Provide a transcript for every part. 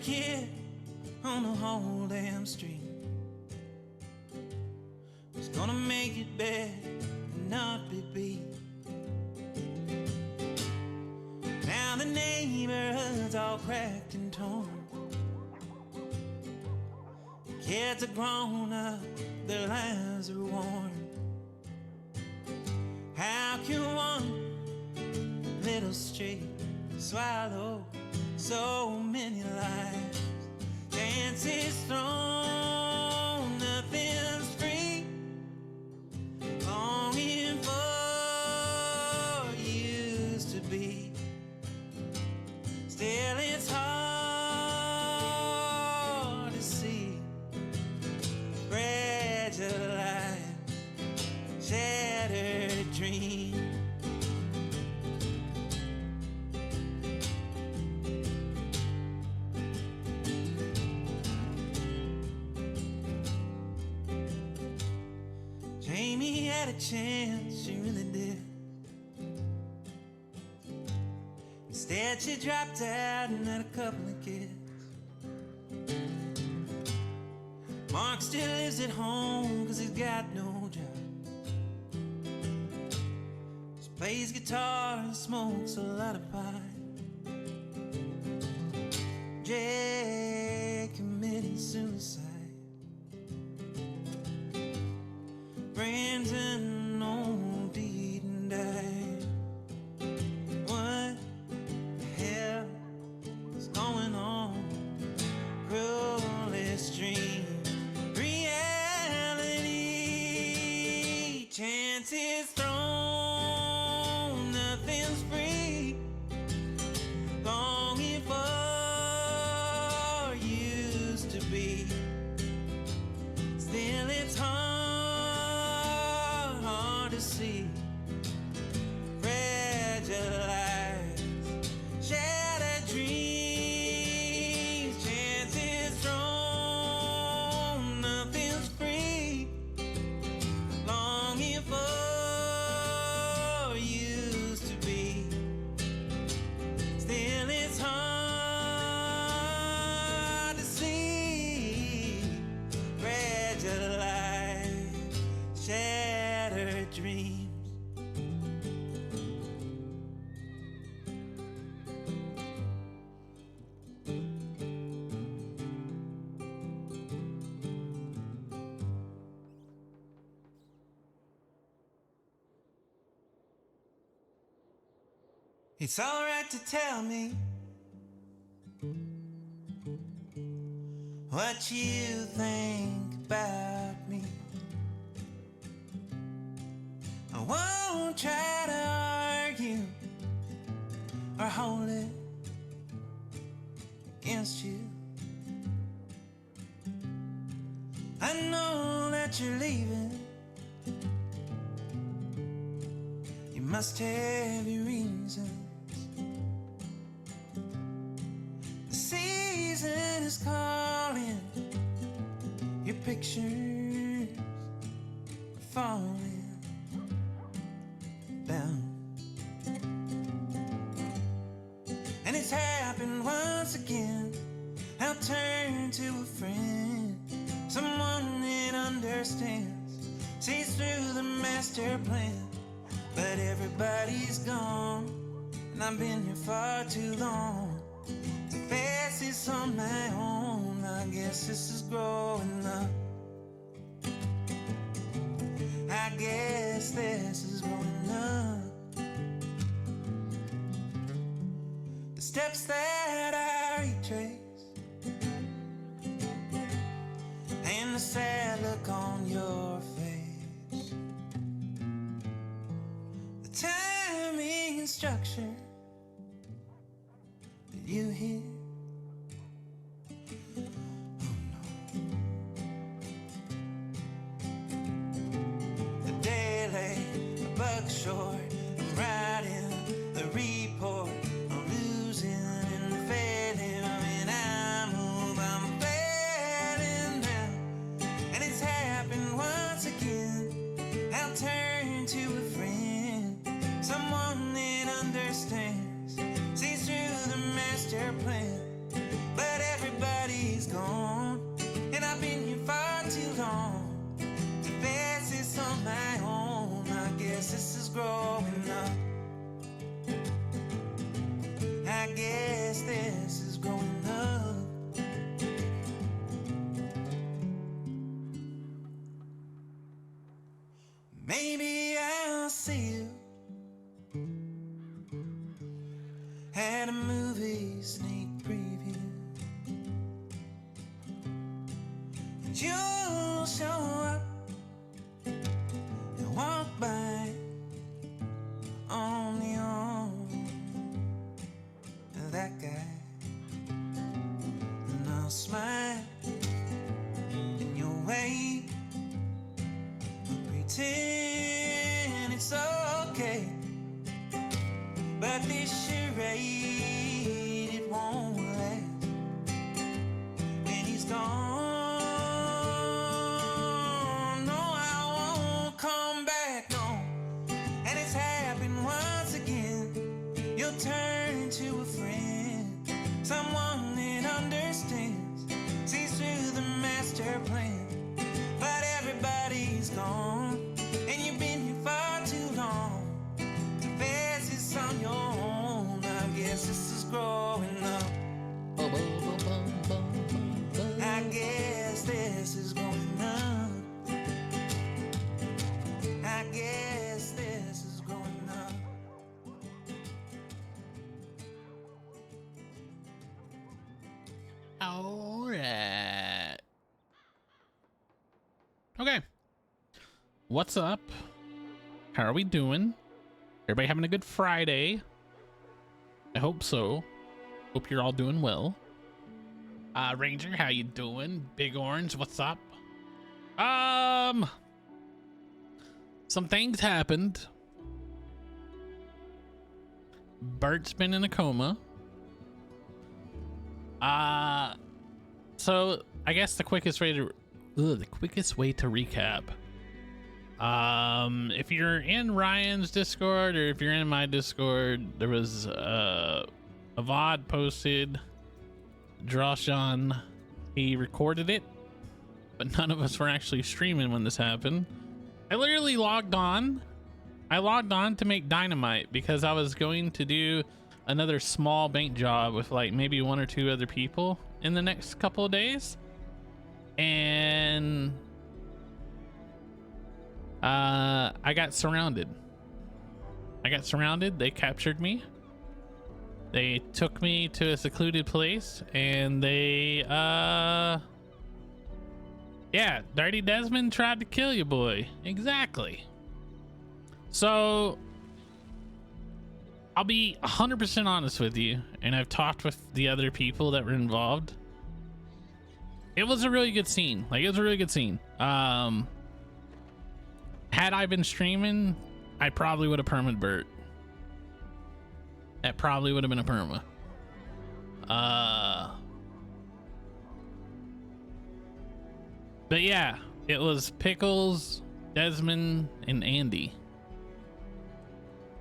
kid on the whole damn street was gonna make it bad and not be beat. Now the neighborhood's all cracked and torn. The kids are grown up, their lives are worn. How can one little street swallow so many lives? Chances thrown, nothing's free. Longing for used to be. Still it's hard to see. Fragile life, shattered dream. Jamie had a chance, she really did. Instead she dropped out and had a couple of kids. Mark still lives at home cause he's got no job. Just plays guitar and smokes a lot of pipe. Jay committed suicide. Brandon OD'd and died. What the hell is going on? Cruelest dream, reality. Chances thrown, nothing's free. Longing for used to be. Still it's hard to see. Fragile lives, shattered dreams. Chances thrown, nothing's free. Longing for used to be. Still it's hard to see. Fragile lives, shattered dreams. It's alright to tell me what you think about me. I won't try to argue or hold it against you. I know that you're leaving. You must have your reasons. The season is calling. Your pictures are falling down. And it's happened once again. I'll turn to a friend, someone that understands, sees through the master plan. But everybody's gone, and I've been here far too long to face this on my own. I guess this is growing up. I guess this is growing up. The steps that I retrace, and the sad look on your face, the timing and structure that you hear. Oh no. The day late, a buck short, I'm writing the report. I'm losing and failing when I move. I'm failing now, and it's happened once again. I'll turn to a friend, someone that understands, sees through the master plan. But everybody Maybe I'll see you at a movie sneak preview. And you'll show up and walk by on the arm of that guy. And I'll smile in your way, pretend it's okay. But this charade, it won't last. When he's gone, no, I won't come back, no. And it's happened once again. You'll turn to a friend, someone that understands, sees through the master plan. But everybody's gone, and you've been here far too long to face this on your own. I guess this is growing up. I guess this is growing up. I guess this is growing up. All right. Okay. What's up? How are we doing? Everybody having a good Friday? I hope so. Hope you're all doing well. Ranger, how you doing? Big Orange, what's up? Some things happened. Burt's been in a coma. So I guess the quickest way to recap. If you're in Ryan's Discord or if you're in my Discord, there was a VOD posted. Droshan, he recorded it, but none of us were actually streaming when this happened. I literally logged on. I logged on to make dynamite because I was going to do another small bank job with like maybe 1 or 2 other people in the next couple of days. And I got surrounded. They captured me. They took me to a secluded place and they, yeah, Dirty Desmond tried to kill you, boy. Exactly. So I'll be 100% honest with you, and I've talked with the other people that were involved. It was a really good scene. Like, it was a really good scene. Had I been streaming, I probably would have permed Burt. That probably would have been a perma. But yeah, it was Pickles, Desmond, and Andy.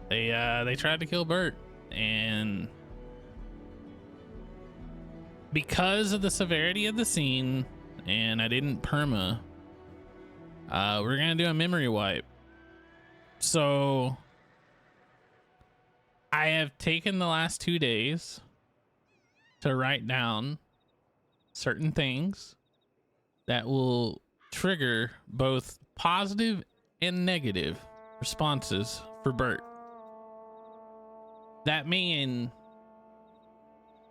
They tried to kill Burt, and because of the severity of the scene, and I didn't perma, we're gonna do a memory wipe. So I have taken the last 2 days to write down certain things that will trigger both positive and negative responses for Burt. That meaning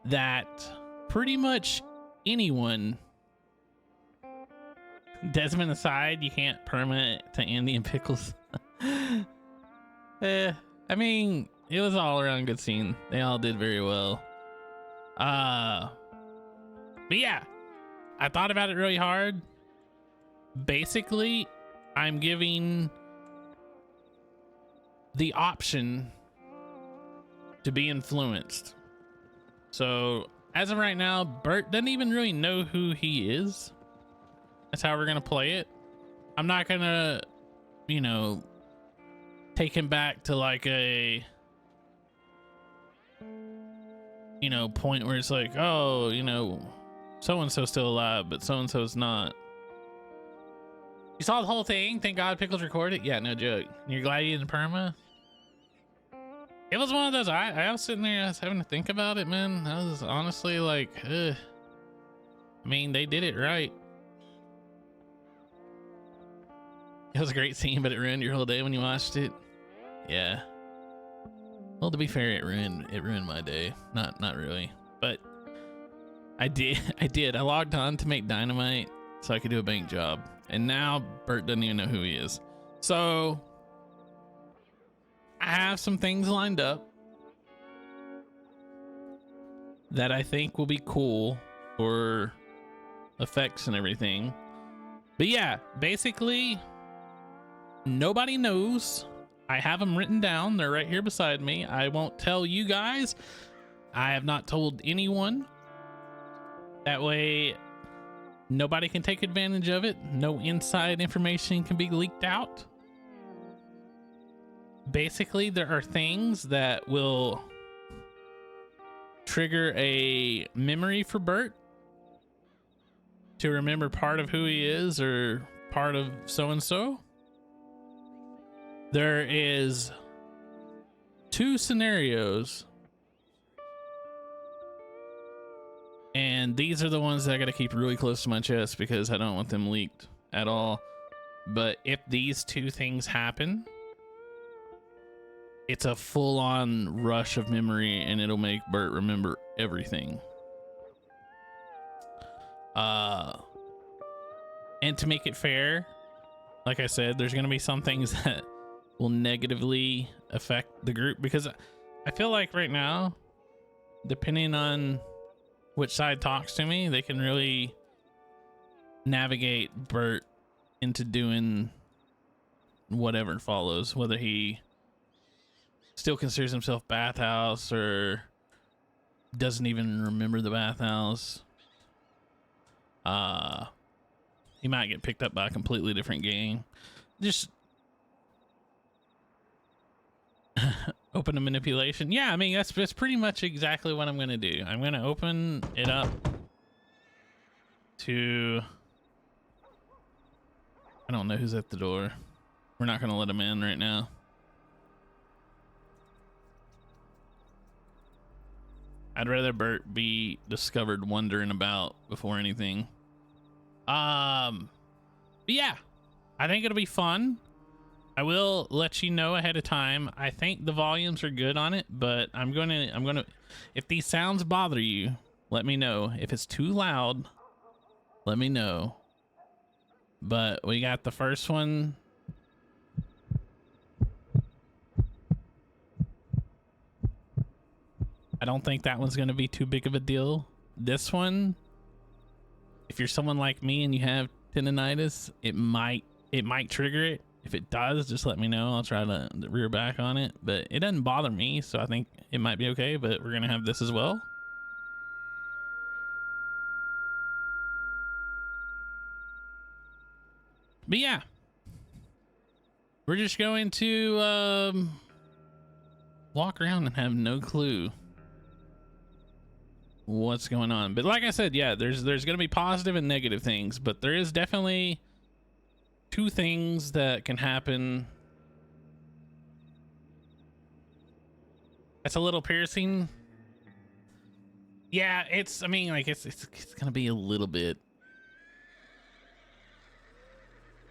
that pretty much anyone, Desmond aside, you can't perma it to Andy and Pickles. I mean, it was all around good scene. They all did very well. But yeah, I thought about it really hard. Basically, I'm giving the option to be influenced. So as of right now, Burt doesn't even really know who he is. That's how we're gonna play it. I'm not gonna, you know, take him back to like a, you know, point where it's like, oh, you know, so-and-so's still alive, but so-and-so's not. You saw the whole thing? Thank God Pickles recorded? Yeah, no joke. You're glad you didn't perma? It was one of those, I was sitting there, I was having to think about it, man. I was honestly like, I mean, they did it right. It was a great scene, but it ruined your whole day when you watched it. Yeah. Well, to be fair, it ruined my day. Not really, but I did. I logged on to make dynamite so I could do a bank job, and now Burt doesn't even know who he is. So I have some things lined up that I think will be cool for effects and everything. But yeah, basically, nobody knows. I have them written down. They're right here beside me. I won't tell you guys. I have not told anyone. That way, nobody can take advantage of it. No inside information can be leaked out. Basically, there are things that will trigger a memory for Burt to remember part of who he is or part of so-and-so. There is 2 scenarios, and these are the ones that I got to keep really close to my chest because I don't want them leaked at all. But if these 2 things happen, it's a full-on rush of memory, and it'll make Burt remember everything. And to make it fair, like I said, there's going to be some things that will negatively affect the group, because I feel like right now, depending on which side talks to me, they can really navigate Burt into doing whatever follows, whether he still considers himself bathhouse or doesn't even remember the bathhouse. He might get picked up by a completely different gang. Just open to manipulation. Yeah, I mean, that's pretty much exactly what I'm going to do. I'm going to open it up to... I don't know who's at the door. We're not going to let him in right now. I'd rather Burt be discovered wandering about before anything. But yeah, I think it'll be fun. I will let you know ahead of time. I think the volumes are good on it, but I'm gonna, if these sounds bother you, let me know. If it's too loud, let me know. But we got the first one. I don't think that one's gonna be too big of a deal. This one, if you're someone like me and you have tendinitis, it might trigger it. If it does, just let me know. I'll try to rear back on it, but it doesn't bother me, so I think it might be okay. But we're gonna have this as well. But yeah, we're just going to walk around and have no clue what's going on. But like I said, yeah, there's gonna be positive and negative things, but there is definitely 2 things that can happen. That's a little piercing. Yeah, I mean, like it's gonna be a little bit.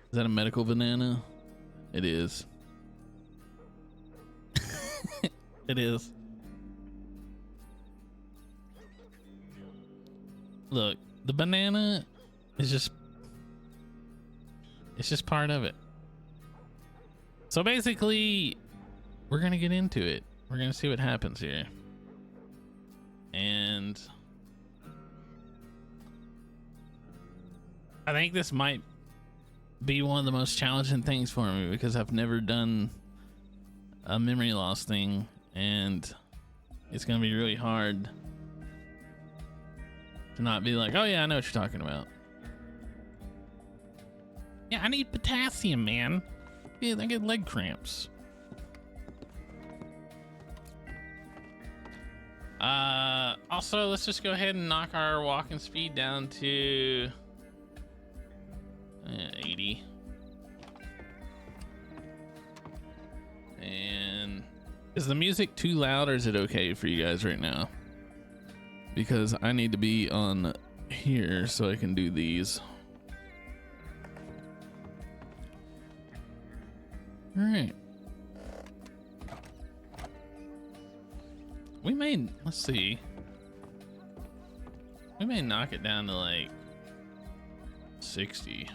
Is that a medical banana? It is. It is. Look, the banana is just, it's just part of it. So basically, we're gonna get into it. We're gonna see what happens here. And I think this might be one of the most challenging things for me because I've never done a memory loss thing, and it's gonna be really hard to not be like, oh yeah, I know what you're talking about. Yeah, I need potassium, man. Yeah, I get leg cramps. Also, let's just go ahead and knock our walking speed down to 80. And is the music too loud, or is it okay for you guys right now? Because I need to be on here so I can do these. All right. We may, let's see. We may knock it down to like 60.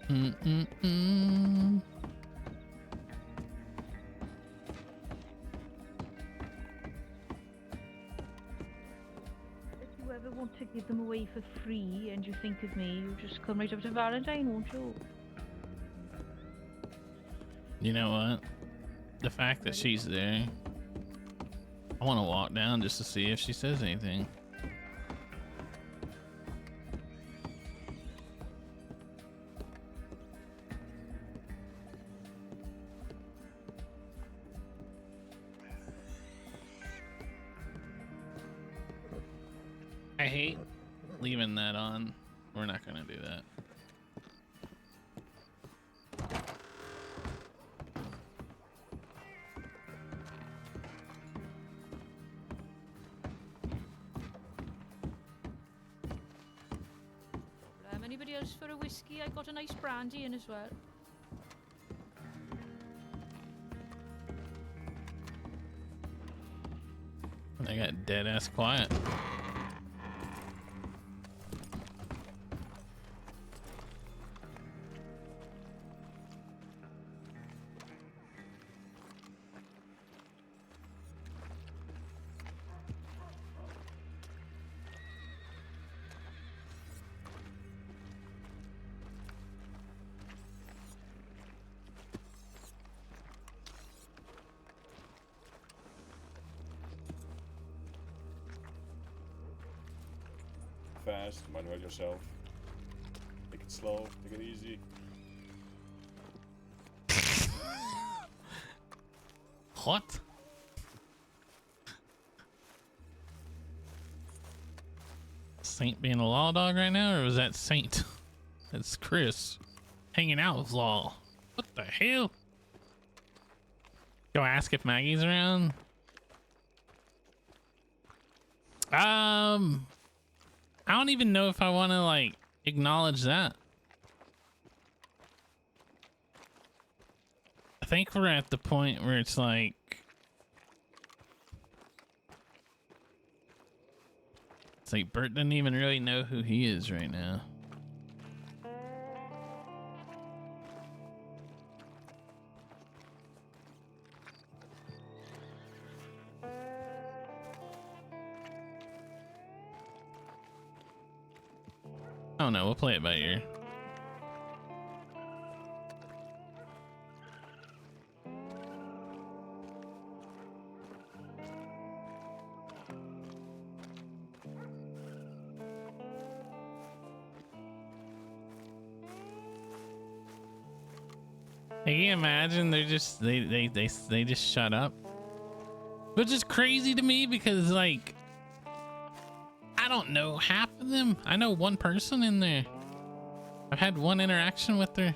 Mm-mm-mm. If you ever want to give them away for free and you think of me, you just come right up to Valentine, won't you? You know what? The fact that she's there, I want to walk down just to see if she says anything. I hate leaving that on. We're not gonna do that. Anybody else for a whiskey? I got a nice brandy in as well. They got dead ass quiet. Fast, manual yourself. Take it slow, take it easy. What? Saint being a law dog right now, or was that Saint? That's Chris hanging out with Law. What the hell? Go ask if Maggie's around. I don't even know if I want to like acknowledge that. I think we're at the point where it's like Burt doesn't even really know who he is right now. Oh no, we'll play it by ear. Can you imagine they just shut up? Which is crazy to me because like I don't know half of them. I know one person in there. I've had one interaction with her.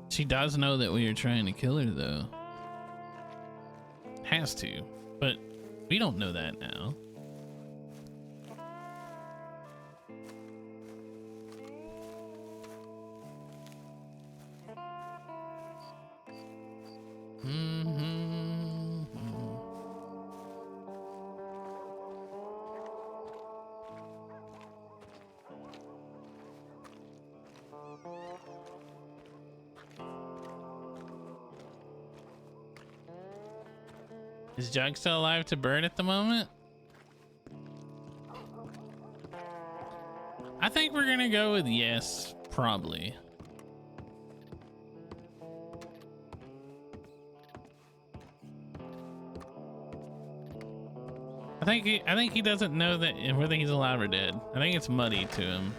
She does know that we are trying to kill her though. Has to, but we don't know that now. Is Jug still alive to Burt at the moment? I think we're gonna go with yes, probably. I think he doesn't know that whether he's alive or dead. I think it's muddy to him.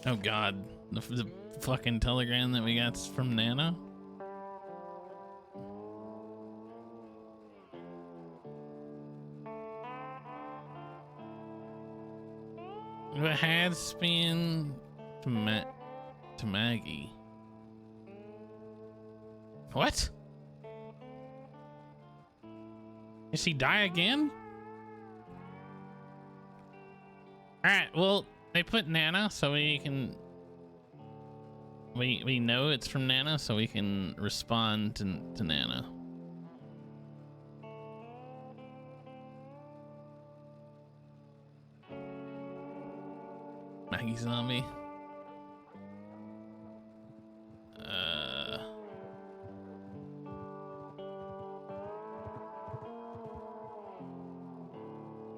Oh God, the fucking telegram that we got from Nana. It has been to Maggie. What? Did she die again? Alright, well, they put Nana so we can... We know it's from Nana so we can respond to Nana. Maggie zombie.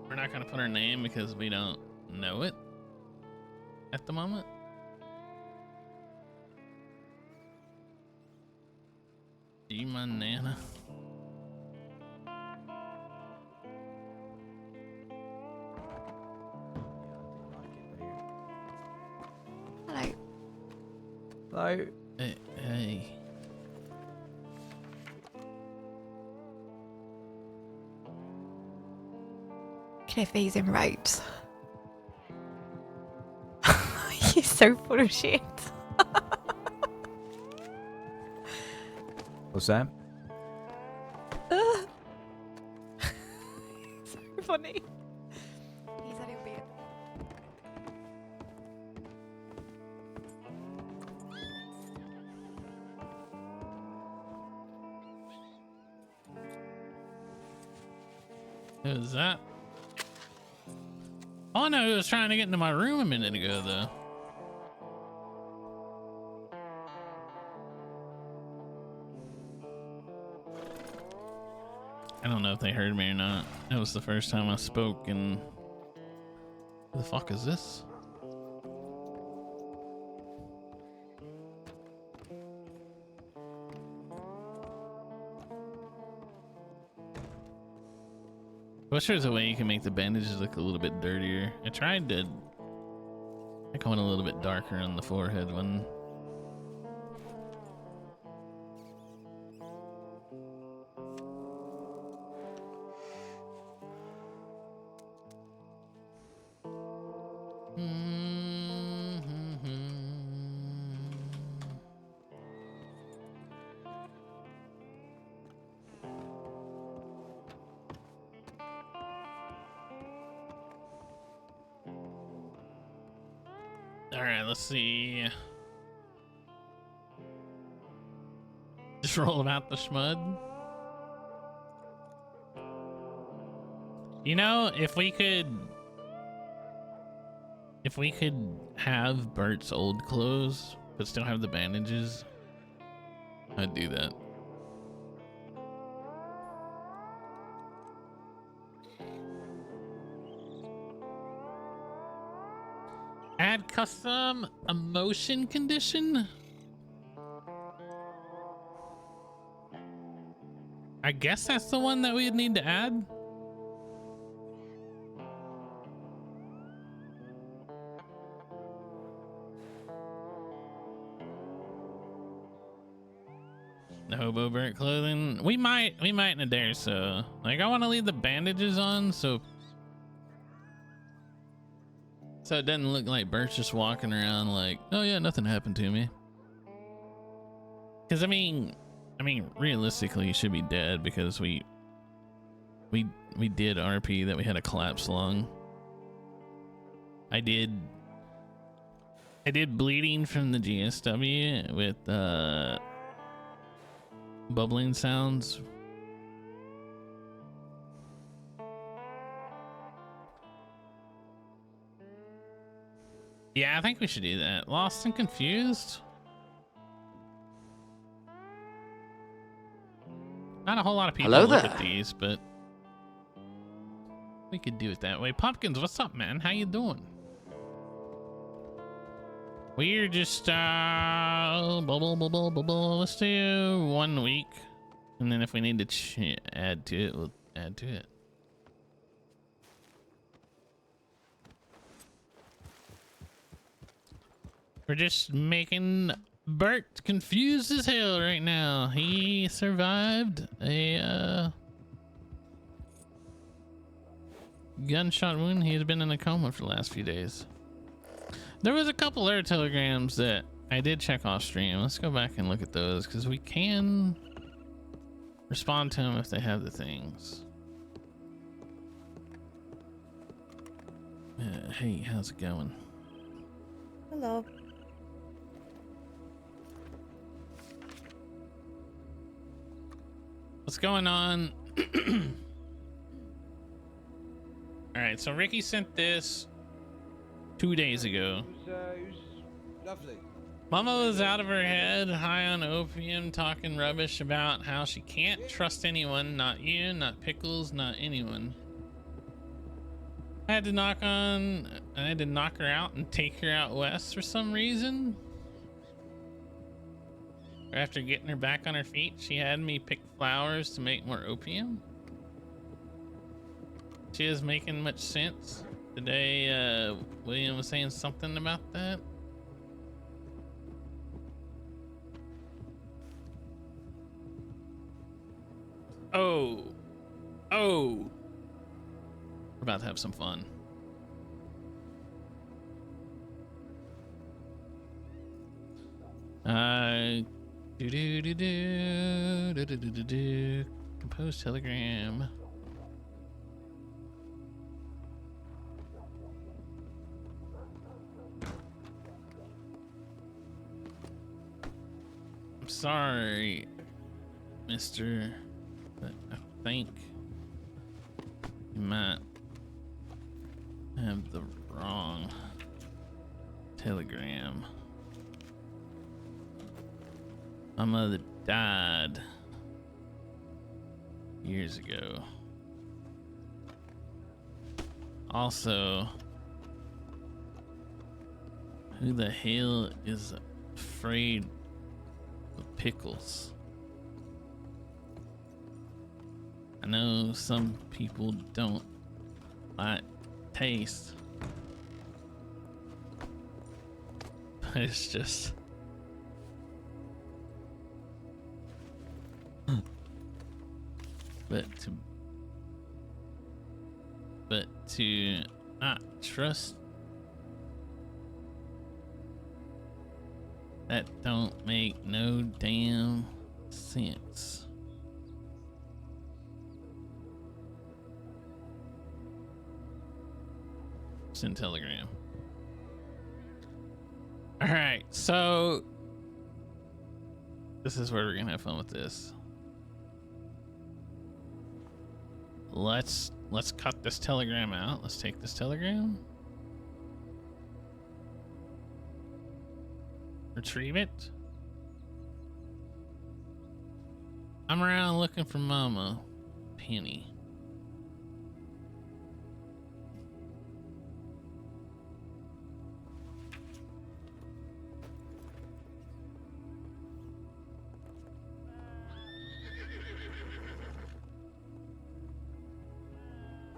We're not gonna put her name because we don't know it at the moment. Demon Nana. Hello. Hello. Hey. Cliffy's in ropes. He's so full of shit. What's that? So funny. He's a little bit. Who was that? Oh no, he was trying to get into my room a minute ago though. I don't know if they heard me or not. That was the first time I spoke and... Who the fuck is this? I wish there was a way you can make the bandages look a little bit dirtier. I tried to... I went a little bit darker on the forehead when... Alright, let's see. Just roll out the schmud. You know, if we could have Burt's old clothes, but still have the bandages, I'd do that. Add custom emotion condition? I guess that's the one that we'd need to add. The hobo Burt clothing. We might in a day or so. Like, I want to leave the bandages on so it doesn't look like Burt's just walking around like, oh yeah, nothing happened to me. Because I mean, realistically, he should be dead because we did RP that we had a collapsed lung. I did bleeding from the GSW with bubbling sounds. Yeah, I think we should do that. Lost and confused? Not a whole lot of people look at these, but we could do it that way. Pumpkins, what's up, man? How you doing? We're just let's do 1 week, and then if we need to add to it, we'll add to it. We're just making Burt confused as hell right now. He survived a gunshot wound. He had been in a coma for the last few days. There was a couple other telegrams that I did check off stream. Let's go back and look at those because we can respond to them if they have the things. Hey, how's it going? Hello. What's going on? All right, so Ricky sent this 2 days ago. Lovely. Mama was out of her head, high on opium, talking rubbish about how she can't trust anyone, not you, not Pickles, not anyone. I had to knock her out and take her out west for some reason. After getting her back on her feet, she had me pick flowers to make more opium. She is making much sense. Today, William was saying something about that. Oh. We're about to have some fun. Compose telegram. I'm sorry, mister, but I think you might have the wrong telegram. My mother died years ago. Also, who the hell is afraid of Pickles? I know some people don't like taste, but it's just but to not trust, that don't make no damn sense. Send telegram. All right, so this is where we're gonna have fun with this. Let's cut this telegram out. Let's take this telegram, retrieve it. I'm around looking for Mama Penny.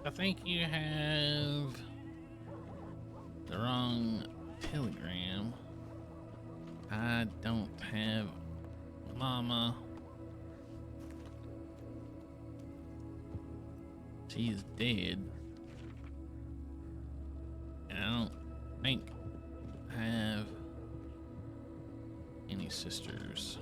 I think you have the wrong telegram. I don't have Mama. She's dead. And I don't think I have any sisters.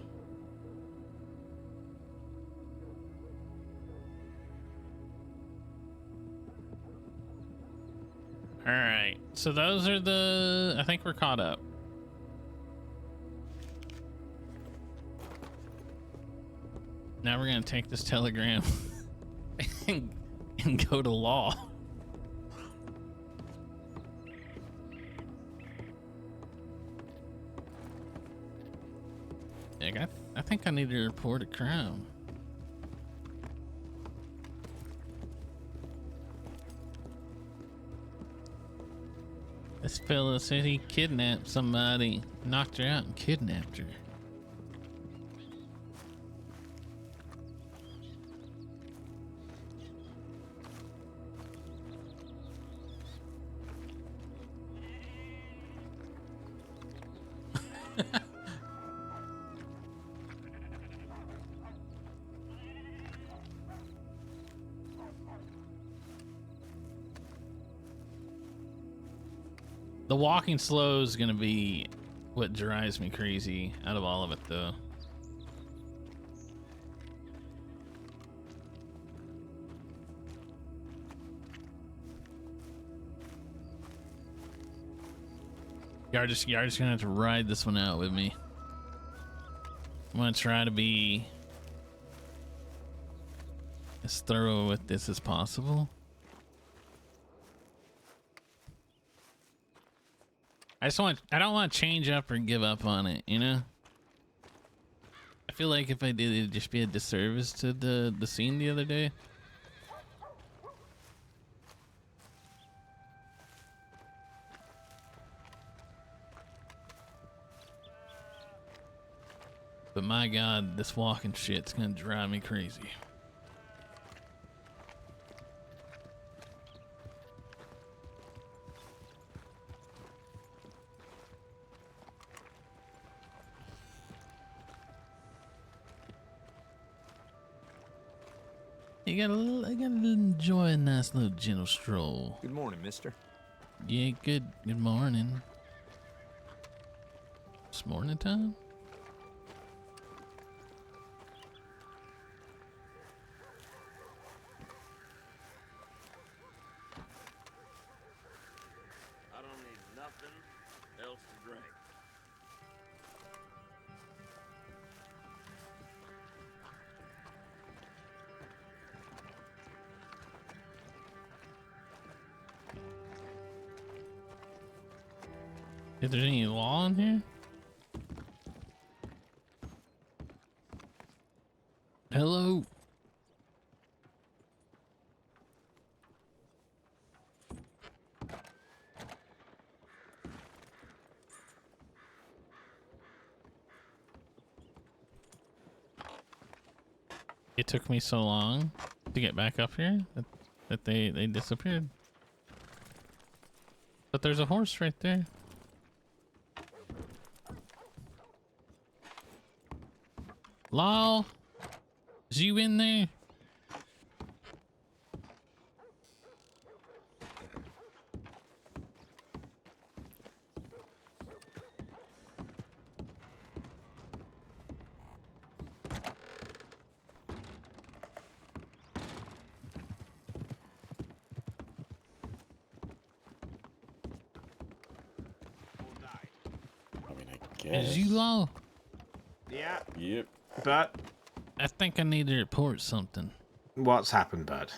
All right, so those are I think we're caught up. Now we're gonna take this telegram and go to law. I think I need to report a crime. This fella said he kidnapped somebody, knocked her out and kidnapped her. The walking slow is gonna be what drives me crazy out of all of it, though. Y'all just gonna have to ride this one out with me. I'm gonna try to be as thorough with this as possible. I don't want to change up or give up on it, you know? I feel like if I did, it'd just be a disservice to the scene the other day. But my God, this walking shit's gonna drive me crazy. I gotta enjoy a nice little gentle stroll. Good morning, mister. Yeah, good morning. It's morning time? I don't need nothing else to drink. Is there any law in here? Hello? It took me so long to get back up here that they disappeared. But there's a horse right there. Law, is you in there? I mean, I guess. Is you Law? Yeah, Yep. but I think I need to report something. what's happened, Bud?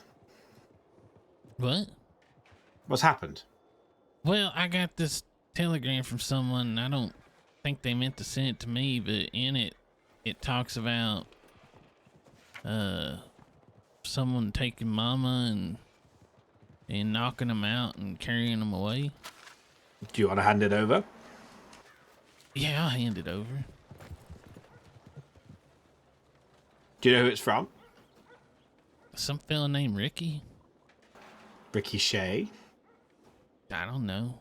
What? What's happened? Well, I got this telegram from someone. I don't think they meant to send it to me, but in it, it talks about someone taking Mama and knocking him out and carrying him away. Do you want to hand it over? Yeah, I'll hand it over. Do you know who it's from? Some fella named Ricky. Ricky Shea. I don't know.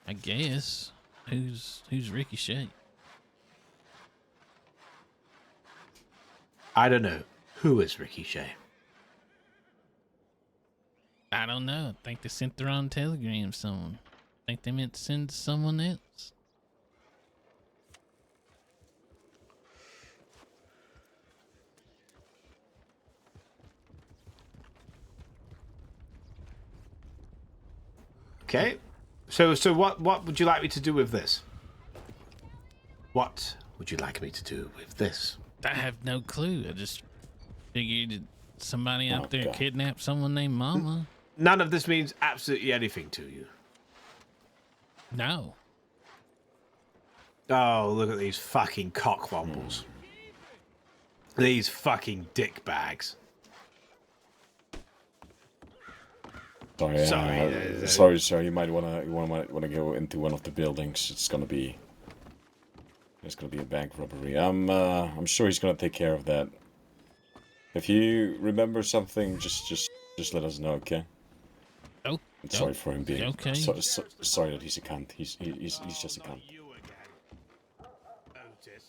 I guess. Who's Ricky Shea? I don't know. Who is Ricky Shea? I don't know. I think they sent the wrong telegram to someone. I think they meant to send to someone else. Okay. So what would you like me to do with this? What would you like me to do with this? I have no clue. I just figured somebody out there God. kidnapped someone named Mama. None of this means absolutely anything to you. No. Oh, look at these fucking cockwombles. These fucking dick bags. Sorry, Sorry, sorry. You might wanna go into one of the buildings. It's gonna be a bank robbery. I'm sure he's gonna take care of that. If you remember something, just let us know, okay? Oh. I'm sorry for him being. Okay. Sorry that he's a cunt. He's just a cunt. You again, Otis.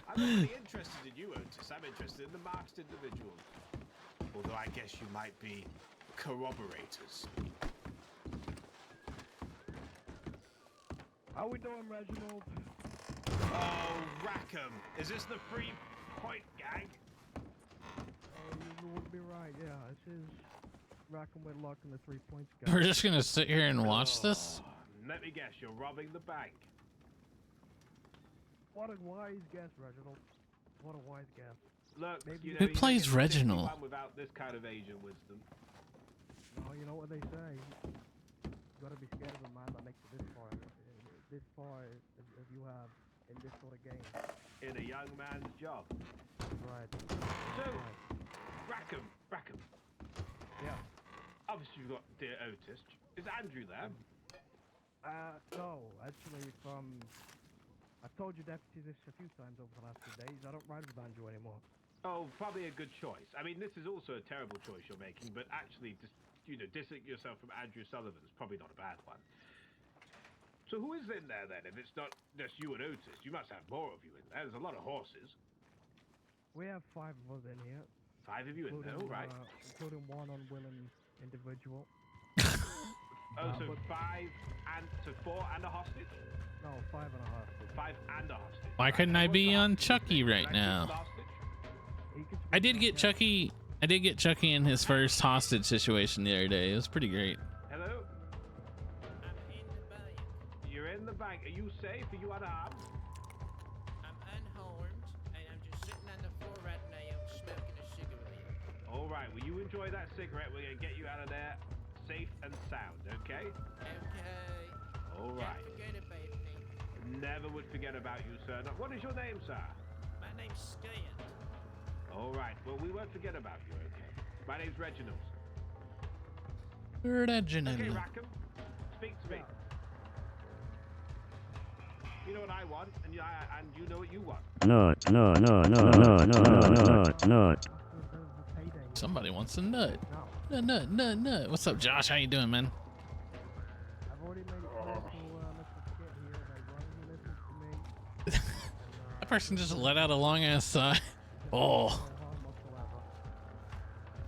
I'm not really interested in you, Otis. I'm interested in the masked individual. Although I guess you might be corroborators. How we doing, Reginald? Oh, Rackham. Is this the 3-point gang? You would be right, yeah. This is Rackham Whitlock and the 3 points guy. We're just gonna sit here and watch this. Oh, let me guess, you're robbing the bank. What a wise guess, Reginald. What a wise guess. Look, Maybe you know, Who you plays don't get to Reginald? 51 without this kind of Asian wisdom. No, you know what they say. You gotta be scared of a man that makes it this far. This far as you have in this sort of game. In a young man's job. Right. So, Right. Rackham. Yeah. Obviously, you've got dear Otis. Is Andrew there? No, actually, I've told your deputy this a few times over the last few days. I don't ride with Andrew anymore. Oh, probably a good choice. I mean, this is also a terrible choice you're making, but actually, distancing yourself from Andrew Sullivan is probably not a bad one. So who is in there then? If it's not just you and Otis, you must have more of you in there. There's a lot of horses. We have 5 of us in here. 5 of you in there, all right? Including one unwilling individual. Oh, so but- 4 and a hostage? No, 5 and a half. 5 and a hostage. Why Right. couldn't I What's be the on hostage? Chucky right Can I now? keep the hostage? He could I speak did up, get yeah. Chucky. I did get Chucky in his first hostage situation the other day. It was pretty great. Hello? I'm in the bank. You're in the bank. Are you safe? Are you unarmed? I'm unharmed, and I'm just sitting on the floor right now smoking a cigarette. All right. Well, you enjoy that cigarette. We're going to get you out of there safe and sound, okay? Okay. All right. Don't forget about me. Never would forget about you, sir. Now, what is your name, sir? My name's Scant. All right. Well, we won't forget about you, okay? My name's Reginald. Reginald. Okay, Rackham. Speak to me. You know what I want, and you know what you want. No. There's a payday. Somebody wants a nut. No, Nut. What's up, Josh? How you doing, man? I've already made it clear to Mr. Skit here that as long as he listens to me, That person just let out a long ass sigh. Oh. no harm whatsoever.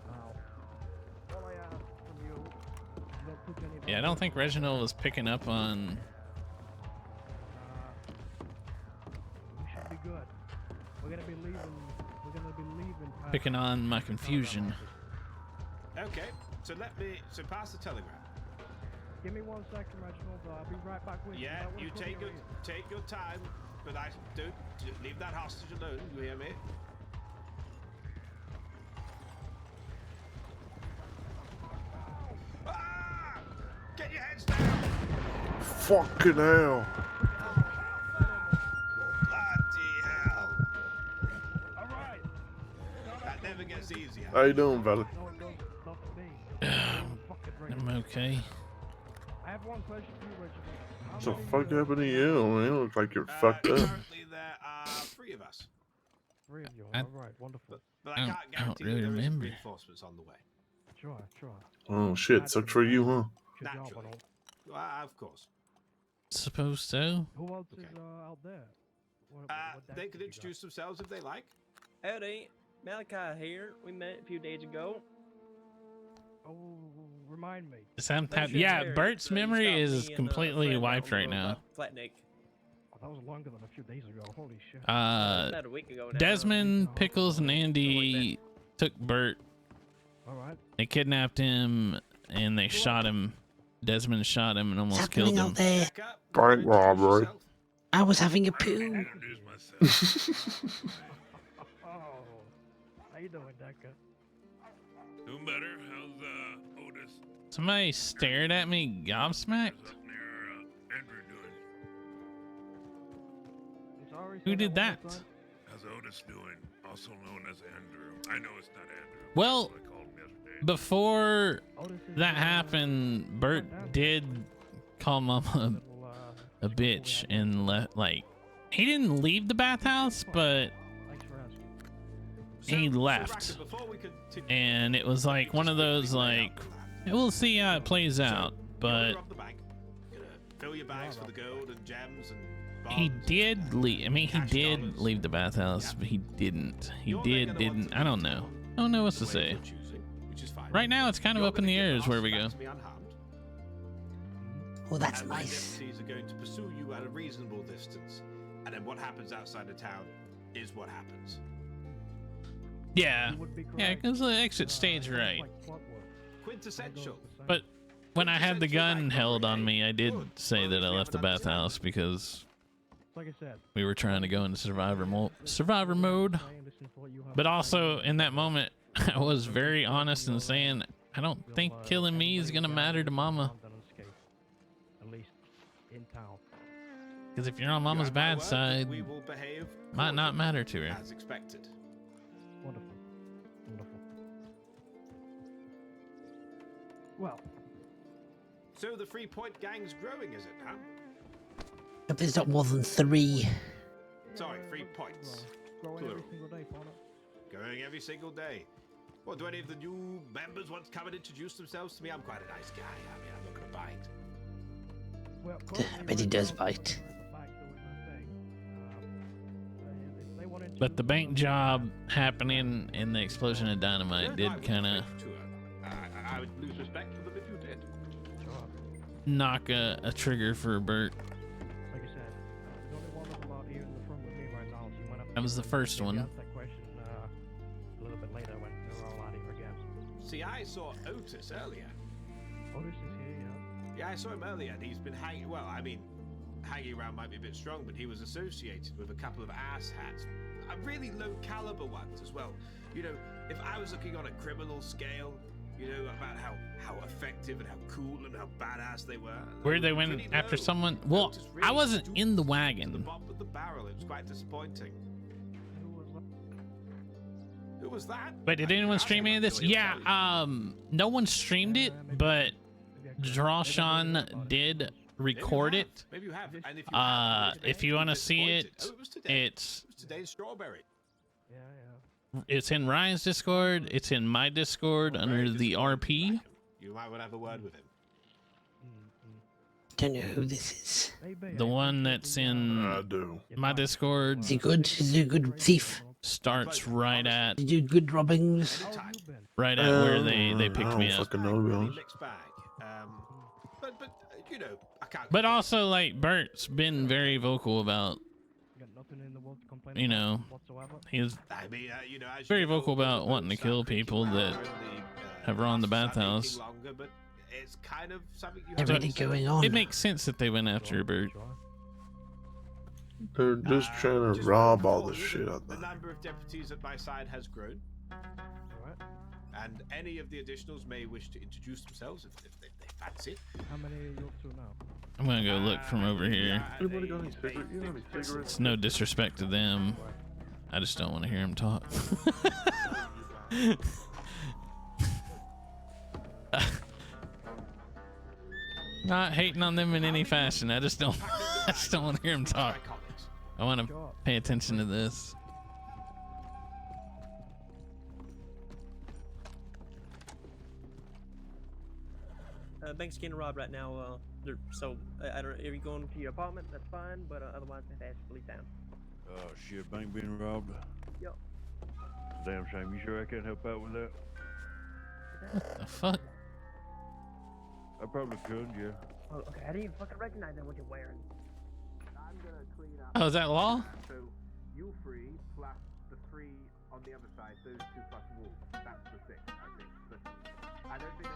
Now, all I ask from you, is don't put any Yeah, I don't think Reginald was picking up on. We should be good. We're gonna be leaving. Past Picking on my confusion. Okay. So pass the telegram. Give me 1 second, Reginald. I'll be right back with you. Yeah, I wanna you cover take your your ears. take your time, but I don't leave that hostage alone. You hear me? Ah! Get your heads down! Fucking hell. Bloody hell! All right. That never gets easier. How you doing, fella? No, it goes not for me. Fucking great. I'm okay. I have one question for you, Reginald. How What the many, fuck happened to you? Man, you look like you're fucked up. Currently, there are 3 of us, 3 of you. I- All right, wonderful. but I I don't- can't I don't guarantee really that there is remember. reinforcements on the way. Sure. Oh shit, sucks for you, huh? Good job, Naturally. Arnold. Of course. Suppose so. Who else Okay. is out there? What They decks could have you introduce themselves if they like. Howdy, Malachi here. We met a few days ago. got? Oh, remind me. Sam Thanks for yeah, sharing. Burt's You memory stopped is me and a completely friend out wiped on the right road now. by Flatneck. Oh, that was longer than a few days ago. Holy shit. About a week ago now. Desmond, Pickles, and Andy took Burt. All right. They kidnapped him and they shot him. Desmond shot him and almost What's killed happening him. out there? Back up, Bank introduce robbery. yourself. I was having a poo. Oh, Introduce myself. how you doing, Decker? Doing better. How's Otis? Somebody stared at me gobsmacked. How's up near Andrew doing? I'm sorry. Who say did one that? more time. How's Otis doing? Also known as Andrew. I know it's not Andrew. Well, That's what I called him yesterday. Before Otis is, that happened, Burt did call Mama a bitch and he didn't leave the bathhouse, but Thanks for asking. he So, left. Racker, before we continue, And it was like one of those like, we'll see how it plays out. But you're the bank. Gonna fill your bags for the gold and gems and he bonds. did leave. I mean, he Cash did dollars. leave the bathhouse, but he didn't. He You're did, gonna want didn't. to I don't detail know. I don't know what to the way say. you're choosing. which is fine. Right now, it's kind of You're up in gonna the get air is where we back go. to me unharmed, Oh, that's and my nice. deputies are going to pursue you at a reasonable distance. And then what happens outside of town is what happens. Yeah. You would be Yeah, correct. because the exit stage right. Like clockwork. Quintessential. But when I had the gun held on me, I did say that I left the bathhouse because Like I said, we were trying to go into survivor mode. But also in that moment, I was very honest in saying I don't think killing me is gonna matter to Mama. At least in town. Because if you're on You Mama's have my bad word that side, we will behave might not cordially, matter to her. as expected. Wonderful. Wonderful. Well, So the 3 Point gang's growing, is it, huh? If there's not more than 3. Sorry, 3 points. growing Plural. every single day, partner. Going every single day. Well, do any of the new members want to come and introduce themselves to me? I'm quite a nice guy. I mean, I'm not going to bite. Well, I bet he does bite. But the bank job happening and the explosion of dynamite did kind of I would lose respect for them if you did. knock a trigger for Burt. Like I said, there's only one of them out here in the front with me right now, so you might have to That was the first maybe one. ask that question a little bit later when they're all out of here again. See, I saw Otis earlier. Otis is here, yeah. Yeah, I saw him earlier, and he's been hanging. Well, I mean, hanging around might be a bit strong, but he was associated with a couple of ass hats, really low caliber ones as well. You know, if I was looking on a criminal scale, you know, about how effective and how cool and how badass they were. Where they went pretty after low. someone. Well, Otis I really wasn't stooped in the to wagon. the bottom of the barrel. It was quite disappointing. Who was that? Wait, did anyone stream any of this? Yeah, no one streamed it, but Drawshawn did record it. Maybe you have. And if you have, If you want to see it, disappointed. Oh, it was today. it's It was today's strawberry. Yeah, yeah. it's in Ryan's Discord. It's in my Discord under the RP. You might want to have a word with him. Don't know who this is. The one that's in I do. my Discord Is he good? Is he a good thief? starts right at Did he do good robbings? right at where they I picked don't me up. fucking know, Really guys. mixed bag. But you know, I can't. But also, like, Burt's been very vocal about, Got nothing in the world to complain you about know, whatsoever. he's I mean, you know, as very you know, vocal about the wanting to boats kill are taking people that longer and have run the process are taking bathhouse. longer, but it's kind of something you have Everything to going on. It makes sense that they went after Burt. They're just trying to just rob wanna all this inform you shit that out the there. number of deputies at my side has grown, Alright. and any of the additionals may wish to introduce themselves if they fancy it. How many are you up to now? I'm gonna go look from over here. Anybody got any cigarettes? You got any cigarettes? It's no disrespect to them. I just don't want to hear him talk. Not hating on them in any fashion. I just don't want to hear him talk. I want to Sure. pay attention to this. Bank's getting robbed right now. So I don't. If you're going to your apartment, that's fine. But otherwise, I have to ask you to leave town. Oh shit, bank being robbed. Yep. Damn shame. You sure I can't help out with that? What the fuck? I probably could, yeah. Oh, okay. I didn't even fucking recognize that what you're wearing. I'm gonna clean up. Oh, is that law? So you three plus the three on the other side, those two plus Wolf. That's the six, I think. But I don't think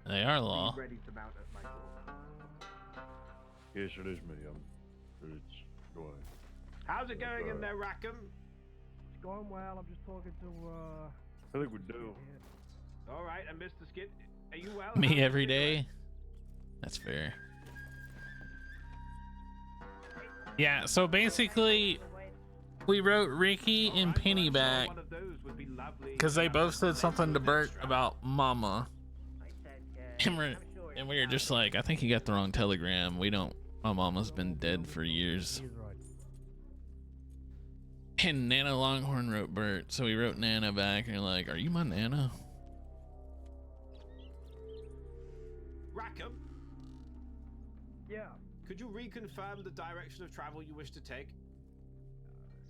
They are law. I'm ready to mount at my door. Yes, it is me. It's go ahead. How's it going in there, Rackham? It's going well. I'm just talking to I think we do. All right, and Mr. Skid, are you well? Me every day. That's fair. Yeah, so basically, we wrote Ricky and Penny back because they both said something to Burt about Mama. And we were just like, I think you got the wrong telegram. My mama's been dead for years. He's right. And Nana Longhorn wrote Burt, so we wrote Nana back, and you're like, are you my Nana? Rackham, Yeah. could you reconfirm the direction of travel you wish to take?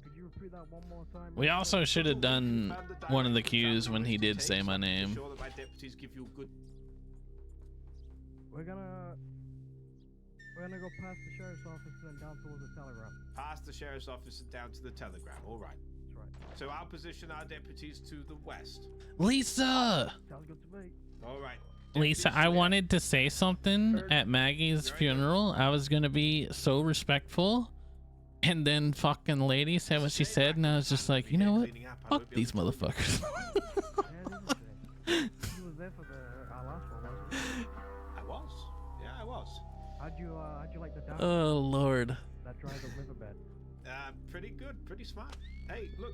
Could you repeat that one more time? We also should have done one of the cues when he did say my name. Sure that my deputies give you good. We're gonna go past the sheriff's office and then down towards the telegram. Past the sheriff's office and down to the telegram. All right. That's right. So I'll position our deputies to the west. Lisa! Sounds good to me. All right. Lisa, I wanted to say something at Maggie's funeral. I was gonna be so respectful, and then fucking lady said what she said, and I was just like, you know what? Fuck these motherfuckers. You was there for our last one, wasn't you? I was. Yeah, I was. How'd you like the dance? Oh Lord. That dried up riverbed. Pretty good. Pretty smart. Hey, look.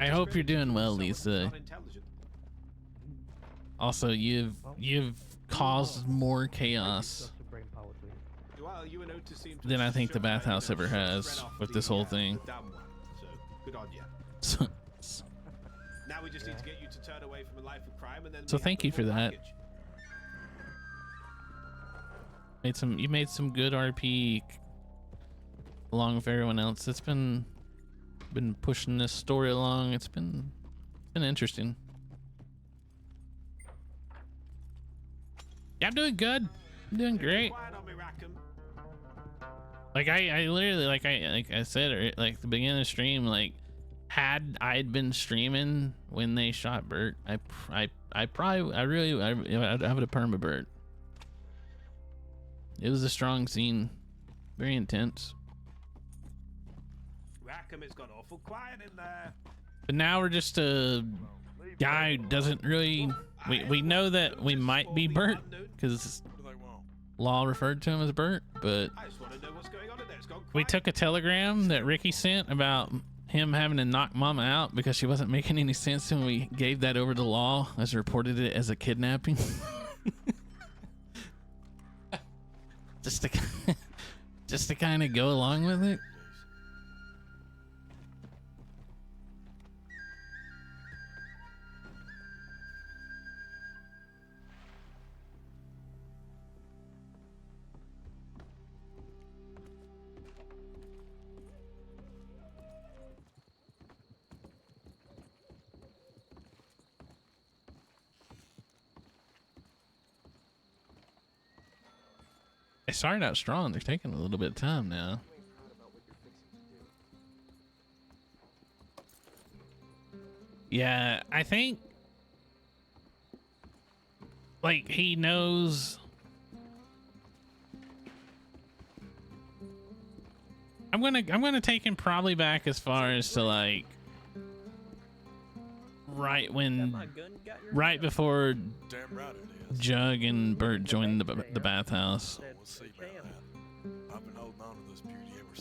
I hope you're doing well, Lisa. Also, you've caused more chaos Well, you and Otis seem to than I think the show bathhouse how, ever has shred off with the, this whole thing. the dumb one. So good on you. So, Now we just need to get you to turn away from a life of crime, and then. so we have thank the you for whole that. package. You made some good RP along with everyone else. It's been pushing this story along. It's been interesting. Yeah, I'm doing good. I'm doing great. Quiet on me, Rackham. Like I literally, like I said, like the beginning of the stream, like had I'd been streaming when they shot Burt, I really would have a perma Burt. It was a strong scene, very intense. Rackham, it's got awful quiet in there. But now we're just a guy who doesn't really. We know that we might be Burt because Law referred to him as Burt, but I just want to know what's going on in there. It's gone we quiet. took a telegram that Ricky sent about him having to knock Mama out because she wasn't making any sense, and we gave that over to Law as reported it as a kidnapping. just to kind of go along with it. They started out strong. They're taking a little bit of time now. Yeah, I think like he knows. I'm gonna take him probably back as far as to like right before Jug and Burt joined the bathhouse.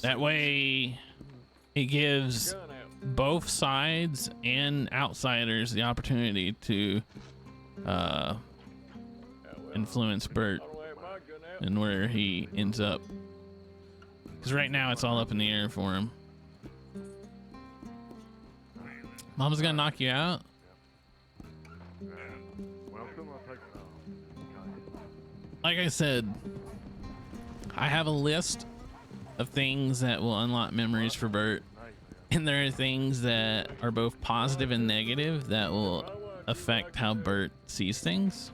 That way, it gives both sides and outsiders the opportunity to influence Burt and where he ends up. Because right now it's all up in the air for him. Mama's gonna knock you out. Like I said, I have a list of things that will unlock memories for Burt, and there are things that are both positive and negative that will affect how Burt sees things.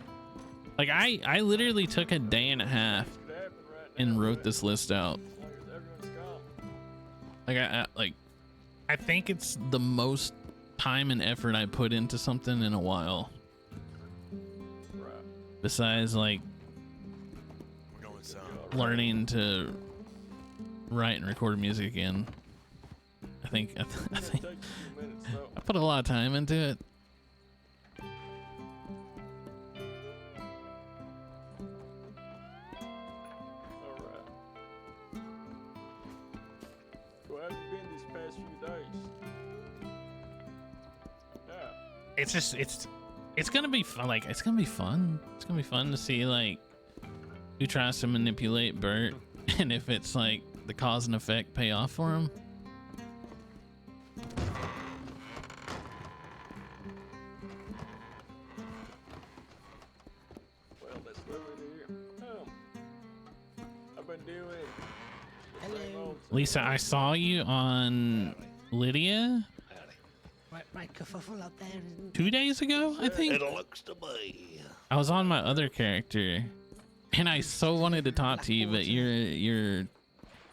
Like I literally took a day and a half and wrote this list out. Like I think it's the most time and effort I put into something in a while. Besides like learning to write and record music again. I think I put a lot of time into it. It's gonna be fun. Like it's gonna be fun. It's gonna be fun to see like who tries to manipulate Burt, and if it's like the cause and effect pay off for him. Well, let's do it here. I've been doing. Hello. Lisa, I saw you on Lydia? Right kerfuffle out there. 2 days ago, I think. It looks to be. I was on my other character, and I so wanted to talk to you, but you're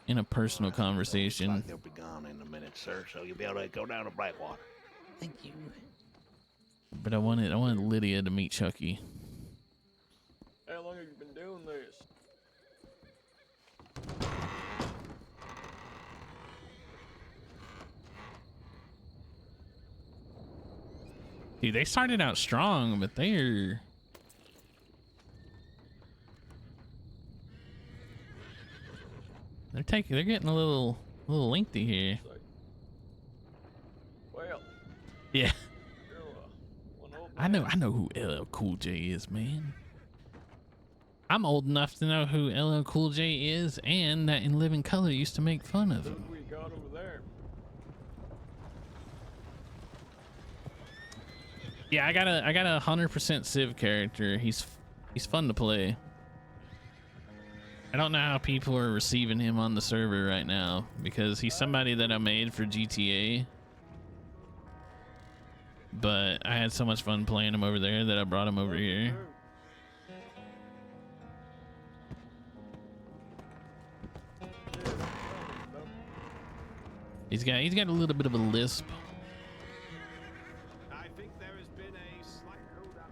in a personal conversation. They'll be gone in a minute, sir, so you'll be able to go down to Blackwater. Thank you. But I wanted Lydia to meet Chucky. How long have you been doing this? Dude, they started out strong, but they're getting a little lengthy here. Well, Yeah. you're one old I know who LL Cool J is, man. I'm old enough to know who LL Cool J is, and that In Living Color used to make fun of him. we got over there. Yeah, I got a 100% Civ character. He's fun to play. I don't know how people are receiving him on the server right now because he's somebody that I made for GTA. But I had so much fun playing him over there that I brought him over here. He's got a little bit of a lisp. I think there has been a slight hold up.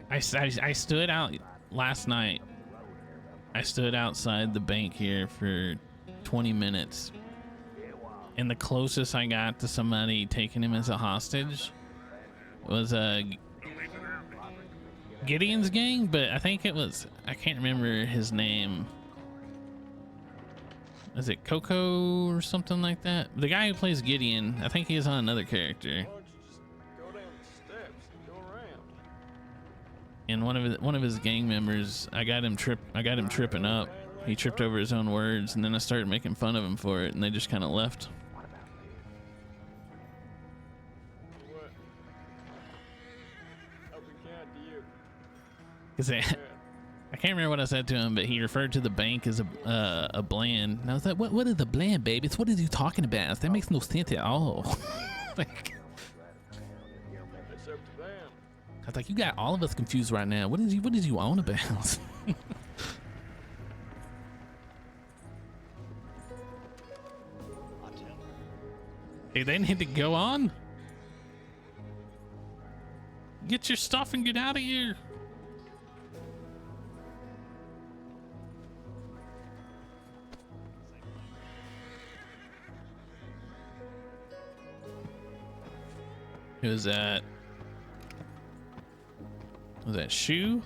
I stood out last night. I stood outside the bank here for 20 minutes. And the closest I got to somebody taking him as a hostage was Gideon's gang, but I think it was, I can't remember his name. Is it Coco or something like that? The guy who plays Gideon, I think he's on another character. Go down the steps and go around. And one of his gang members, I got him tripping up. He tripped over his own words, and then I started making fun of him for it, and they just kind of left. What? I'll be kind to you. Cause I can't remember what I said to him, but he referred to the bank as a bland. And I was like, what is a bland, baby? What are you talking about? That makes no sense at all. Like, It's up to them. I was like, you got all of us confused right now. What is you on about? Hey, they need to go on. Get your stuff and get out of here. Who's that? Was that Shoe?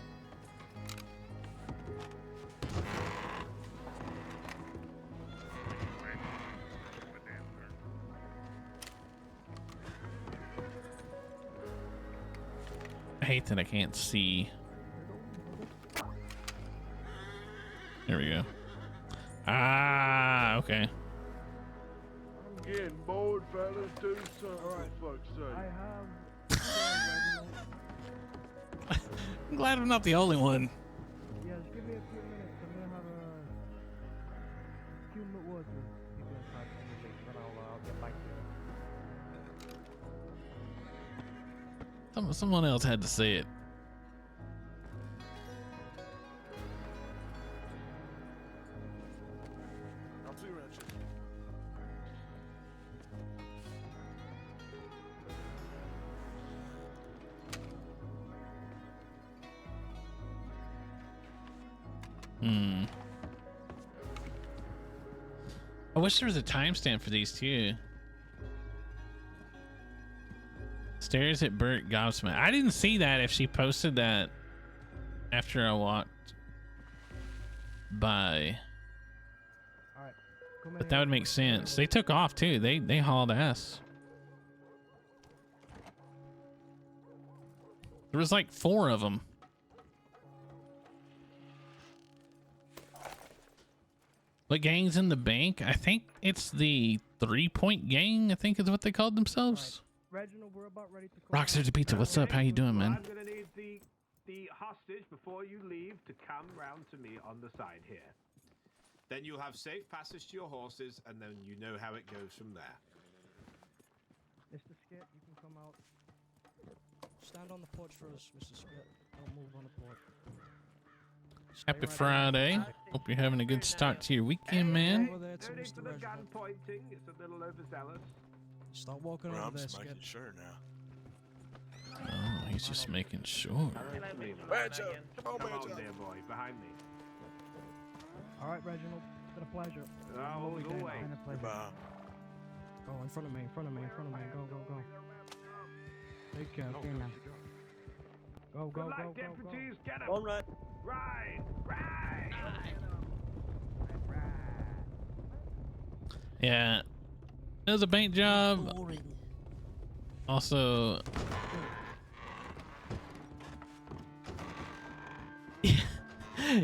I hate that I can't see. There we go. Ah, okay. I'm getting bored, fellas. Do something, for fuck's sake. I'm glad I'm not the only one. Yeah, just give me a few minutes. I'm gonna have a few words with people inside the meeting, then I'll get back to you. Someone else had to say it. I'll see you around, shit. I wish there was a timestamp for these too. Stares at Burt gobsmacked. I didn't see that if she posted that after I walked by. But that would make sense. They took off too. They hauled ass. There was like 4 of them. What gang's in the bank? I think it's the 3-point gang. I think is what they called themselves. Reginald, we're about ready to Rockstars Pizza, what's up? How you doing, man? I'm gonna need the the hostage before you leave to come round to me on the side here. Then you'll have safe passage to your horses, and then you know how it goes from there. Mr. Skit, you can come out. Stand on the porch for us, Mr. Skit. Don't move on the porch. Happy Friday. Hope you're having a good start to your weekend, man. Over there to No need Mr. for the gun Reginald. pointing. It's a little overzealous. Stop walking Bro, over I'm there, just making Skit. sure now. Oh, he's just making sure. Banjo! Come on, Come on, Banjo! dear boy, behind me. All right, Reginald. It's been a pleasure. Oh, Always always. been a pleasure. Goodbye. Go in front of me, in front of me, in front of me. Go, go, go. Take care, okay now. Go, go, Good luck, go, go, go. deputies. Get him. All right. Ride, ride. Yeah, it was a paint job. Also,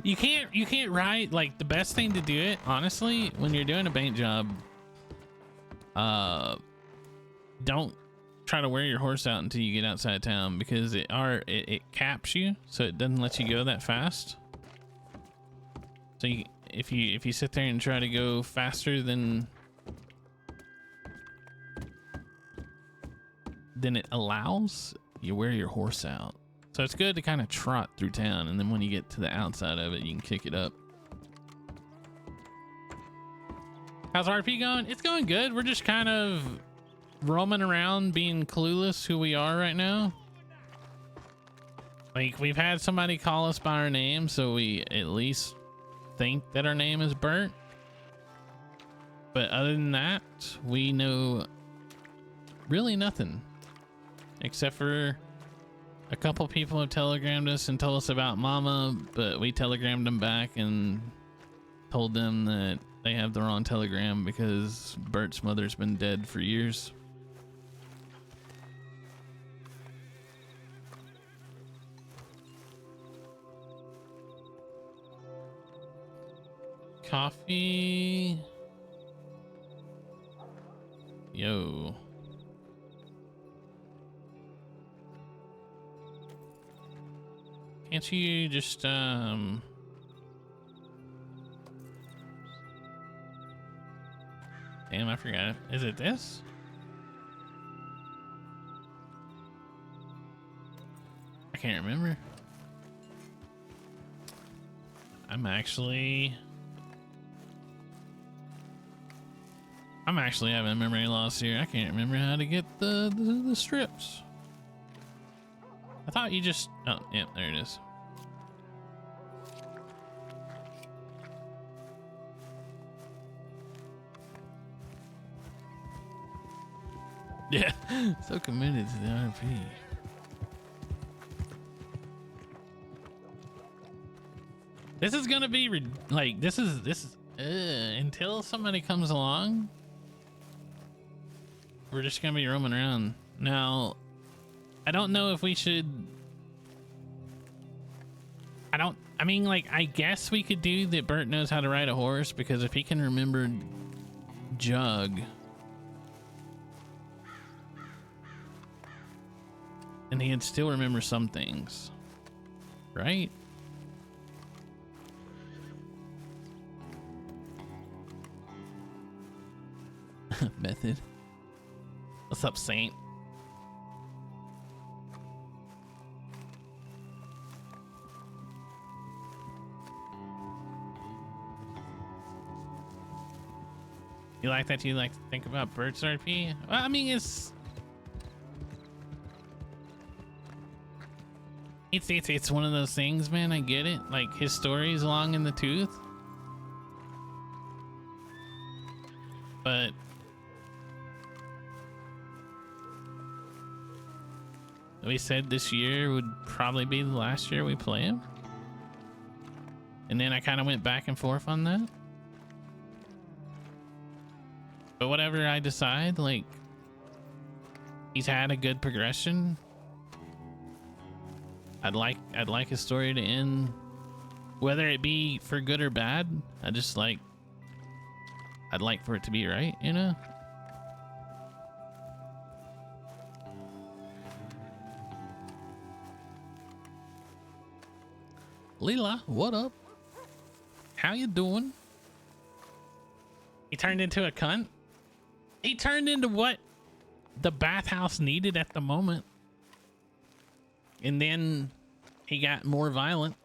you can't ride, like, the best thing to do it, honestly, when you're doing a paint job, don't try to wear your horse out until you get outside of town, because it caps you, so it doesn't let you go that fast. So if you sit there and try to go faster than it allows, you wear your horse out. So it's good to kind of trot through town, and then when you get to the outside of it, you can kick it up. How's RP going? It's going good. We're just kind of roaming around, being clueless who we are right now. Like, we've had somebody call us by our name, so we at least think that our name is Burt. But other than that, we know really nothing. Except for a couple people have telegrammed us and told us about Mama, but we telegrammed them back and told them that they have the wrong telegram because Bert's mother's been dead for years. Coffee. Yo. Can't you just, damn, I forgot. Is it this? I can't remember. I'm actually having a memory loss here. I can't remember how to get the strips. I thought you just... Oh, yeah, there it is. Yeah, so committed to the RP. This is gonna be like, this is until somebody comes along, we're just gonna be roaming around. Now, I don't know if we should. I mean, like, I guess we could do that Burt knows how to ride a horse, because if he can remember Jug, and he'd still remember some things, right? Method. What's up, Saint? You like that? You like to think about Burt's RP? Well, I mean, it's one of those things, man. I get it. Like, his story's long in the tooth, but we said this year would probably be the last year we play him, and then I kind of went back and forth on that. But whatever I decide, like, he's had a good progression. I'd like his story to end, whether it be for good or bad. I'd like for it to be right, you know? Leela, what up? How you doing? He turned into a cunt? He turned into what the bathhouse needed at the moment. And then he got more violent.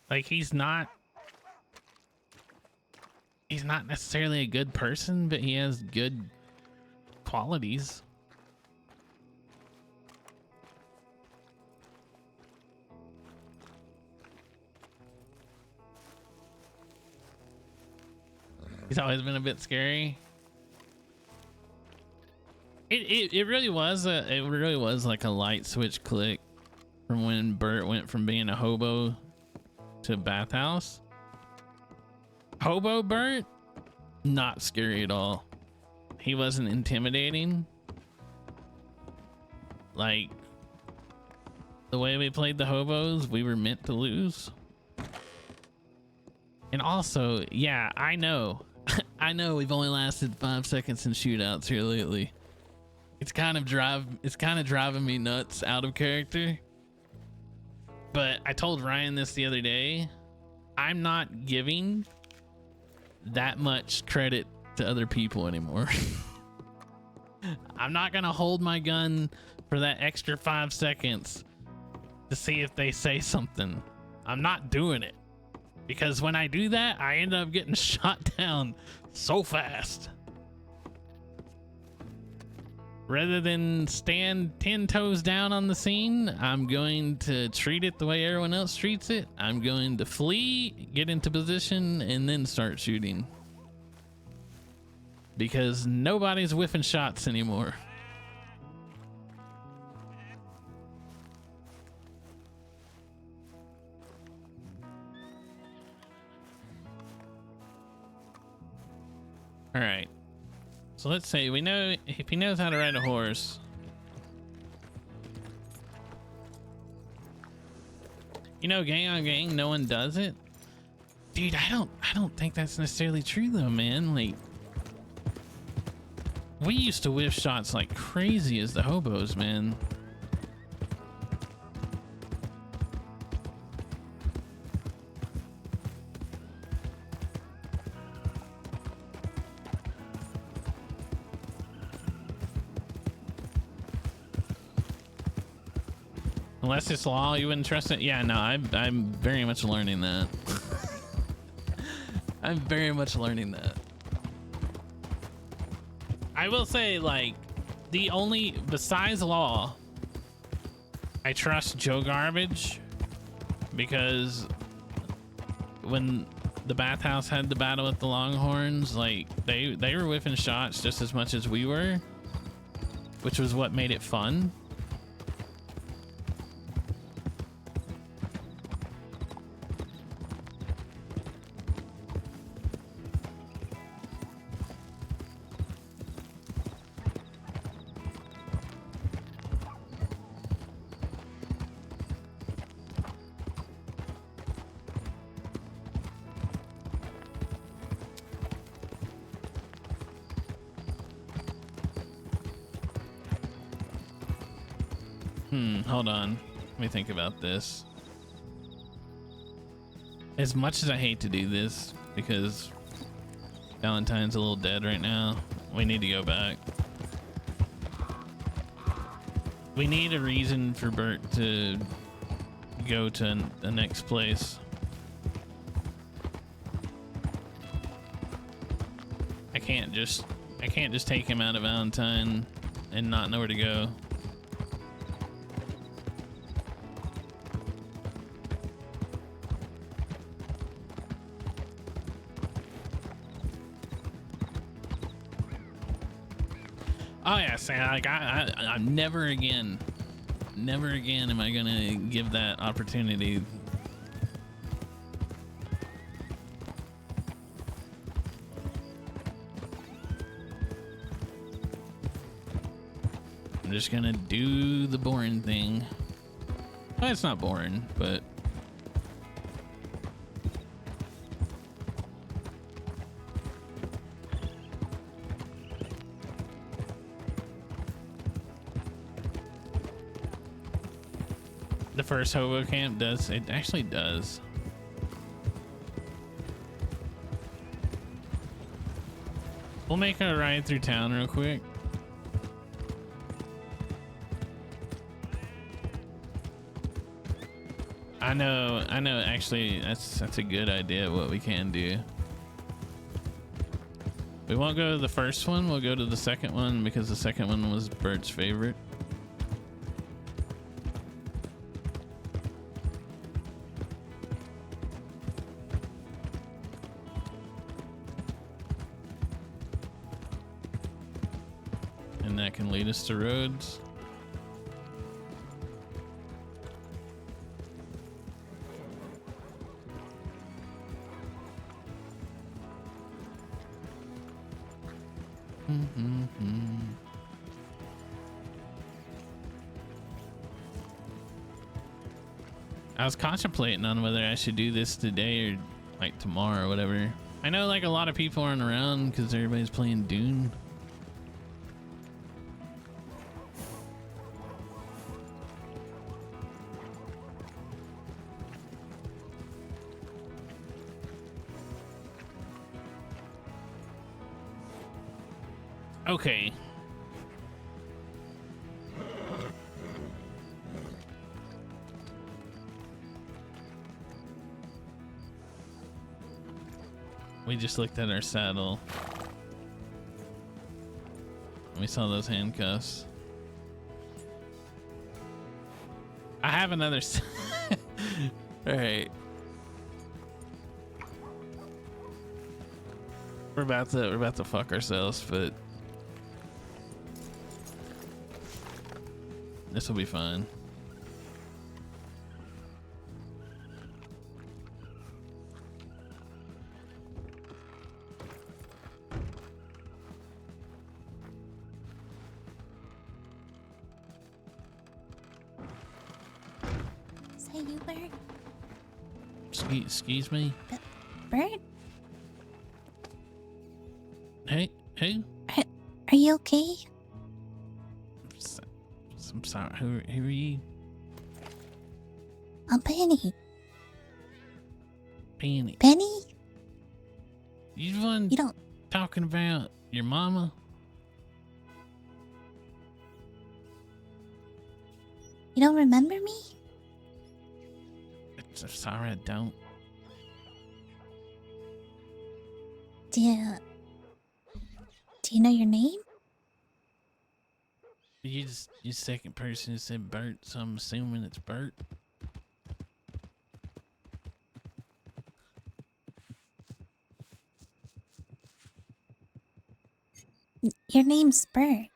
Like, he's not necessarily a good person, but he has good qualities. He's always been a bit scary. It really was like a light switch click from when Burt went from being a hobo to bathhouse. Hobo Burt, not scary at all. He wasn't intimidating. Like, the way we played the hobos, we were meant to lose. And also, yeah, I know I know we've only lasted 5 seconds in shootouts here lately. It's kind of driving me nuts out of character. But I told Ryan this the other day. I'm not giving that much credit to other people anymore. I'm not gonna hold my gun for that extra 5 seconds to see if they say something. I'm not doing it. Because when I do that, I end up getting shot down so fast. Rather than stand 10 toes down on the scene, I'm going to treat it the way everyone else treats it. I'm going to flee, get into position, and then start shooting. Because nobody's whiffing shots anymore. All right. So let's say we know if he knows how to ride a horse. You know, gang on gang, no one does it. Dude, I don't think that's necessarily true though, man. Like, we used to whiff shots like crazy as the hobos, man. Unless it's law, you wouldn't trust it. Yeah, no, I'm very much learning that. I'm very much learning that. I will say, like, the only, besides law, I trust Joe Garbage, because when the bathhouse had the battle with the Longhorns, like, they were whiffing shots just as much as we were, which was what made it fun. Hold on. Let me think about this. As much as I hate to do this, because Valentine's a little dead right now, we need to go back. We need a reason for Burt to go to the next place. I can't just take him out of Valentine and not know where to go. Oh yeah, like I'm never again am I gonna give that opportunity. I'm just gonna do the boring thing. Well, it's not boring, but The first hobo camp does. It actually does. We'll make a ride through town real quick. I know, actually, that's a good idea what we can do. We won't go to the first one, we'll go to the second one because the second one was Burt's favorite. And that can lead us to roads. I was contemplating on whether I should do this today or like tomorrow or whatever. I know like a lot of people aren't around because everybody's playing Dune. Okay. We just looked at our saddle. We saw those handcuffs. I have another. All right. We're about to fuck ourselves, but this will be fun. Say you, Burt? Excuse me? Burt? Hey, who? Are you okay? I'm sorry. Who are you? I'm Penny. Penny. Penny? You the one talking about your mama? You don't remember me? I'm sorry, I don't. Do you know your name? You second person who said Burt, so I'm assuming it's Burt. Your name's Burt.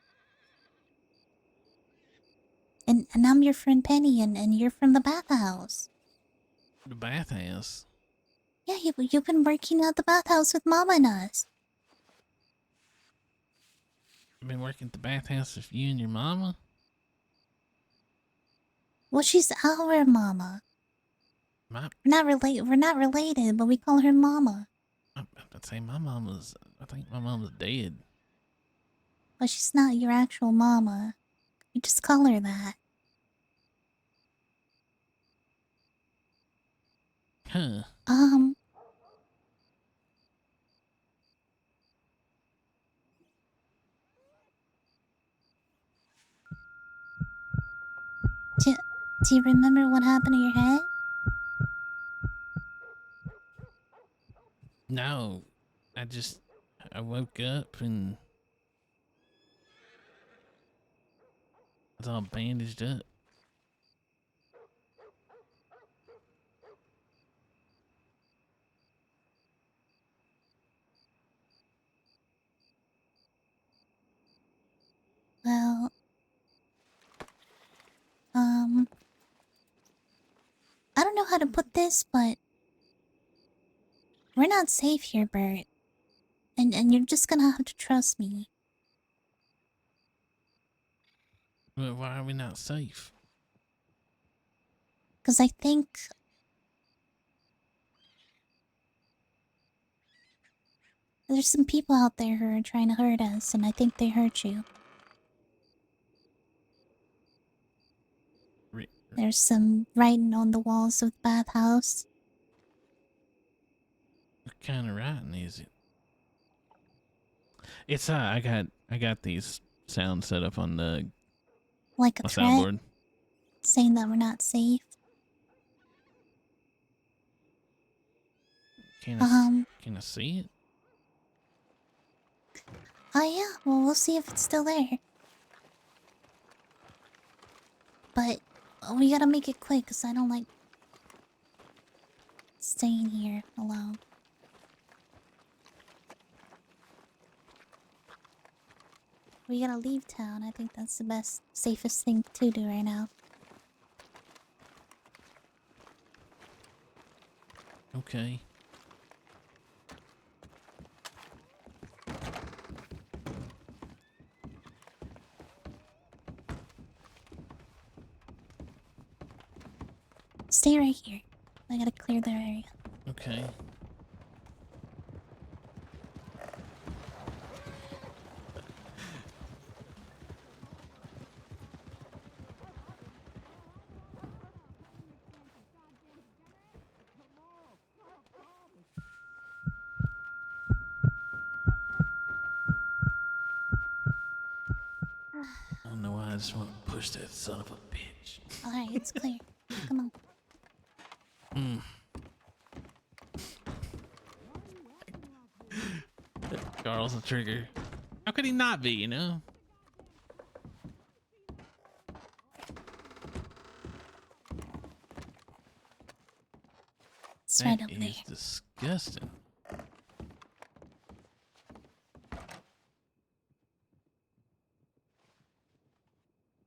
And I'm your friend Penny, and you're from the bathhouse. The bathhouse? Yeah, you've been working at the bathhouse with Mama and us. I've been working at the bathhouse with you and your mama? Well, she's our Mama. My, We're not related, but we call her Mama. I'd say I think my mama's dead. But she's not your actual Mama. We just call her that. Huh. Do you remember what happened to your head? No. I woke up and I was all bandaged up. Well, I don't know how to put this, but we're not safe here, Burt. And you're just gonna have to trust me. Well, why are we not safe? 'Cause I think there's some people out there who are trying to hurt us, and I think they hurt you. There's some writing on the walls of the bathhouse. What kind of writing is it? It's I got these sounds set up on the Like a my threat, soundboard. saying that we're not safe. Can I see it? Oh yeah, well we'll see if it's still there. But we gotta make it quick, cause I don't like staying here alone. We gotta leave town. I think that's the best, safest thing to do right now. Okay. Stay right here. I gotta clear their area. Okay. I don't know why I just want to push that son of a bitch. Alright, it's clear. Come on. Carl's a trigger. How could he not be, you know? It's right up That there. is disgusting.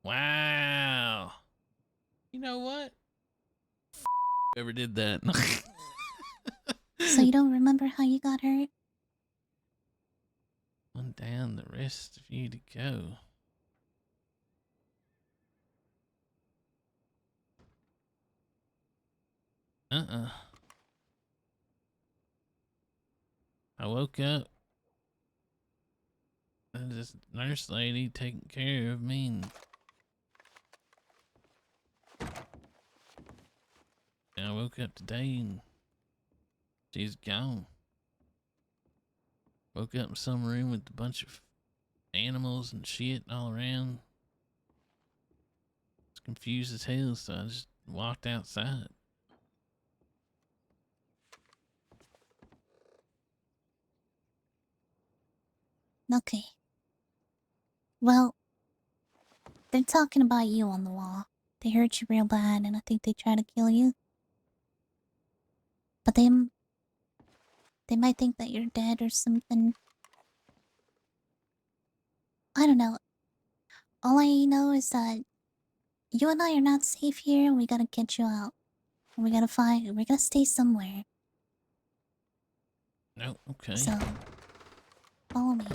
Wow. You know what? Whoever did that. So you don't remember how you got hurt? One down, the rest of you to go. I woke up. And this nurse lady taking care of me. And I woke up today and she's gone. Woke up in some room with a bunch of animals and shit all around. It's confused as hell, so I just walked outside. Okay. Well, they're talking about you on the wall. They hurt you real bad, and I think they tried to kill you. But they might think that you're dead or something. I don't know. All I know is that you and I are not safe here, and we gotta get you out. And we gotta stay somewhere. No, okay. So, follow me.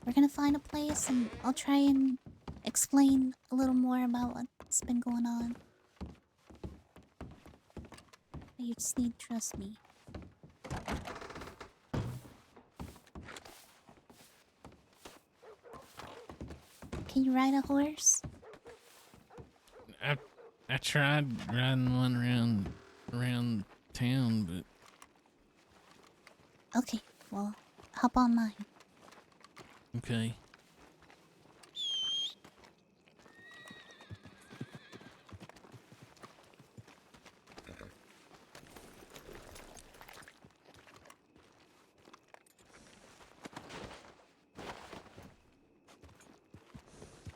We're gonna find a place, and I'll try and explain a little more about what's been going on. You just need to trust me. Can you ride a horse? I tried riding one around town, but Okay, well, hop on mine. okay.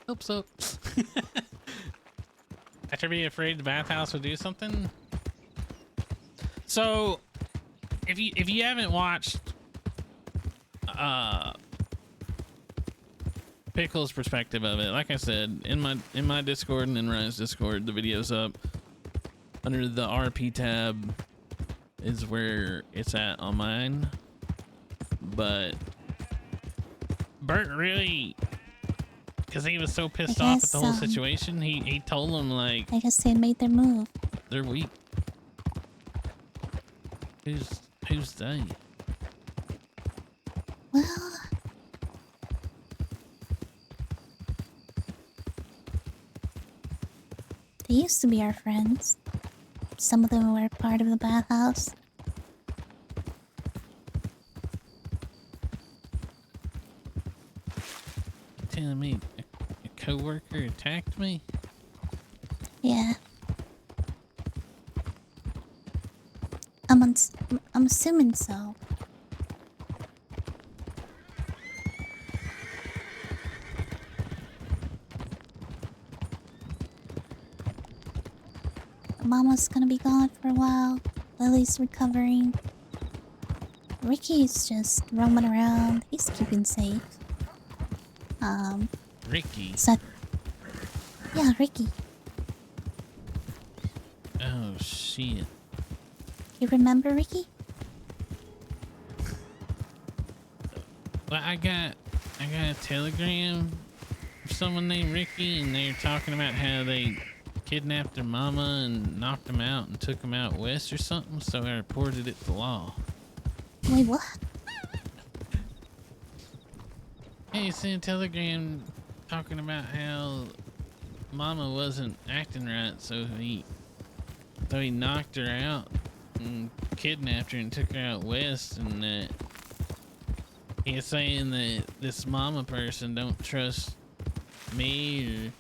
Hope so. After being afraid the bathhouse would do something. So, if you haven't watched Pickle's perspective of it, like I said, in my Discord and in Ryan's Discord, the video's up. Under the RP tab is where it's at on mine. But Burt really, because he was so pissed off at the whole situation, he told him, like, I guess they made their move. they're weak. Who's they? Well, They used to be our friends. Some of them were part of the bathhouse. Telling me a coworker attacked me? Yeah. I'm assuming so. Mama's gonna be gone for a while. Lily's recovering. Ricky's just roaming around. He's keeping safe. Ricky? So, yeah, Ricky. Oh, shit. You remember Ricky? Well, I got a telegram from someone named Ricky, and they were talking about how they kidnapped their mama and knocked them out and took them out west or something, so I reported it to law. Wait, what? Hey, he sent a telegram talking about how mama wasn't acting right, so he knocked her out and kidnapped her and took her out west, and he's saying that this mama person don't trust me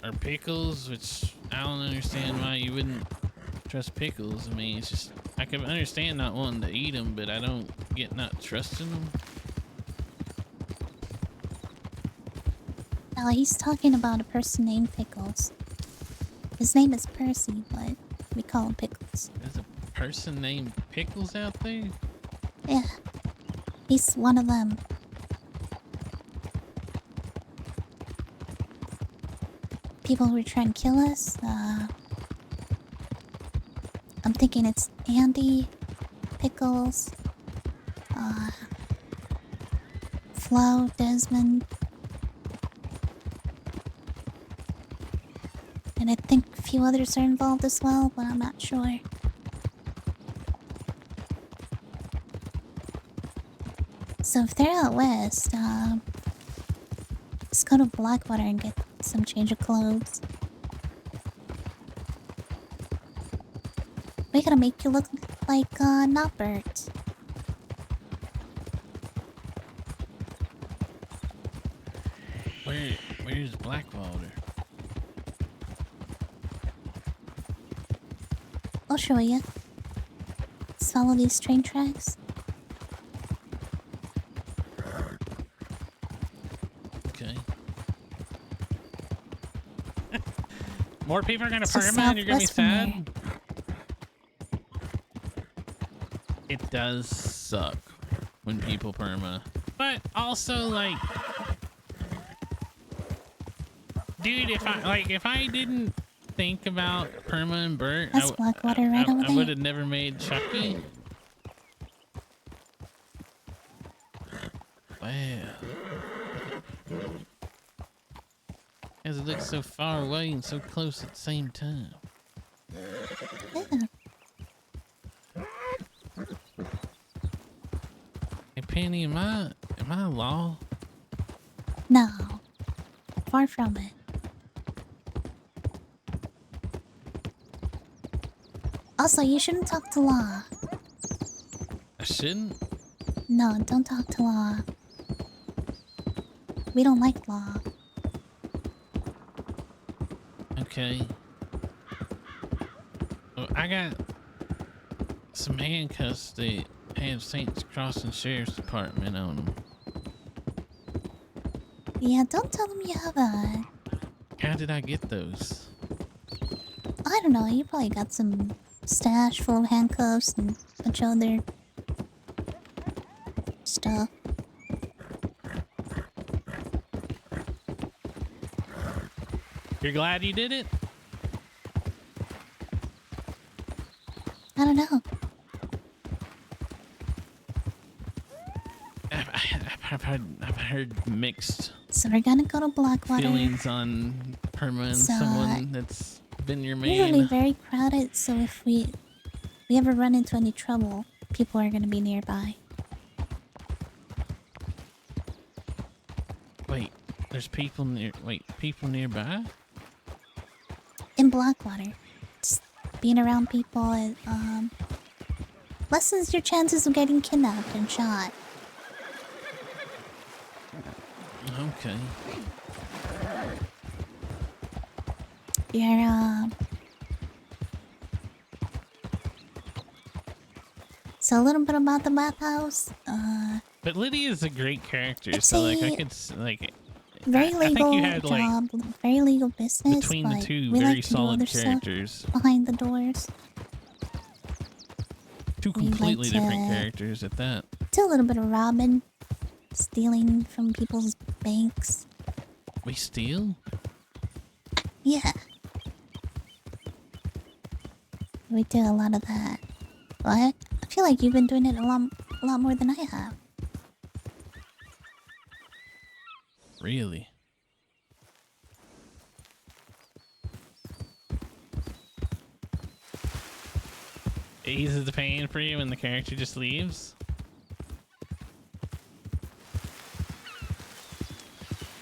or Pickles, which I don't understand why you wouldn't trust Pickles. I mean, it's just, I can understand not wanting to eat them, but I don't get not trusting them. No, he's talking about a person named Pickles. His name is Percy, but we call him Pickles. There's a person named Pickles out there? Yeah. He's one of them. People who are trying to kill us. I'm thinking it's Andy, Pickles, Flo, Desmond. And I think a few others are involved as well, but I'm not sure. So if they're out west, let's go to Blackwater and get some change of clothes. We gotta make you look like, not Burt. Where's Blackwater? I'll show you. Let's follow these train tracks. Okay. More people are gonna So perma and you're gonna be southwest from sad? It does suck when people perma. But also, like, dude, if I didn't think about perma and Burt, That's Blackwater right over I there. would have never made Chucky. Wow. Because it looks so far away and so close at the same time. Yeah. Hey Penny, am I law? No. Far from it. Also, you shouldn't talk to Law. I shouldn't? No, don't talk to Law. We don't like Law. Okay. Well, I got some handcuffs that have Saints Crossing Sheriff's Department on them. Yeah, don't tell them you have a... How did I get those? I don't know, you probably got some stash full of handcuffs and a bunch of other stuff. You're glad you did it? I don't know. I've heard mixed So we're gonna go to Blackwater. feelings on perma and So, someone that's been your Usually man. very crowded, so if we ever run into any trouble, people are gonna be nearby. Wait, there's people nearby? Blackwater. Just being around people, it, lessens your chances of getting kidnapped and shot. Okay. You're, So a little bit about the bathhouse. But Lydia's a great character, It's so like I a could like. very I legal think you had job, very legal business. between the but two we very like to do solid other stuff characters. behind the doors. Two We like completely different to characters at that. do a little bit of robbing, stealing from people's banks. We steal? Yeah, we do a lot of that. Well, I feel like you've been doing it a lot more than I have. Really? It eases the pain for you when the character just leaves?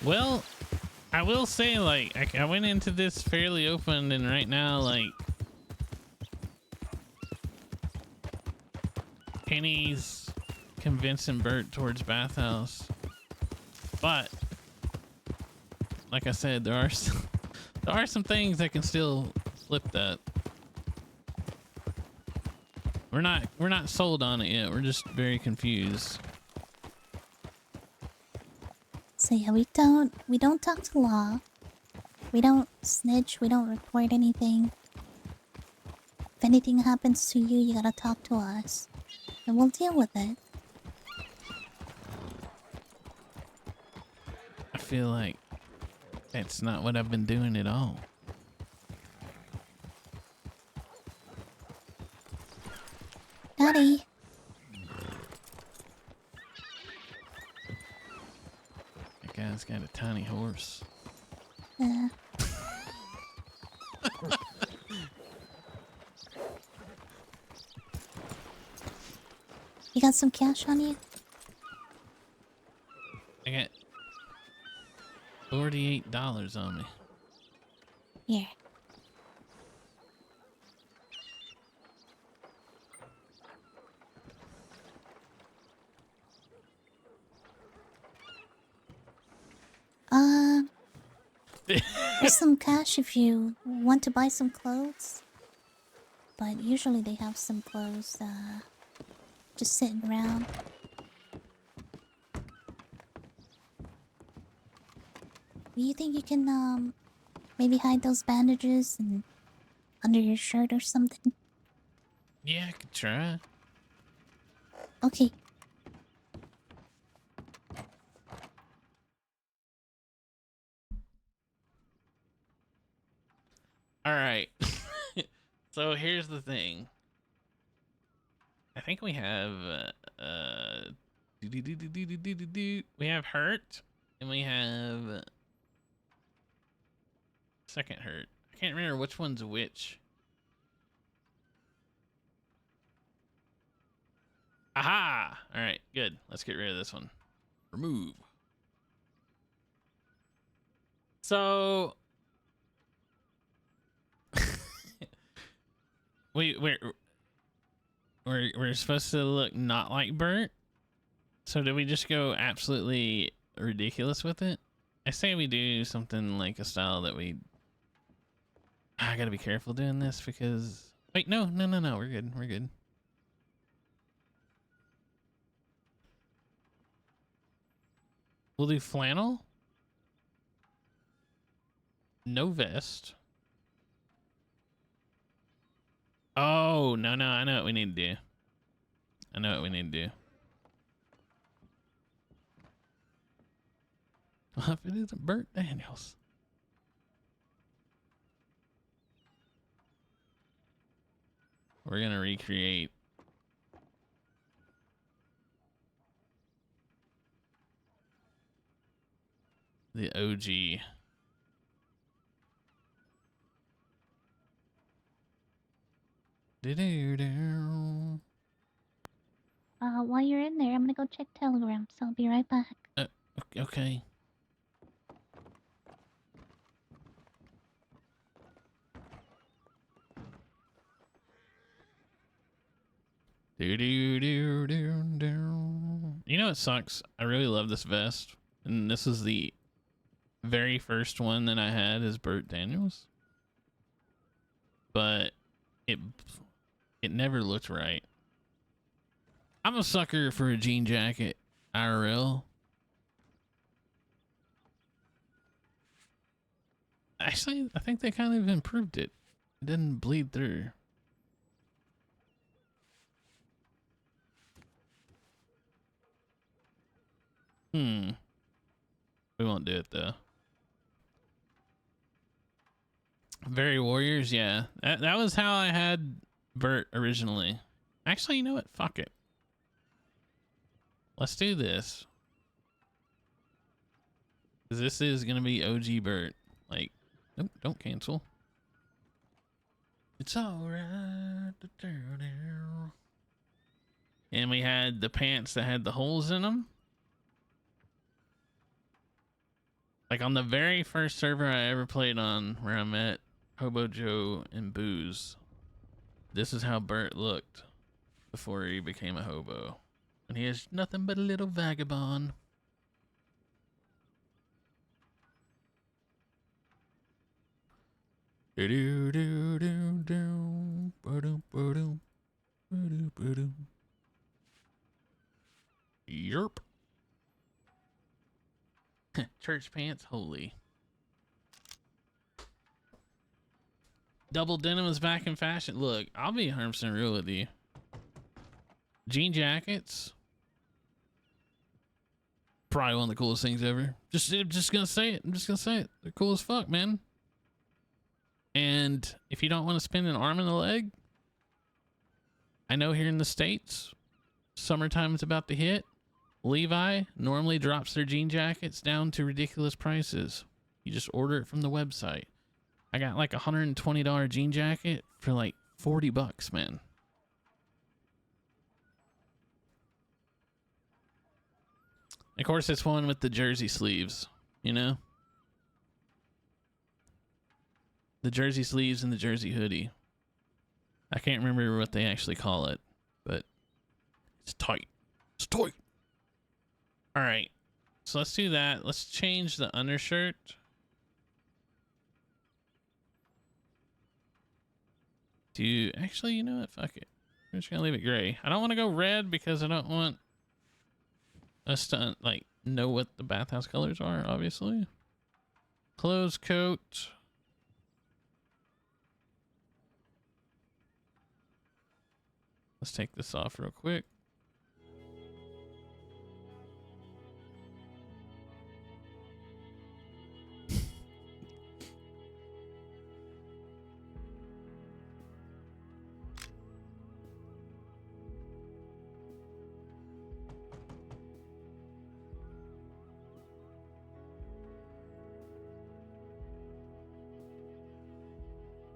Well, I will say, like, I went into this fairly open, and right now, like, Penny's convincing Burt towards bathhouse. But, like I said, there are some things that can still flip that. We're not sold on it yet. We're just very confused. So yeah, we don't talk to law. We don't snitch. We don't report anything. If anything happens to you, you gotta talk to us, and we'll deal with it. I feel like that's not what I've been doing at all. Daddy. That guy's got a tiny horse. Yeah. You got some cash on you? I got $48 on me. Here. There's some cash if you want to buy some clothes. But usually they have some clothes, just sitting around. Do you think you can, maybe hide those bandages and under your shirt or something? Yeah, I could try. Okay. All right. So here's the thing. I think we have we have hurt and we have second hurt. I can't remember which one's which. Aha! All right, good. Let's get rid of this one. Remove. So we're supposed to look not like Burt. So did we just go absolutely ridiculous with it? I say we do something like a style that we. I gotta be careful doing this because wait, no, we're good. We're good. We'll do flannel. No vest. Oh, no, I know what we need to do. I know what we need to do. Well, if it isn't Burt Daniels. We're going to recreate the OG. While you're in there, I'm gonna go check Telegram, so I'll be right back. Okay. Do do do do do. You know what sucks? I really love this vest, and this is the very first one that I had is Burt Daniels, but it never looked right. I'm a sucker for a jean jacket IRL. Actually, I think they kind of improved it. It didn't bleed through. We won't do it though. Very Warriors, yeah. That was how I had Burt originally. Actually, you know what? Fuck it. Let's do this. Because this is going to be OG Burt. Like, nope, don't cancel. It's alright. And we had the pants that had the holes in them. Like on the very first server I ever played on, where I met Hobo Joe and Booze, this is how Burt looked before he became a hobo. And he is nothing but a little vagabond. Do do do do do ba-dum, ba-dum, ba-dum, ba-dum. Yerp. Church pants, holy. Double denim is back in fashion. Look, I'll be 100% real with you. Jean jackets, probably one of the coolest things ever. I'm just gonna say it. I'm just gonna say it. They're cool as fuck, man. And if you don't want to spend an arm and a leg, I know here in the States, summertime is about to hit. Levi normally drops their jean jackets down to ridiculous prices. You just order it from the website. I got like a $120 jean jacket for like $40, man. Of course, it's one with the jersey sleeves, you know? The jersey sleeves and the jersey hoodie. I can't remember what they actually call it, but it's tight. It's tight. All right, so let's do that. Let's change the undershirt. Actually, you know what? Fuck it. I'm just gonna leave it gray. I don't want to go red because I don't want us to like know what the bathhouse colors are, obviously. Closed coat. Let's take this off real quick.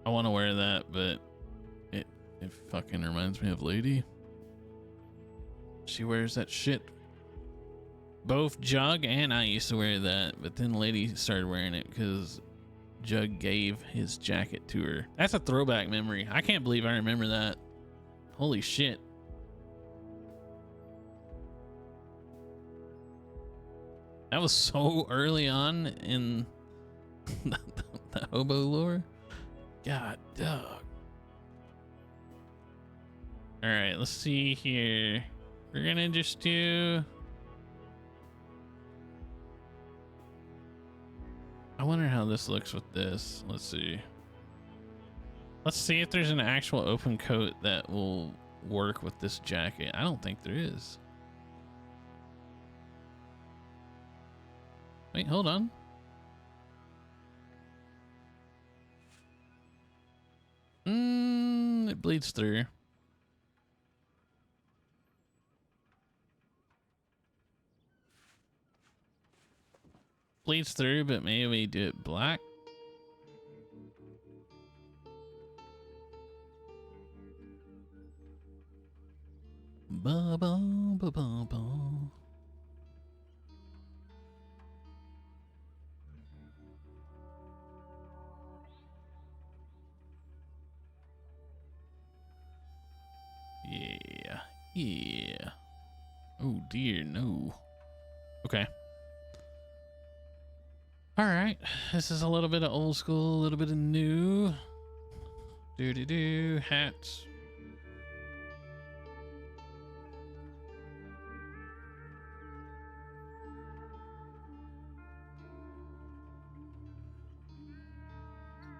I want to wear that, but it fucking reminds me of Lady. She wears that shit. Both Jug and I used to wear that, but then Lady started wearing it because Jug gave his jacket to her. That's a throwback memory. I can't believe I remember that. Holy shit. That was so early on in the hobo lore. God, dog. All right, let's see here. We're gonna just do... I wonder how this looks with this. Let's see. Let's see if there's an actual open coat that will work with this jacket. I don't think there is. Wait, hold on. It bleeds through. Bleeds through, but maybe we do it black. Ba ba ba ba ba. Yeah, Yeah. Oh dear, no. Okay. All right. This is a little bit of old school, a little bit of new. Do hats.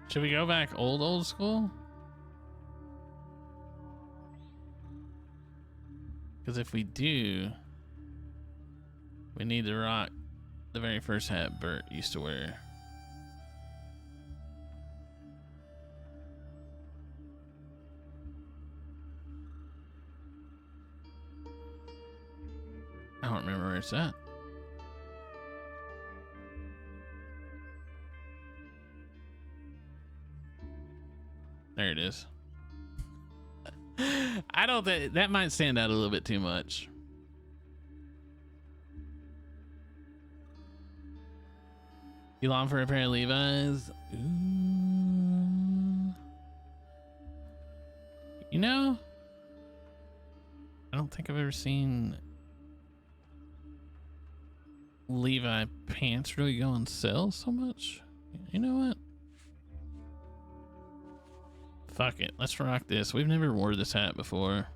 Should we go back old school? Because if we do, we need to rock the very first hat Burt used to wear. I don't remember where it's at. There it is. I don't think that might stand out a little bit too much. You long for a pair of Levi's? Ooh. You know, I don't think I've ever seen Levi pants really go on sale so much. You know what? Fuck it. Let's rock this. We've never wore this hat before.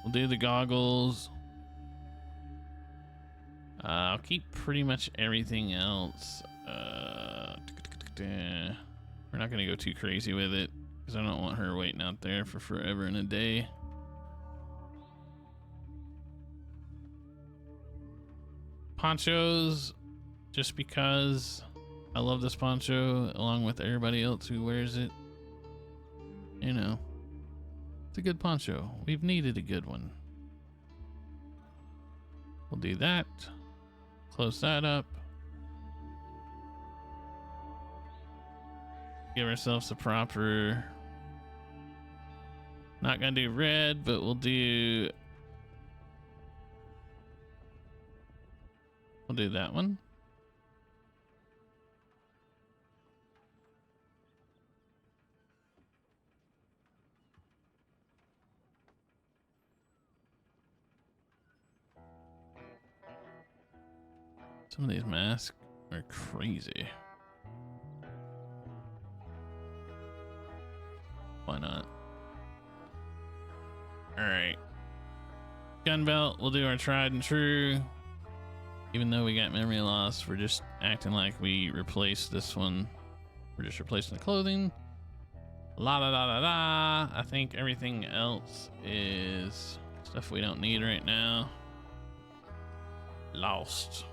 We'll do the goggles. I'll keep pretty much everything else. We're not going to go too crazy with it because I don't want her waiting out there for forever and a day. Ponchos, just because I love this poncho along with everybody else who wears it. You know, it's a good poncho. We've needed a good one. We'll do that. Close that up. Give ourselves a proper... Not gonna do red, but we'll do... We'll do that one. Some of these masks are crazy. Why not? All right. Gun belt, we'll do our tried and true. Even though we got memory loss, we're just acting like we replaced this one. We're just replacing the clothing. La da da da da. I think everything else is stuff we don't need right now. Lost.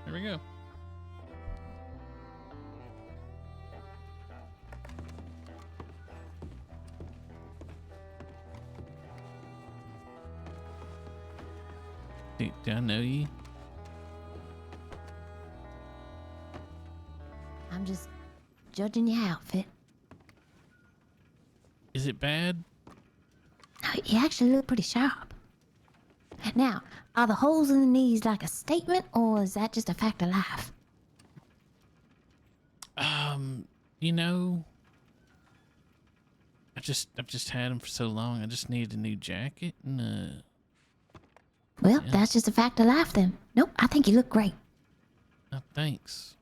There we go. Do I know you? I'm just judging your outfit. Is it bad? No, you actually look pretty sharp. Now, are the holes in the knees like a statement, or is that just a fact of life? You know, I've just had them for so long. I just needed a new jacket and Well, that's just a fact of life then. Nope, I think you look great. Oh, thanks.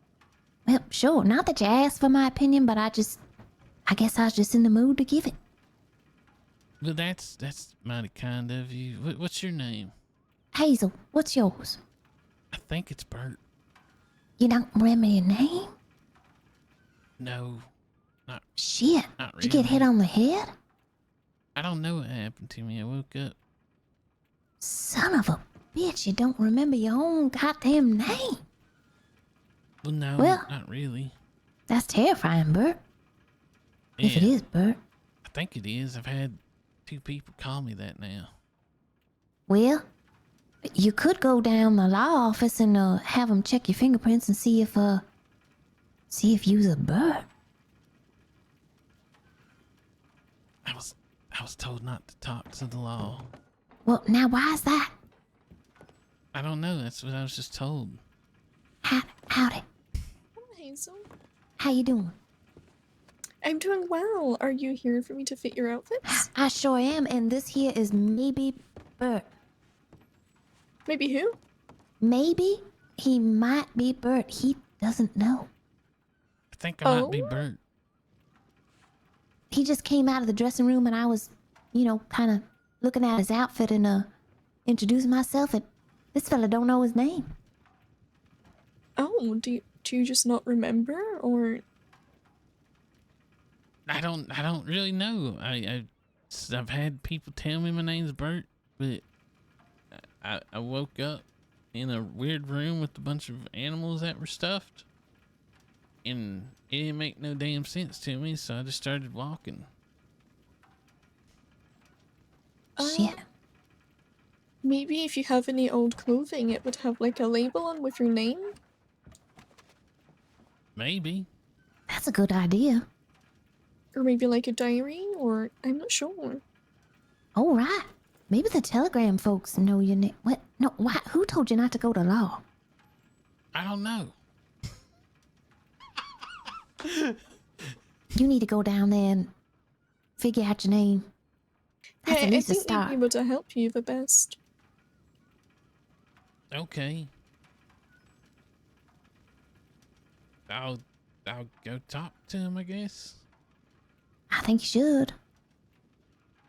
Well, sure, not that you asked for my opinion, but I guess I was just in the mood to give it. Well, that's mighty kind of you. What's your name? Hazel, what's yours? I think it's Burt. You don't remember your name? No, not. Shit, not did you get hit really. on the head? I don't know what happened to me. I woke up. Son of a bitch, you don't remember your own goddamn name. Well, no, Well- not really. That's terrifying, Burt. If it Yeah. is, Burt. I think it is. I've had 2 people call me that now. Well, you could go down the law office and have them check your fingerprints and see if you's a Burt. I was told not to talk to the law. Well, now why is that? I don't know. That's what I was just told. Howdy. How you doing? I'm doing well. Are you here for me to fit your outfits? I sure am, and this here is maybe Burt. Maybe who? Maybe he might be Burt. He doesn't know. I think I might be Burt. He just came out of the dressing room and I was, you know, kind of looking at his outfit and introducing myself, and this fella don't know his name. Oh, do you just not remember, or? I don't really know. I've had people tell me my name's Burt, but I woke up in a weird room with a bunch of animals that were stuffed, and it didn't make no damn sense to me, so I just started walking. Shit. Maybe if you have any old clothing, it would have like a label on with your name. Maybe. That's a good idea. Or maybe like a diary, or I'm not sure. All right. Maybe the telegram folks know your name. What? No, why? Who told you not to go to law? I don't know. You need to go down there and figure out your name. That's Yeah, at I least a think they'd start. be able to help you the best. Okay. I'll go talk to him, I guess. I think you should.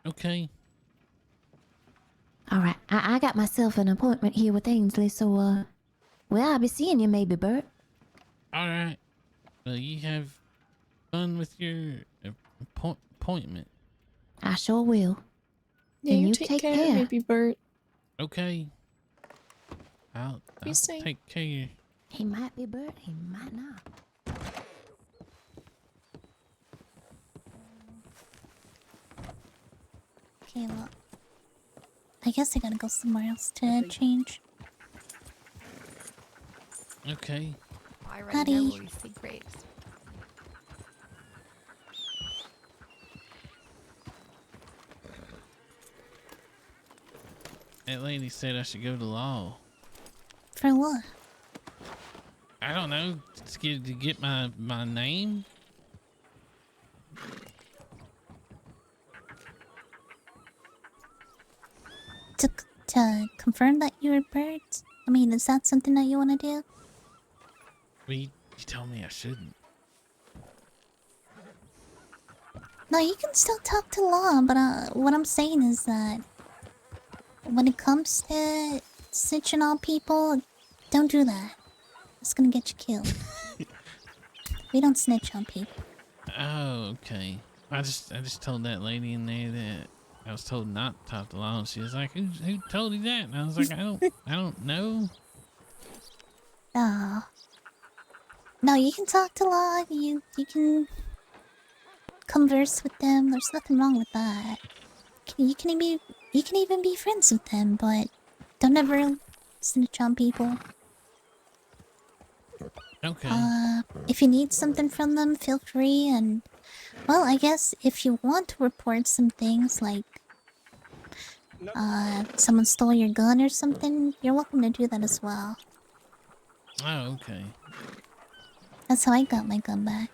Okay. All right. I got myself an appointment here with Ainsley, so, well, I'll be seeing you maybe, Burt. All right. Well, you have fun with your appointment. I sure will. Yeah, And you you take take care, care. maybe Burt. Okay. I'll safe. take care. He might be Burt, he might not. Okay, well, I guess I gotta go somewhere else to change. Okay. I already Buddy. know all these secrets. That lady said I should go to law. For what? I don't know. To get my name. To confirm that you're Burt? I mean, is that something that you want to do? Well, you told me I shouldn't. No, you can still talk to Law, but what I'm saying is that when it comes to snitching on people, don't do that. It's gonna get you killed. We don't snitch on people. Oh, okay. I just told that lady in there that I was told not to talk to law, and she was like, "Who told you that?" And I was like, I don't know. No, you can talk to Law. You can converse with them. There's nothing wrong with that. You can even be friends with them, but don't ever snitch on people. Okay. If you need something from them, feel free. And well, I guess if you want to report some things like someone stole your gun or something, you're welcome to do that as well. Oh, okay. That's how I got my gun back.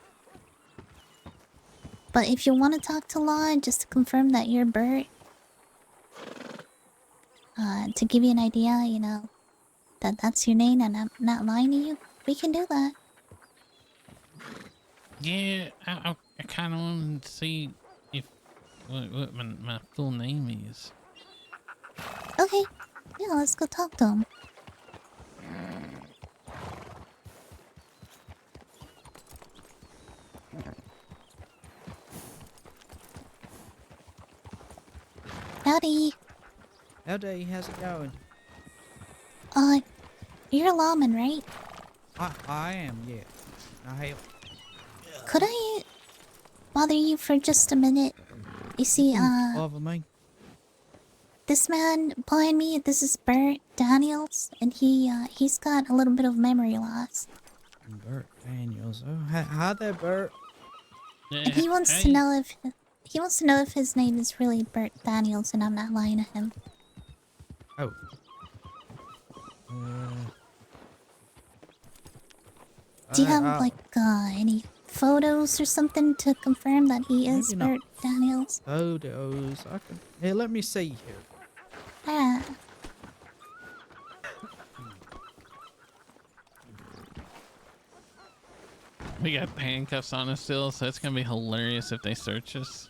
But if you want to talk to Law, just to confirm that you're Burt, to give you an idea, you know, that's your name and I'm not lying to you, we can do that. Yeah, I kind of wanted to see if what my full name is. Okay, yeah, let's go talk to him. Howdy. Howdy, how's it going? You're a lawman, right? I am, yeah. I help. Could I bother you for just a minute? You see, Bother me? this man behind me, this is Burt Daniels, and he's got a little bit of memory loss. Burt Daniels. Oh, hi there, Burt. And he wants to know if his name is really Burt Daniels, and I'm not lying to him. Oh. Do you have like any photos or something to confirm that he is Maybe not. Burt Daniels? Photos. I can. Here, let me see here. Ah, We got handcuffs on us still, so it's gonna be hilarious if they search us.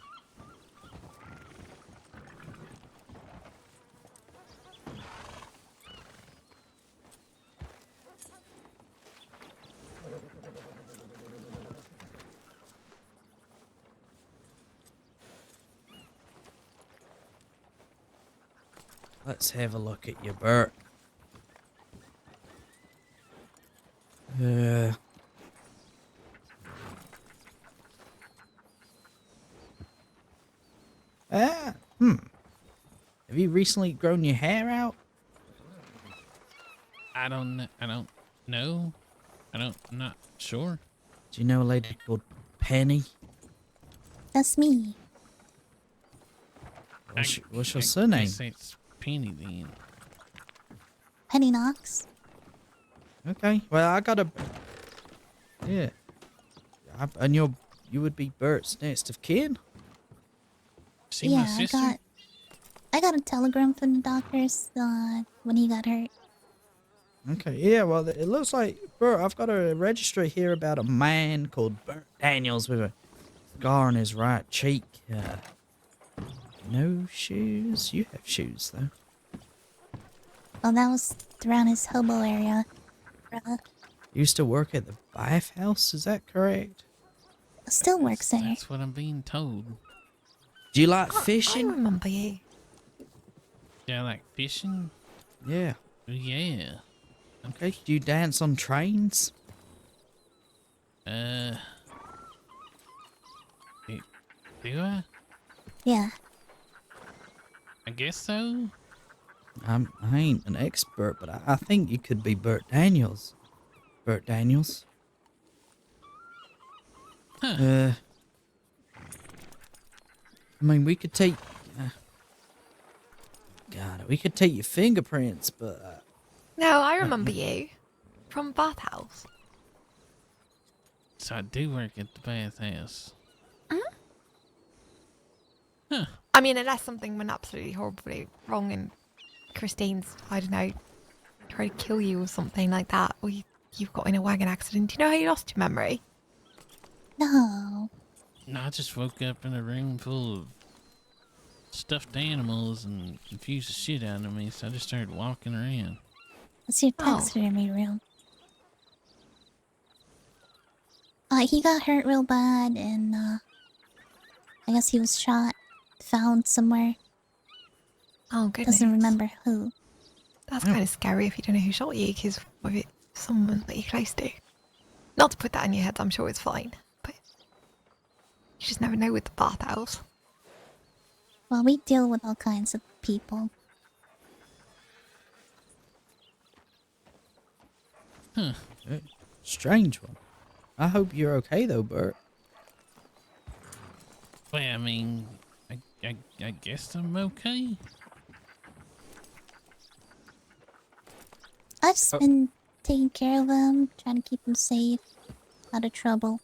Let's have a look at you, Burt. Have you recently grown your hair out? I don't know. I'm not sure. Do you know a lady called Penny? that's me. What's your surname? I say it's Penny then. Penny Knox. Okay, well I got a... Yeah. And you would be Burt's next of kin? See Yeah, my sister? I got a telegram from the doctors when he got hurt. Okay, yeah, well, it looks like, Burt, I've got a registry here about a man called Burt Daniels with a scar on his right cheek. No shoes? You have shoes, though. Well, that was around his hobo area. Used to work at the bathhouse, is that correct? Still works there. That's what I'm being told. Do you like I fishing? remember you. Yeah, like fishing? Yeah. Yeah. Okay, do you dance on trains? Do I? Yeah. I guess so. I ain't an expert, but I think you could be Burt Daniels. Burt Daniels. Huh. I mean, we could take... God, we could take your fingerprints, but... No, I remember you. From bathhouse. So I do work at the bathhouse. I mean, unless something went absolutely horribly wrong and Christine's, I don't know, tried to kill you or something like that, or you've got in a wagon accident. Do you know how you lost your memory? No. No, I just woke up in a room full of stuffed animals and confused the shit out of me, so I just started walking around. It's your taxidermy room. He got hurt real bad, and I guess he was shot, found somewhere. Oh, goodness. Doesn't remember who. That's kind of scary if you don't know who shot you, because of it, someone that you're close to. Not to put that in your head, I'm sure it's fine, but you just never know with the bathhouse. Well, we deal with all kinds of people. Huh. Strange one. I hope you're okay, though, Burt. Well, I mean, I guess I'm okay. I've just been taking care of him, trying to keep him safe, out of trouble.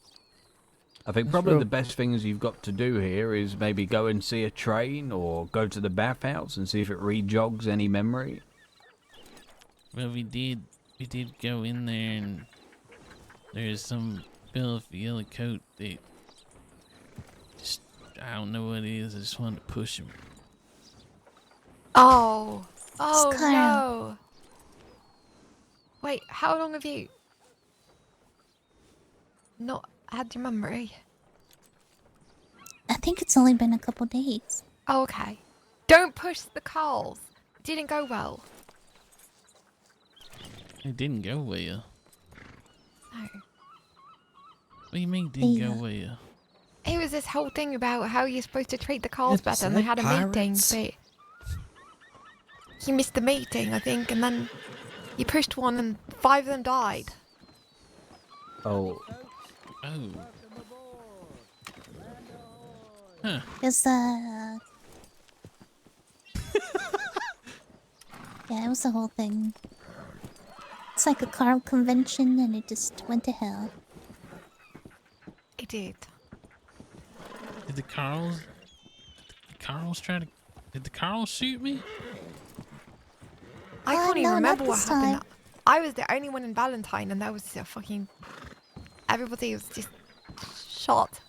I think probably the best things you've got to do here is maybe go and see a train or go to the bathhouse and see if it re-jogs any memory. Well, we did go in there, and there's some bill of yellow coat that just, I don't know what it is. I just wanted to push him. Oh Carl. no! Wait, how long have you not had your memory? I think it's only been a couple days. Oh, okay. Don't push the calls. It didn't go well. It didn't go well. No. What do you mean didn't go well? It was this whole thing about how you're supposed to treat the calls better, and they had a meeting, but you missed the meeting, I think, and then you pushed one and 5 of them died. Oh. Oh. Huh. Because, yeah, it was the whole thing. It's like a Carl convention, and it just went to hell. I did. Did the Carls try to? Did the Carls shoot me? I can't even no, not remember what this happened. time. I was the only one in Valentine, and that was a fucking. Everybody was just shot.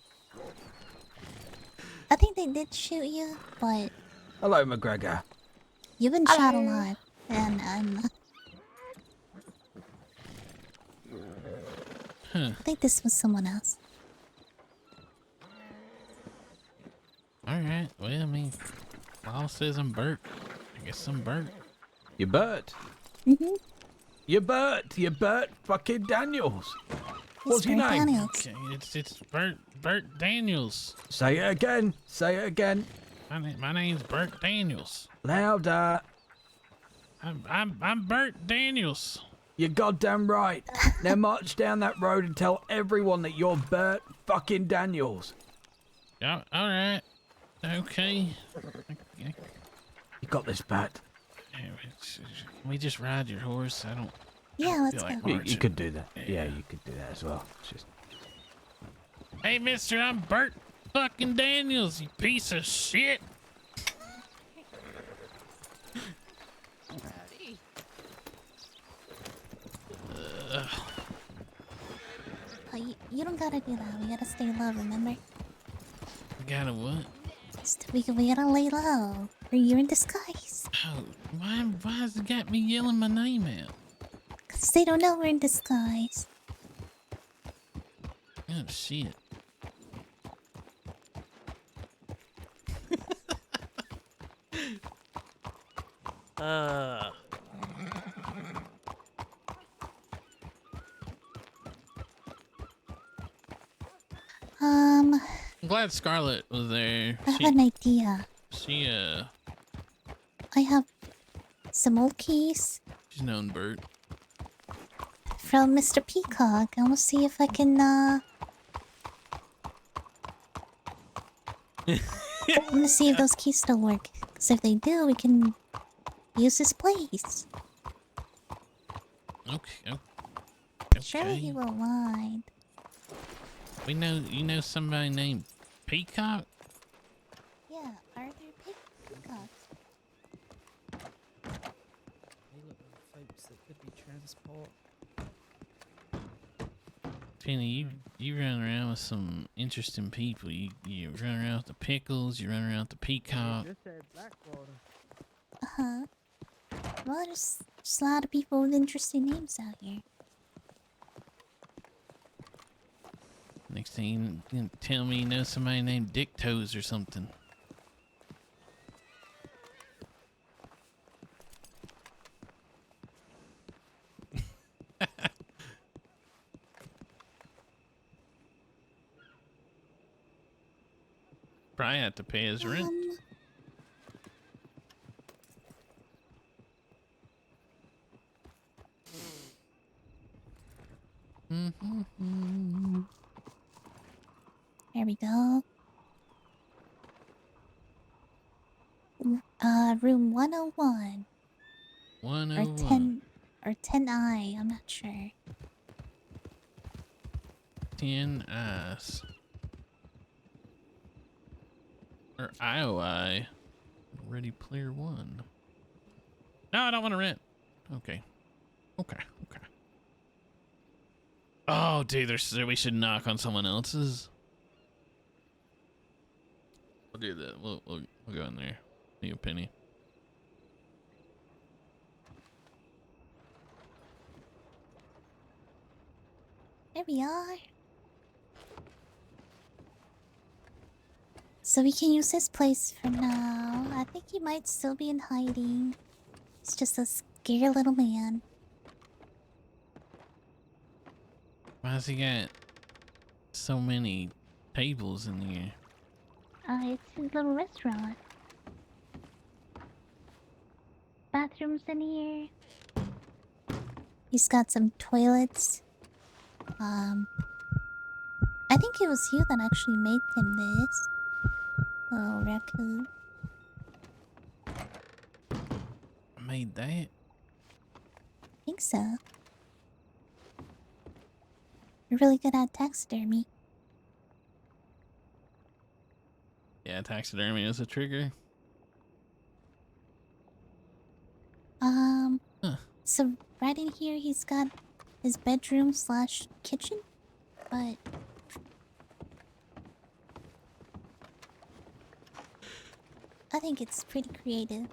I think they did shoot you, but Hello, McGregor. you've been shot a lot, and Huh. I think this was someone else. All right. Well, I mean, Law says I'm Burt. I guess I'm Burt. You Burt. Mhm. You Burt. You Burt fucking Daniels. What's your Burt name? Daniels. Okay, it's Burt Daniels. Say it again. Say it again. My name's Burt Daniels. Louder. I'm Burt Daniels. You're goddamn right. Now march down that road and tell everyone that you're Burt fucking Daniels. Yeah. All right. Okay. You got this, Burt. Can we just ride your horse? I don't. Yeah, let's feel like go. You could do that. Yeah, you could do that as well. It's just. Hey, mister, I'm Burt fucking Daniels, you piece of shit. You don't gotta do that. We gotta stay low, remember? Gotta what? We gotta lay low. Or you're in disguise. Oh, why has it got me yelling my name out? Because they don't know we're in disguise. Oh, shit. I'm glad Scarlett was there. I have an idea. She, I have some old keys she's known Burt. from Mr. Peacock. I will see if I can, I'm gonna see if those keys still work. Because if they do, we can use this place. Okay. Surely he won't mind. You know somebody named Peacock? Yeah, Arthur Peacock. They look like folks that could be transport. Penny, you run around with some interesting people. You run around with the Pickles, you run around with the Peacock. Just said Blackwater. Uh-huh. Well, there's just a lot of people with interesting names out here. Next thing you tell me you know somebody named Dick Toes or something. Probably have to pay his rent. There we go. Room 101. 101. Or 10I, I'm not sure. 10 eyes. Or IOI. Ready Player One. No, I don't want to rent. Okay. Oh, dude, we should knock on someone else's. We'll do that. We'll go in there. Me a penny. There we are. So we can use this place for now. I think he might still be in hiding. He's just a scary little man. Why's he got so many tables in here? It's his little restaurant. Bathrooms in here. He's got some toilets. I think it was you that actually made him this. Oh, raccoon. I made that? I think so. You're really good at taxidermy. Yeah, taxidermy is a trigger. Huh. So right in here, he's got his bedroom slash kitchen, but I think it's pretty creative.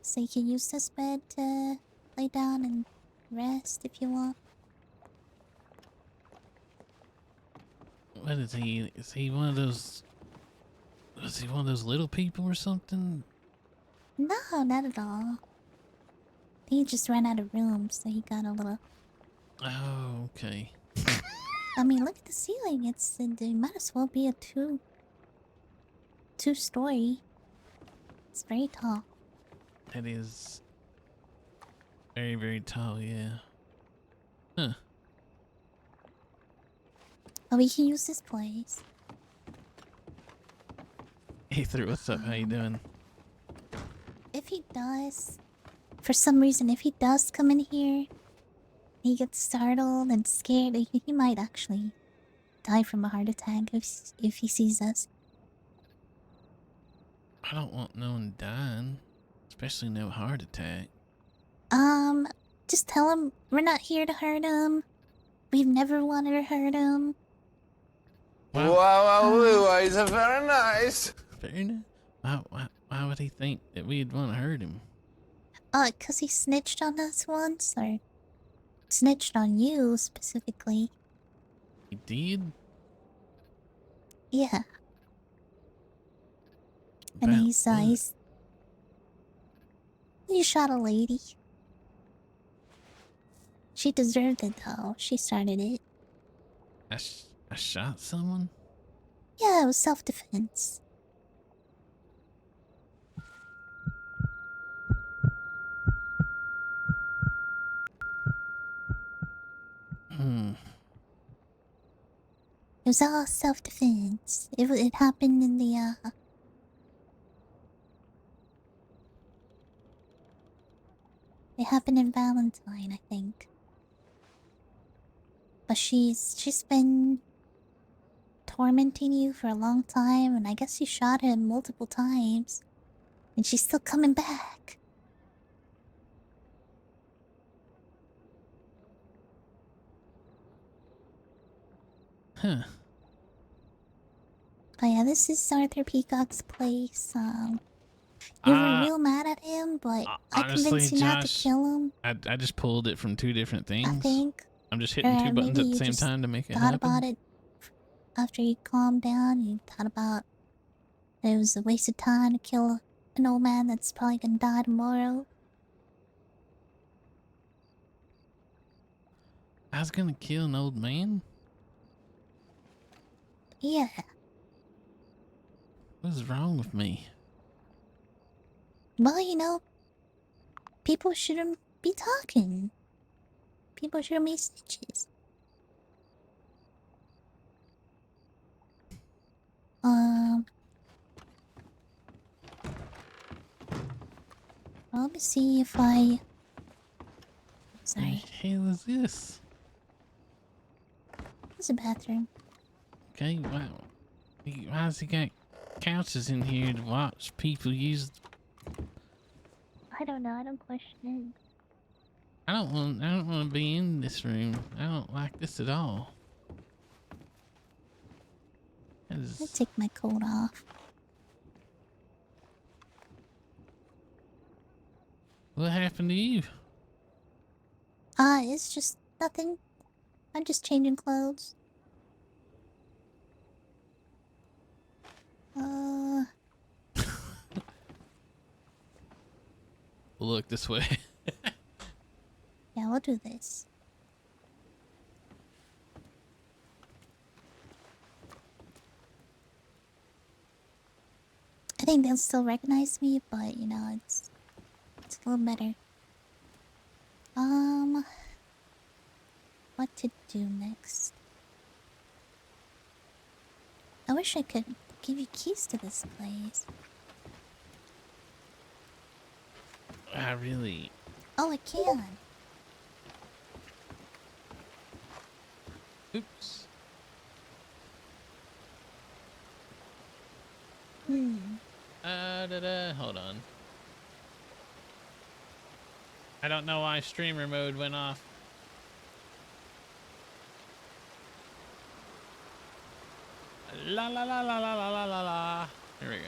So you can use this bed to lay down and rest if you want. What is he? Is he one of those? Is he one of those little people or something? No, not at all. He just ran out of room, so he got a little. Oh, okay. I mean, look at the ceiling. It might as well be a two-story. It's very tall. That is very, very tall. Yeah. Huh. Oh, we can use this place. Ether, what's up? How you doing? If he does, for some reason, if he does come in here, he gets startled and scared. He might actually die from a heart attack if he sees us. I don't want no one dying, especially no heart attack. Just tell him we're not here to hurt him. We've never wanted to hurt him. Wow, he's a very nice. Very nice. Why would he think that we'd want to hurt him? 'Cause he snitched on us once, or snitched on you specifically. He did? Yeah. And he shot a lady. She deserved it though. She started it. I shot someone? Yeah, it was self-defense. It was all self-defense. It happened in the it happened in Valentine, I think. But she's been tormenting you for a long time, and I guess you shot him multiple times. And she's still coming back. Huh. But yeah, this is Arthur Peacock's place. You were real mad at him, but I convinced you not to kill him. I just pulled it from two different things. I think. I'm just hitting two buttons at the same time to make it happen. Thought about it after you calmed down. You thought about it was a waste of time to kill an old man that's probably gonna die tomorrow. I was gonna kill an old man? Yeah. What's wrong with me? Well, you know, people shouldn't be talking. People shouldn't be snitches. Let me see if I... Sorry. What the hell is this? It's a bathroom. Okay, wow. Why's he got couches in here to watch people use? I don't know. I don't question it. I don't want to be in this room. I don't like this at all. I'll take my coat off. What happened to you? It's just nothing. I'm just changing clothes. Look this way. Yeah, we'll do this. I think they'll still recognize me, but you know, it's a little better. What to do next? I wish I could give you keys to this place. I really... Oh, I can. Oops. Hold on. I don't know why streamer mode went off. La la la la la la la la la. Here we go.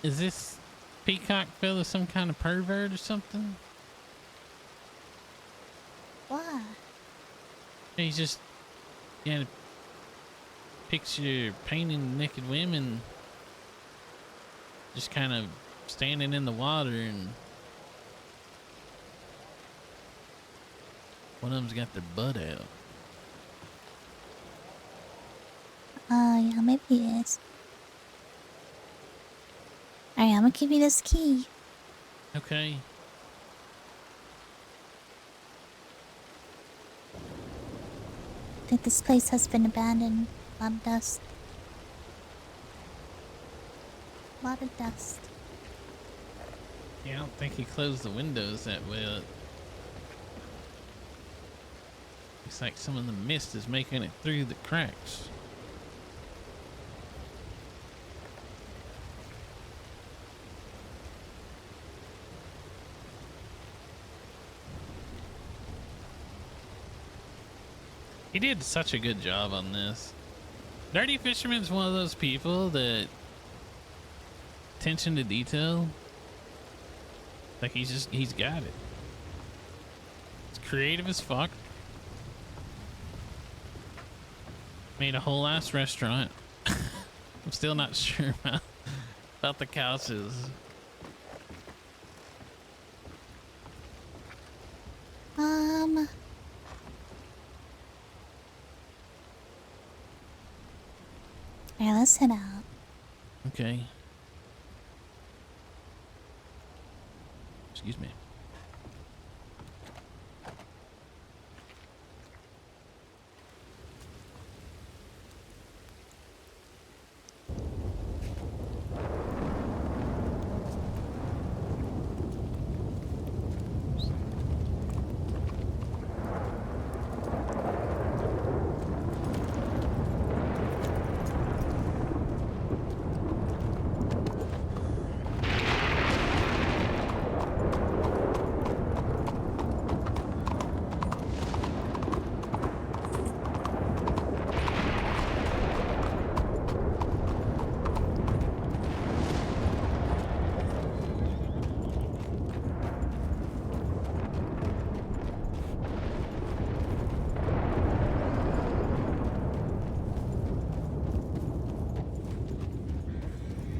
Is this peacock fella some kind of pervert or something? Why? He's just picture painting naked women just kind of standing in the water, and one of them's got their butt out. Yeah, maybe it is. Alright, I'm gonna give you this key. Okay. I think this place has been abandoned. A lot of dust. A lot of dust. Yeah, I don't think he closed the windows that well. Looks like some of the mist is making it through the cracks. He did such a good job on this. Dirty Fisherman's one of those people that attention to detail. Like he's got it. It's creative as fuck. Made a whole ass restaurant. I'm still not sure about the couches. Alright, let's head out. Okay. Excuse me.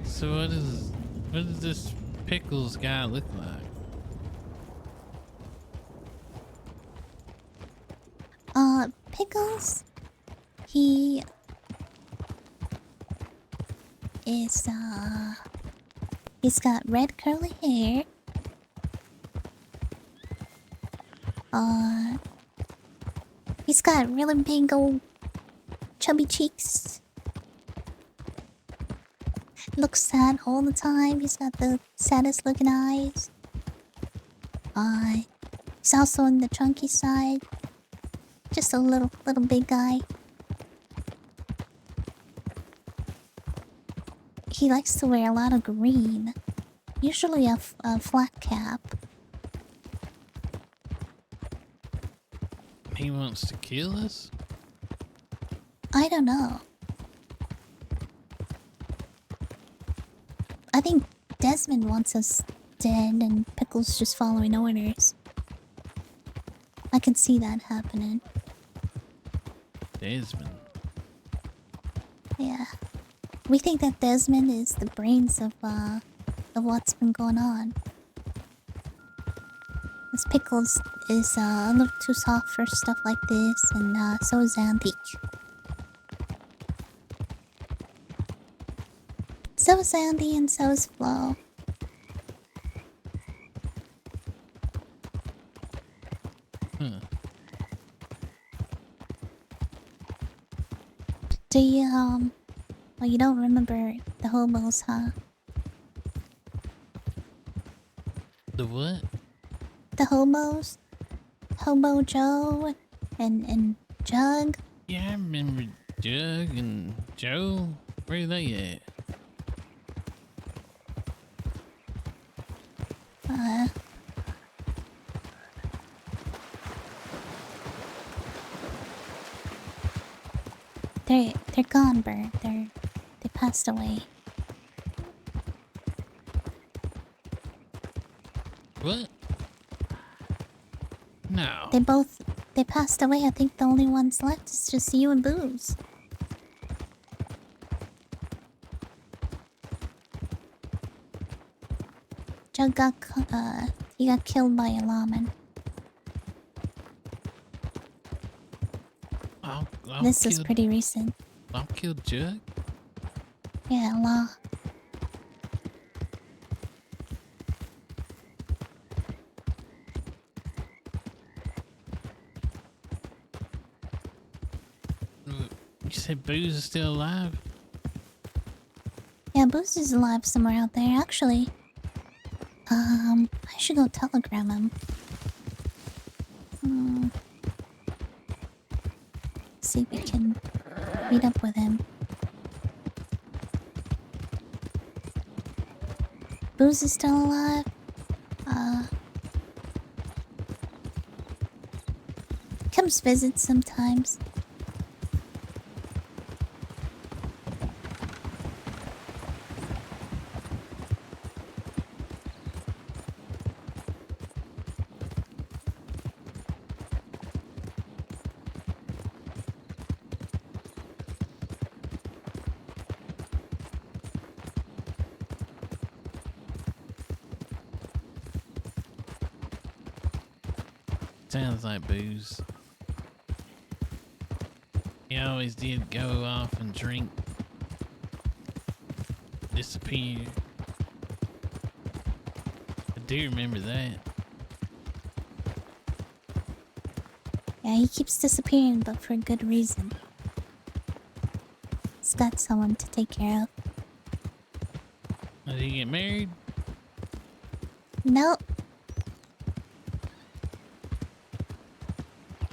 So what does this Pickles guy look like? Pickles? He is, he's got red curly hair. He's got really big old chubby cheeks. Looks sad all the time. He's got the saddest looking eyes. He's also on the chunky side. Just a little big guy. He likes to wear a lot of green. Usually a flat cap. He wants to kill us? I don't know. I think Desmond wants us dead and Pickles just following orders. I can see that happening. Desmond. Yeah. We think that Desmond is the brains of what's been going on. This Pickles is a little too soft for stuff like this, and so is Andy. So is Andy and so is Flo. Do you Oh, you don't remember the hobos, huh? The what? The hobos? Hobo Joe and Jug? Yeah, I remember Jug and Joe. Where are they at? They're gone, Bert. They passed away. What? No. They passed away. I think the only ones left is just you and Booze. Jug he got killed by a lawman. This is pretty recent. I'll kill Jug? Yeah, law. You said Booze is still alive? Yeah, Booze is alive somewhere out there, actually. I should go telegram him. See if we can meet up with him. Booze is still alive. Comes visit sometimes. Sounds like Booze. He always did go off and drink. Disappear. I do remember that. Yeah, he keeps disappearing, but for a good reason. He's got someone to take care of. Did he get married? Nope.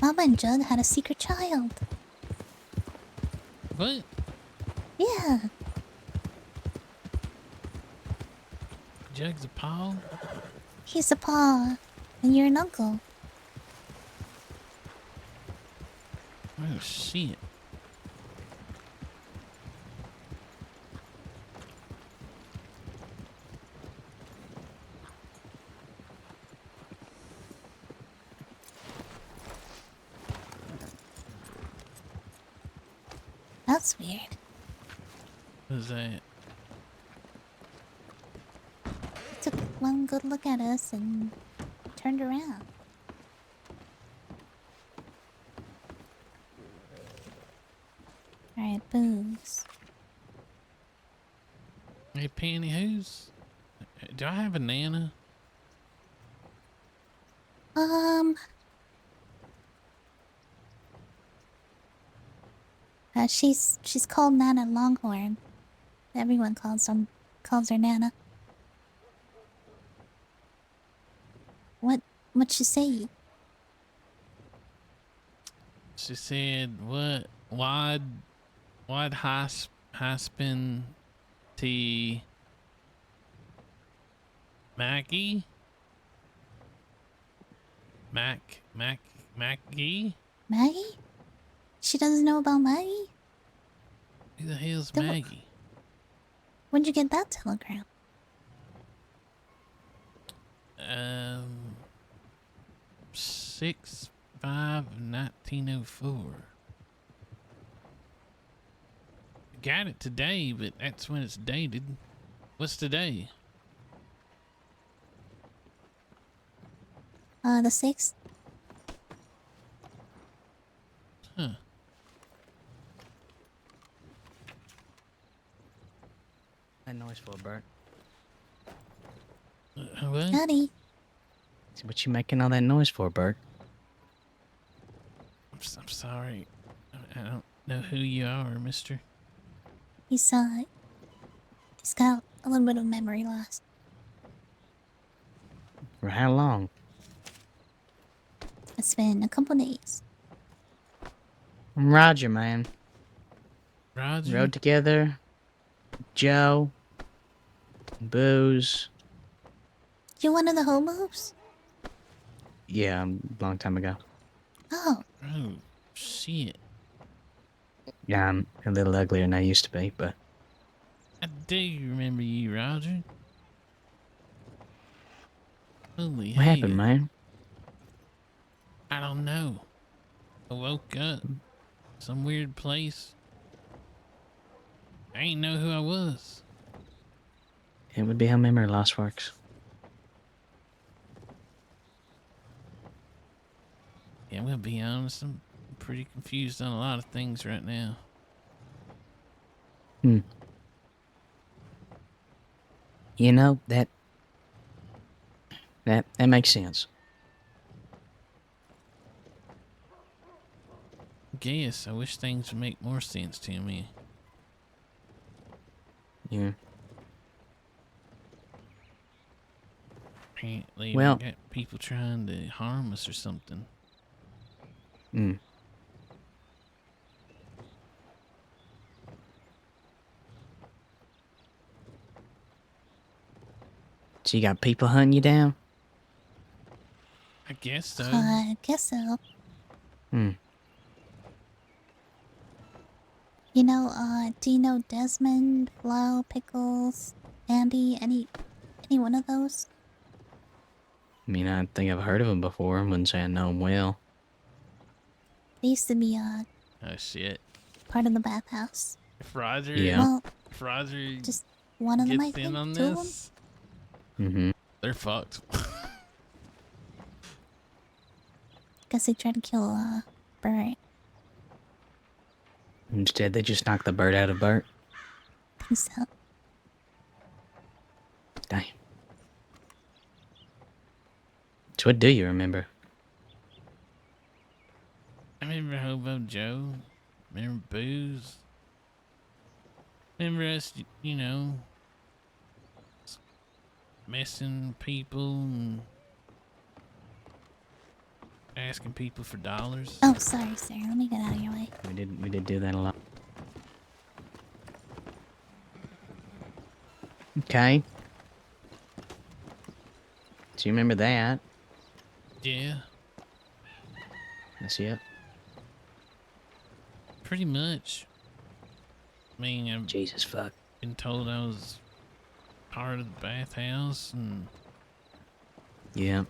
Mama and Jug had a secret child. What? Yeah. Jug's a paw? He's a paw, and you're an uncle. Oh, shit. That's weird. What's that? He took one good look at us and turned around. Alright, Booze. Hey, Pantyhose? Do I have a Nana? She's called Nana Longhorn. Everyone calls her Nana. What'd she say? She said, what? Wide high spin T Mackie? Mackie? Maggie? She doesn't know about Maggie? Who the hell's Maggie? When'd you get that telegram? 6/5/1904. Got it today, but that's when it's dated. What's today? The 6th. Huh. That noise for, Bert. What? Daddy. What you making all that noise for, Bert? I'm sorry. I don't know who you are, mister. He's got a little bit of memory loss. For how long? It's been a couple days. Roger, man. Roger. Rode together. Joe. Booze. You one of the hobos? Yeah, a long time ago. Oh. Oh, shit. Yeah, I'm a little uglier than I used to be, but... I do remember you, Roger. Holy What happened, man? I don't know. I woke up. Some weird place. I ain't know who I was. It would be how memory loss works. Yeah, I'm gonna be honest. I'm pretty confused on a lot of things right now. Hmm. You know, that makes sense. Guess I wish things would make more sense to me. Yeah. Apparently, Well- we got people trying to harm us or something. Hmm. So you got people hunting you down? I guess so. I guess so. Hmm. You know, do you know Desmond, Flo, Pickles, Andy, any one of those? I mean, I think I've heard of him before. I wouldn't say I know him well. They used to be, Oh shit. part of the bathhouse. If Roger, Yeah. Well, if Roger just one of them, I gets in think. on Two of them? this, Mm-hmm. they're fucked. Guess they tried to kill, Burt. Instead, they just knocked the bird out of Burt. I think so. Damn. So what do you remember? I remember Hobo Joe. Remember Booze. Remember us, you know, messing people and asking people for dollars. Oh, sorry, sir. Let me get out of your way. We did do that a lot. Okay. So you remember that? Yeah, That's it. pretty much. I mean, I've Jesus fuck. been told I was part of the bathhouse, and Yeah.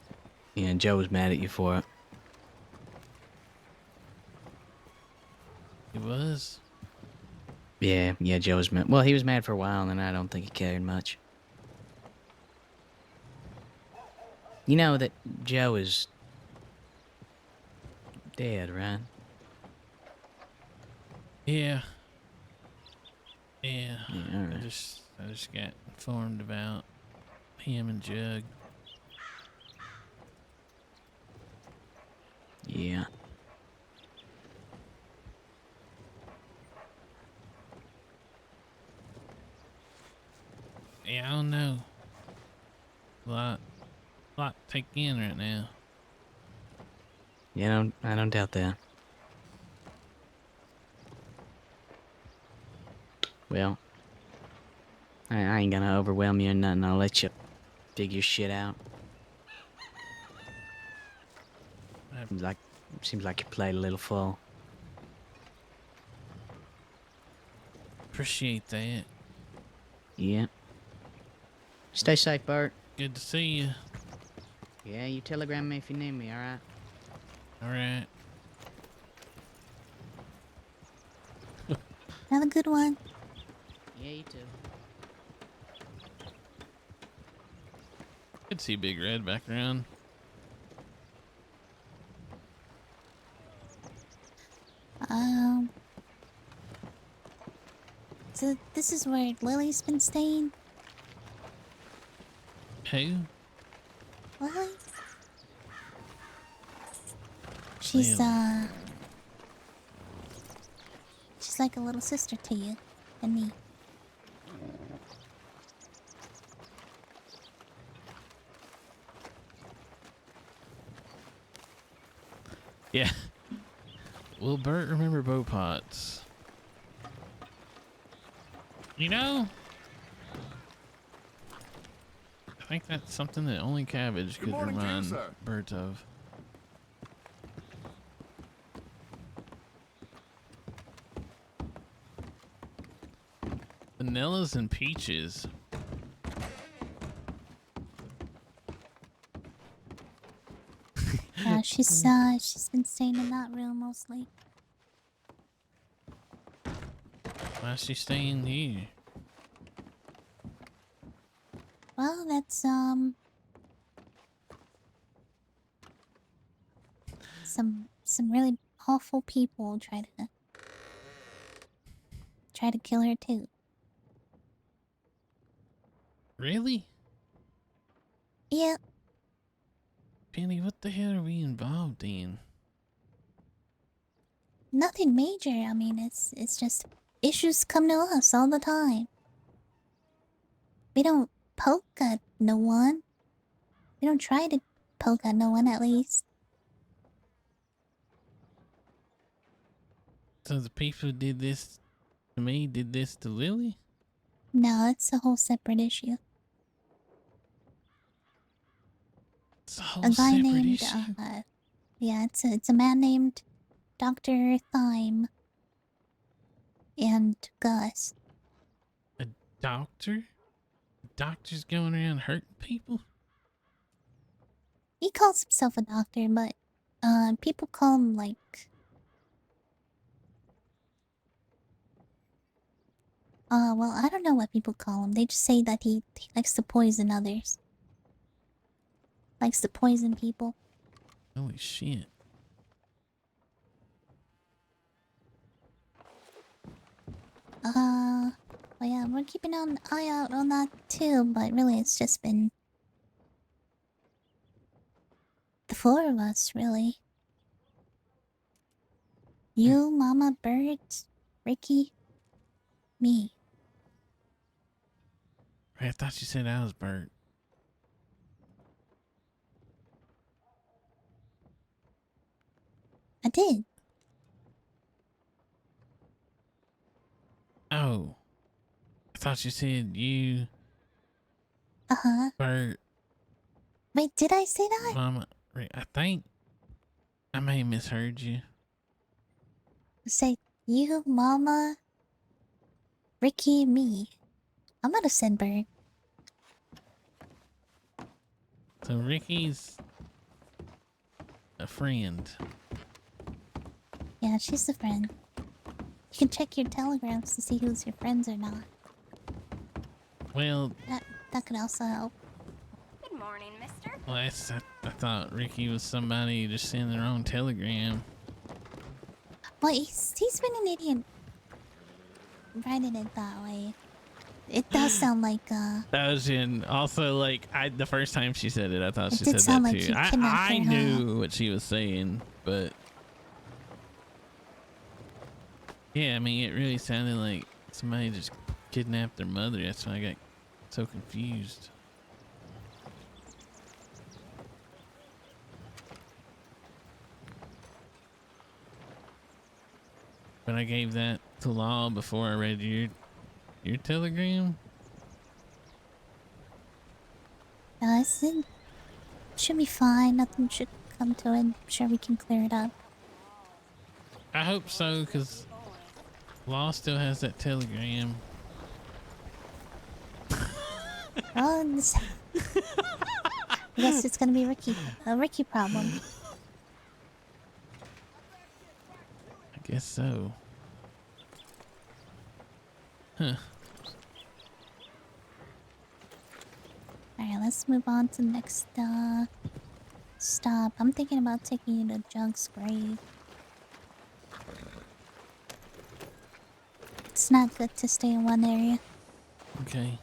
Yeah, Joe was mad at you for it. it was. Yeah, Joe was mad. Well, he was mad for a while, and then I don't think he cared much. You know that Joe is dead, right? Yeah. Yeah. Yeah, alright. I just got informed about him and Jug. Yeah. Yeah, I don't know. Lot to take in right now. Yeah, I don't doubt that. Well, I ain't gonna overwhelm you or nothing. I'll let you dig your shit out. Seems like you played a little full. Appreciate that. Yeah. Stay safe, Burt. Good to see you. Yeah, you telegram me if you need me, alright? Alright. Have a good one. Yeah, you too. Good to see Big Red back around. So this is where Lily's been staying? Who? Lily? She's, Lily. she's like a little sister to you and me. Yeah. Will Burt remember bow pots? You know, I think that's something that only Cabbage could morning to you, remind sir. Burt of. Vanillas and peaches. Yeah, she's been staying in that room mostly. Why is she staying here? Well, that's some really awful people try to kill her too. Really? Yeah. Penny, what the hell are we involved in? Nothing major. I mean, it's just issues come to us all the time. We don't poke at no one. We don't try to poke at no one, at least. So the people who did this to me did this to Lily? No, it's a whole separate issue. It's a whole A guy separate named issue. yeah, it's a man named Dr. Thyme and Gus. A doctor? A doctor's going around hurting people? He calls himself a doctor, but people call him like well, I don't know what people call him. They just say that he likes to poison others. Likes to poison people. Holy shit. Well, yeah, we're keeping an eye out on that too, but really it's just been the four of us, really. You, Mama, Burt, Ricky, me. I thought you said I was Burt. I did. Oh. I thought you said you. Uh-huh. Burt. Wait, did I say that? Mama. I think I may have misheard you. Say you, Mama, Ricky, me. I might have said Burt. So Ricky's a friend. Yeah, she's a friend. You can check your telegrams to see who's your friends or not. Well, That could also help. Good morning, mister. well I thought Ricky was somebody who just sending their own telegram. Well, he's been an idiot writing it that way. It does sound like That was in also like the first time she said it, I thought It she did said sound that like too. you kidnapped I her, huh? knew what she was saying, but yeah, I mean it really sounded like somebody just kidnapped their mother. That's why I got so confused. But I gave that to Law before I read your telegram. Guys, it should be fine. Nothing should come to it. I'm sure we can clear it up. I hope so, because Law still has that telegram. Well, I guess it's gonna be a Ricky problem. I guess so. Huh. Alright, let's move on to the next stop. I'm thinking about taking you to Junk's grave. It's not good to stay in one area. Okay.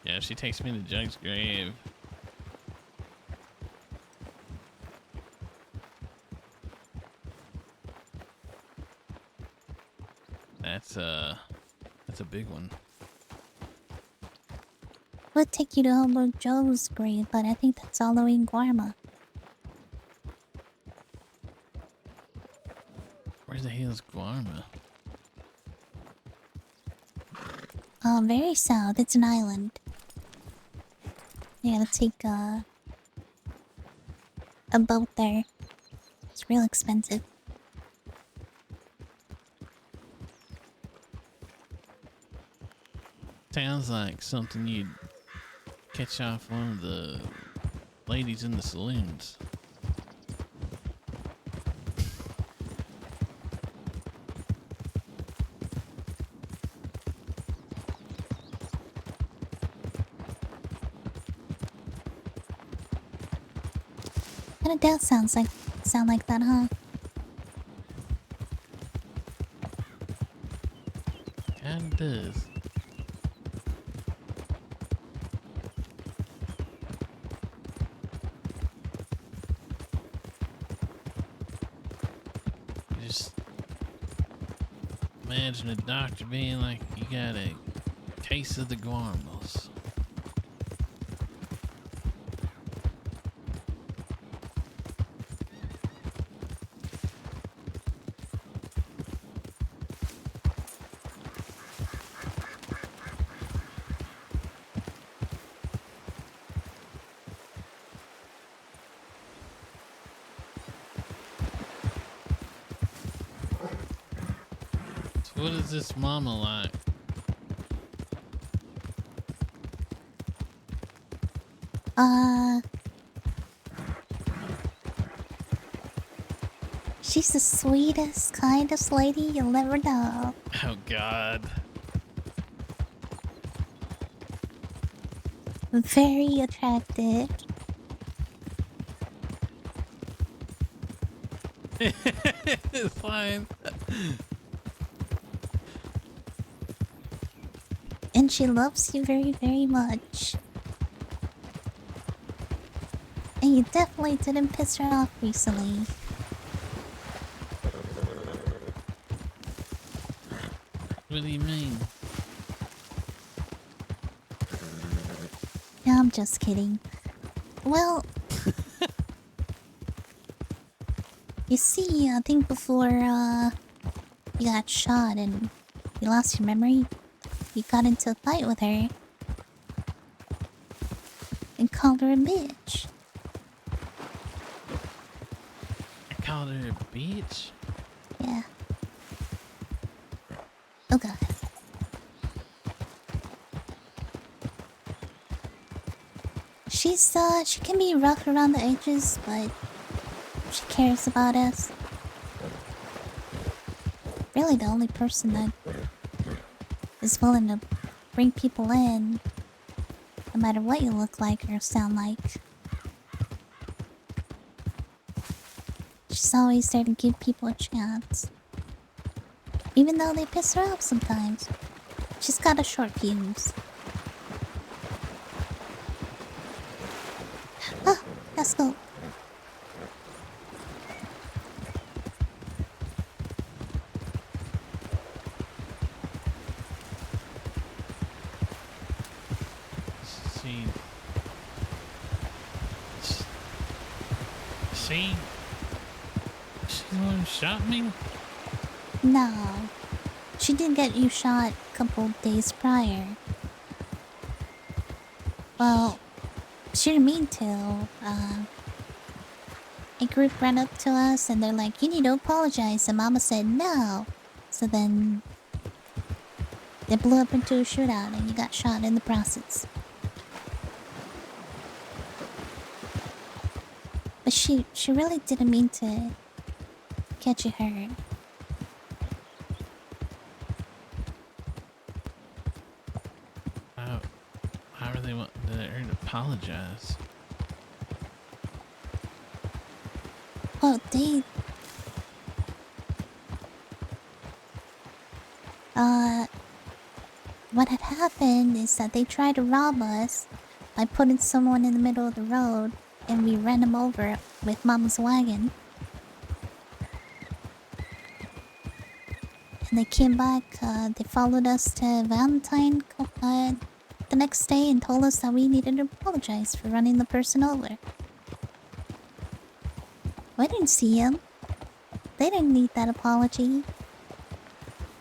Yeah, if she takes me to Jug's grave, That's a big one. Would take you to Hobo Joe's grave, but I think that's all the way in Guarma. Where the hell is Guarma? Very south. It's an island. You gotta take a boat there. It's real expensive. Sounds like something you'd catch off one of the ladies in the saloons. Kinda does sound like that, huh? Kinda does. Just imagine a doctor being like, you got a case of the guarmos. So what is this mama like? She's the sweetest, kindest lady you'll ever know. Oh God. Very attractive. It's fine. And she loves you very, very much. And you definitely didn't piss her off recently. What do you mean? No, I'm just kidding. Well... you see, I think before, you got shot and you lost your memory, you got into a fight with her. And called her a bitch. I called her a bitch? Yeah. Oh God. She can be rough around the edges, but she cares about us. Really the only person that is willing to bring people in, no matter what you look like or sound like. She's always there to give people a chance. Even though they piss her off sometimes. She's got a short fuse. Ah, let's go. She's the one who shot me? No. She did get you shot a couple days prior. Well, she didn't mean to. A group ran up to us and they're like, you need to apologize. And Mama said no. So then they blew up into a shootout and you got shot in the process. But she really didn't mean to get you hurt. How are they wanting her to apologize? Well, they... what had happened is that they tried to rob us by putting someone in the middle of the road and we ran him over with Mama's wagon. They came back, they followed us to Valentine the next day and told us that we needed to apologize for running the person over. We didn't see him. They didn't need that apology.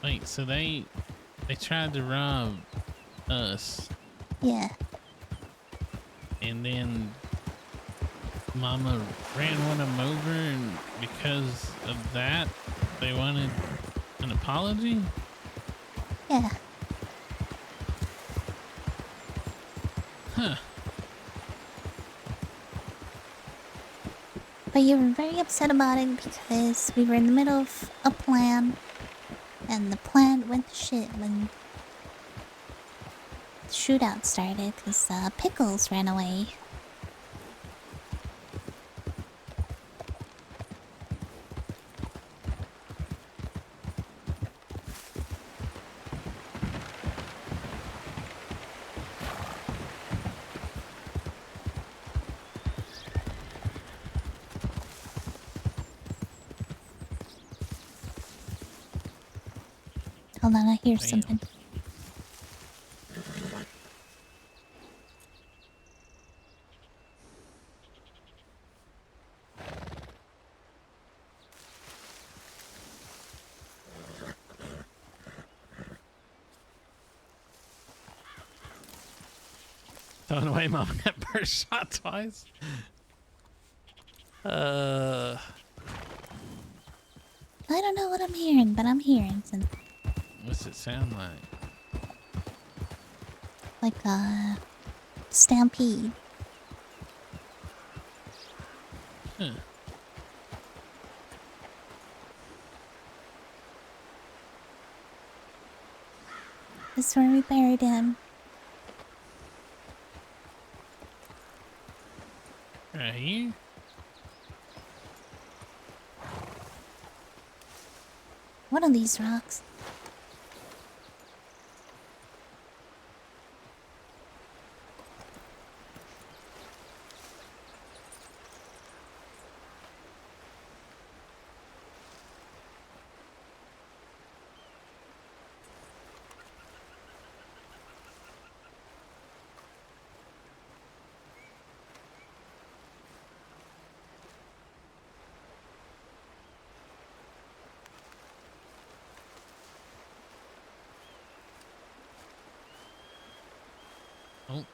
Wait, so they tried to rob us. Yeah. And then Mama ran one of them over, and because of that, they wanted an apology? Yeah. Huh. But you were very upset about it because we were in the middle of a plan, and the plan went to shit when the shootout started because Pickles ran away. Hold on, I hear something. Throwing away, Mama got Burt shot twice. I don't know what I'm hearing, but I'm hearing something. What's it sound like? Like a stampede. Huh. This is where we buried him. Right here? One of these rocks. Oh.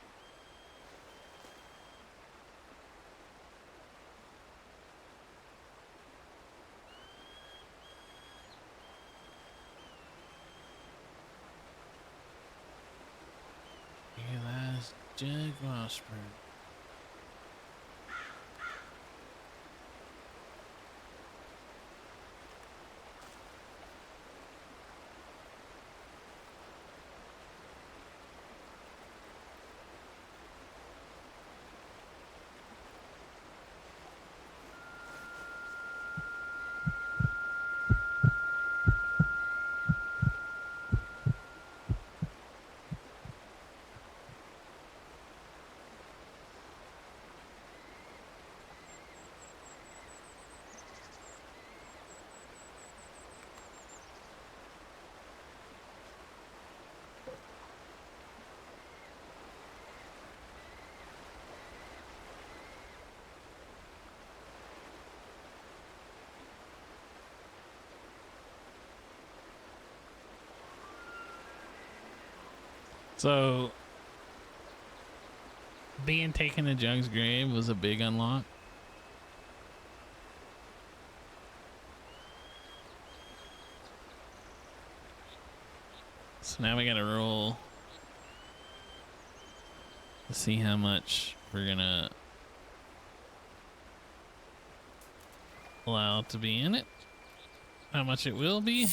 Realize Jug Washburn. So, being taken to Jug's grave was a big unlock. So now we gotta roll to see how much we're gonna allow to be in it. How much it will be.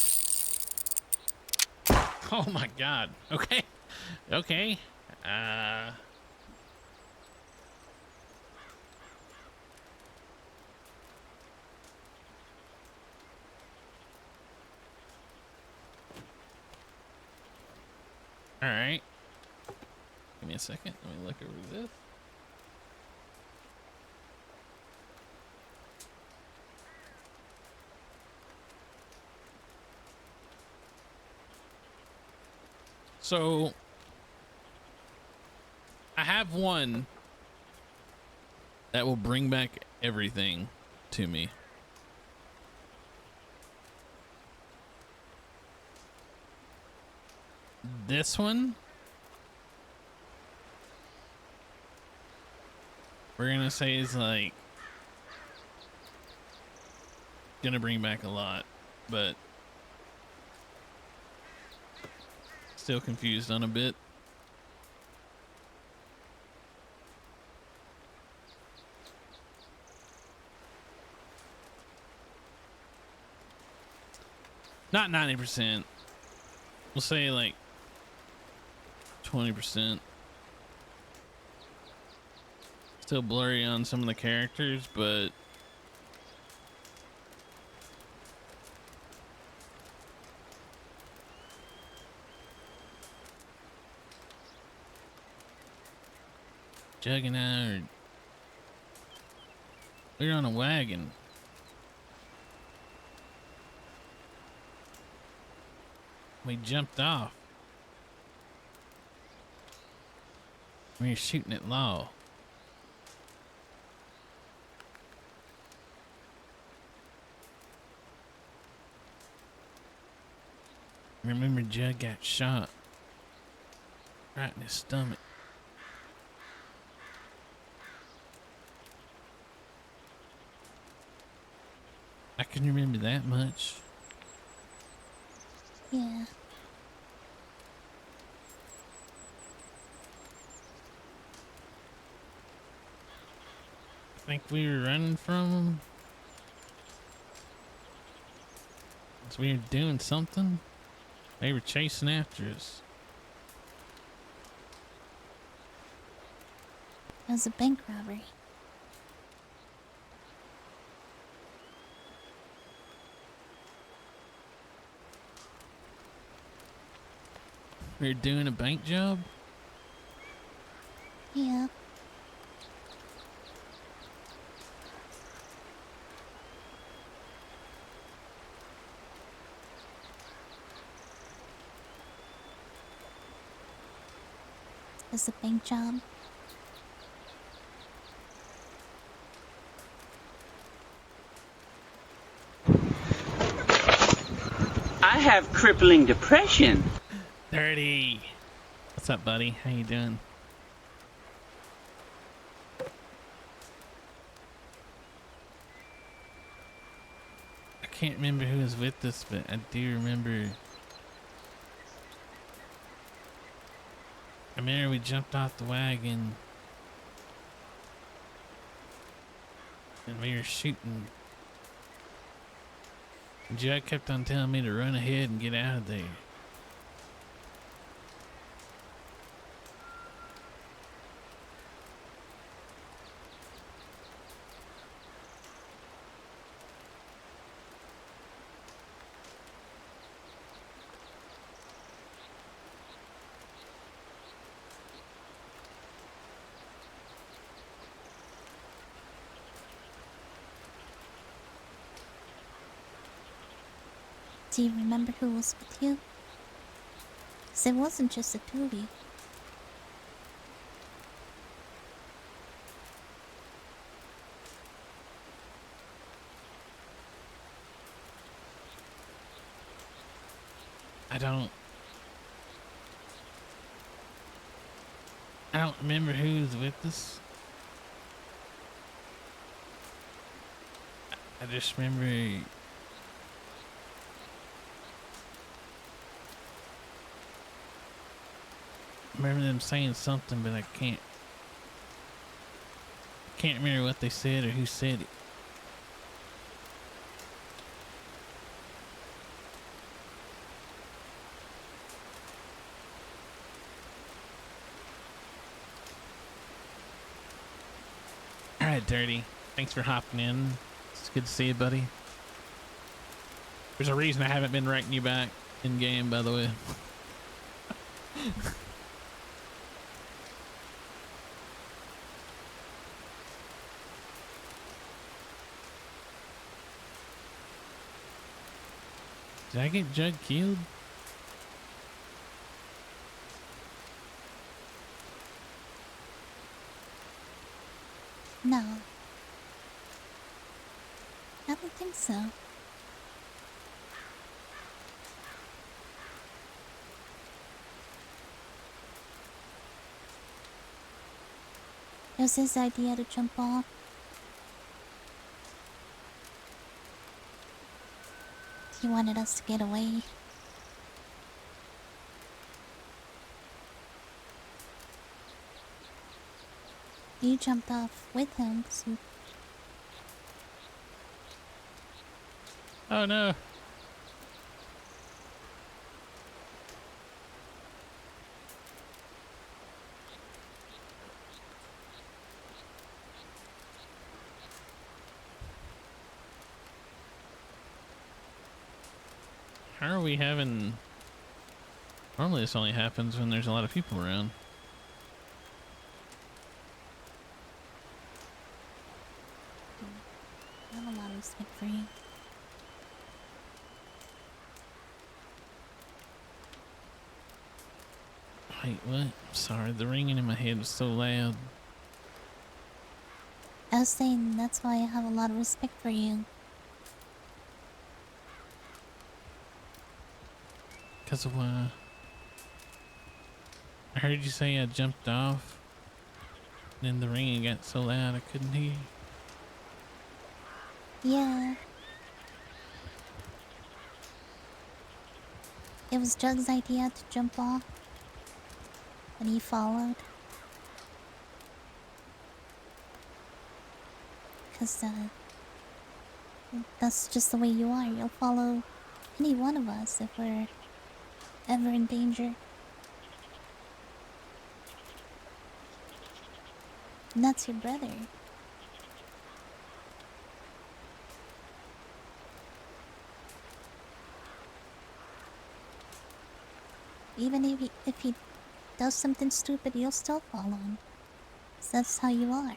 Oh my god. Okay. Okay. All right. Give me a second. Let me look over this. So I have one that will bring back everything to me. This one, we're gonna say is like gonna bring back a lot, but still confused on a bit. Not 90%. We'll say like 20%. Still blurry on some of the characters, but Jug and I we're on a wagon. We jumped off. We were shooting at Law. Remember, Jug got shot right in his stomach. I can remember that much. Yeah. I think we were running from them. So we were doing something. They were chasing after us. It was a bank robbery. We were doing a bank job? Yeah. It was a bank job. I have crippling depression. 30. What's up, buddy? How you doing? I can't remember who was with us, but I do remember. I remember we jumped off the wagon and we were shooting. Jack kept on telling me to run ahead and get out of there. Do you remember who was with you? 'Cause it wasn't just the two of you. I don't remember who's with us. I just remember them saying something, but I can't remember what they said or who said it. All right, Dirty. Thanks for hopping in. It's good to see you, buddy. There's a reason I haven't been writing you back in game, by the way. Did I get Jug killed? No. I don't think so. It was his idea to jump off. He wanted us to get away. You jumped off with him, so... Oh no. How are we having... Normally this only happens when there's a lot of people around. I have a lot of respect for you. Wait, what? Sorry, the ringing in my head was so loud. I was saying that's why I have a lot of respect for you. Because of I heard you say I jumped off. Then the ringing got so loud I couldn't hear. Yeah. It was Jug's idea to jump off. And he followed. Because, that's just the way you are. You'll follow any one of us if we're ever in danger. And that's your brother. Even if he does something stupid, you'll still follow him. 'Cause that's how you are.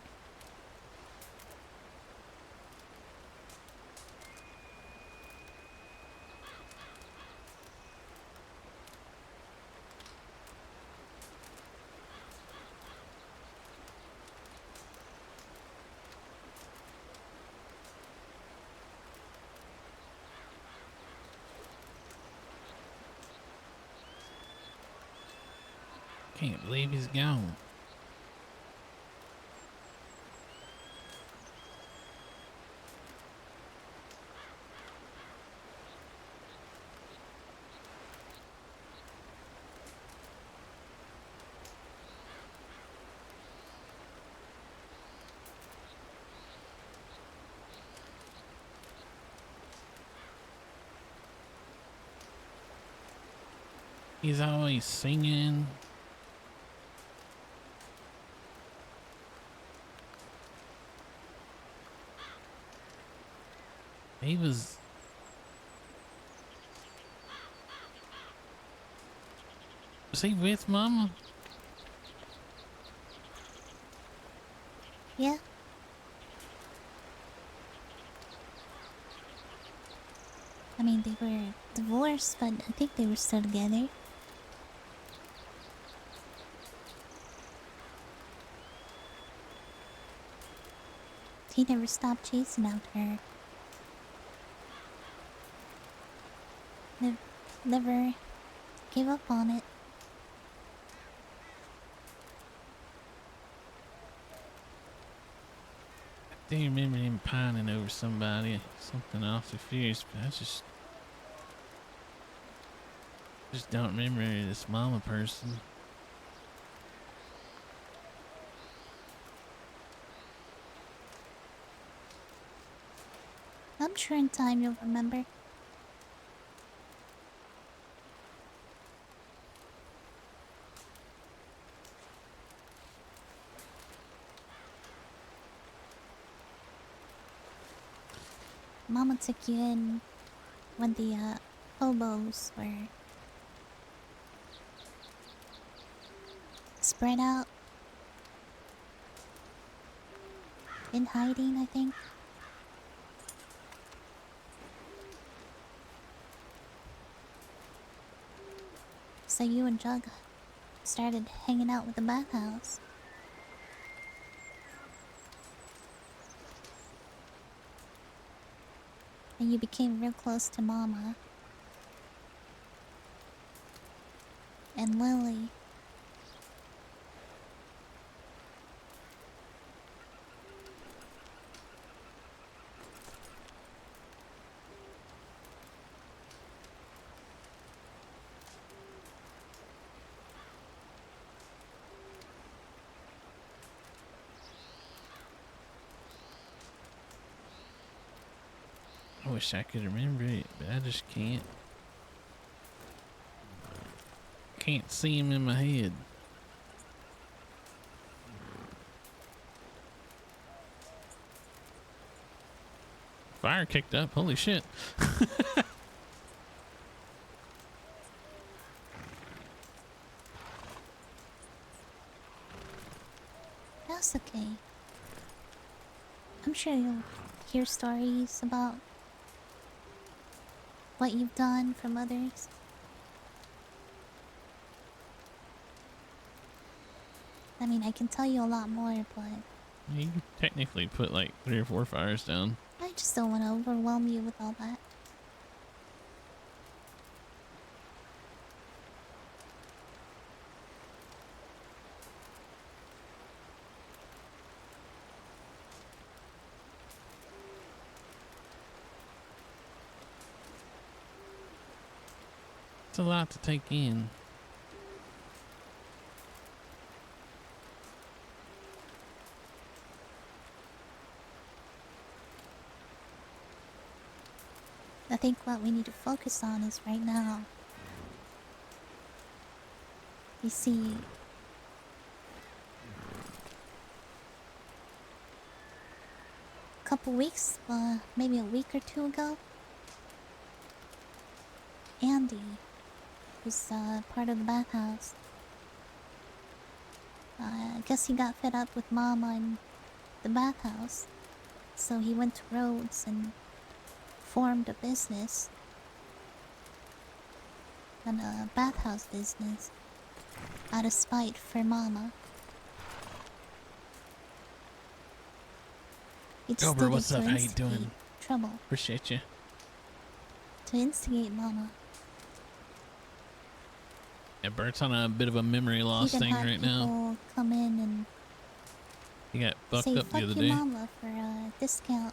Can't believe he's gone. He's always singing. He was... Was he with Mama? Yeah. I mean, they were divorced, but I think they were still together. He never stopped chasing after her. Never gave up on it. I do remember him pining over somebody, something awfully fierce, but I just don't remember this Mama person. I'm sure in time you'll remember. Mama took you in when the hobos were spread out in hiding, I think. So you and Jug started hanging out with the bathhouse. And you became real close to Mama. And Lily. I wish I could remember it, but I just can't. Can't see him in my head. Fire kicked up. Holy shit. That's okay. I'm sure you'll hear stories about what you've done from others. I mean, I can tell you a lot more, but You can technically put like 3 or 4 fires down. I just don't want to overwhelm you with all that. It's a lot to take in. I think what we need to focus on is right now. You see, a couple weeks, maybe a week or 2 ago, Andy, who's part of the bathhouse, I guess he got fed up with Mama and the bathhouse, so he went to Rhodes and formed a business, and a bathhouse business, out of spite for Mama. He just Cobra, did it what's to up? How you instigate doing? trouble. Appreciate you. To instigate Mama. Yeah, Burt's on a bit of a memory loss Even thing had right now. people come in and He got fucked say, up "Fuck the other you, day. Mama," for a discount.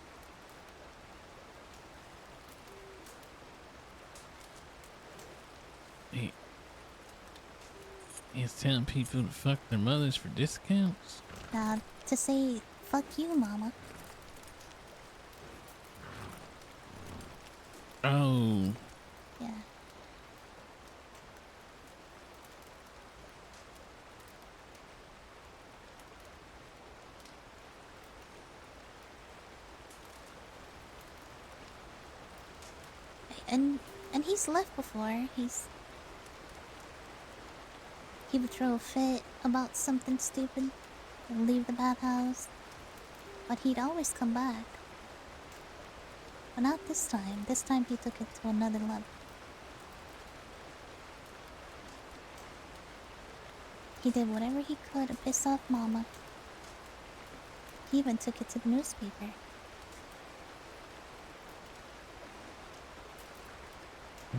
He's telling people to fuck their mothers for discounts. To say, "Fuck you, Mama." Oh. Yeah. And he's left before. He would throw a fit about something stupid and leave the bathhouse, but he'd always come back. But not this time. This time he took it to another level. He did whatever he could to piss off Mama. He even took it to the newspaper.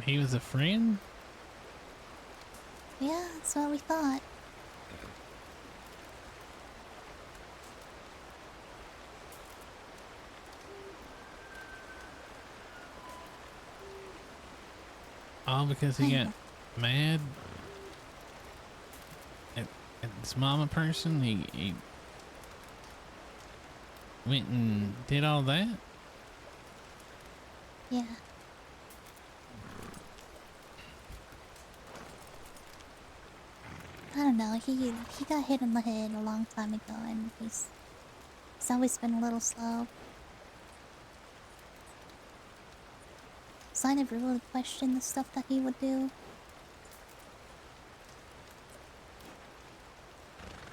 He was a friend? Yeah, that's what we thought. All because he got mad at this Mama person? He went and did all that? Yeah. I don't know, he got hit in the head a long time ago, and he's always been a little slow. So I never really questioned the stuff that he would do.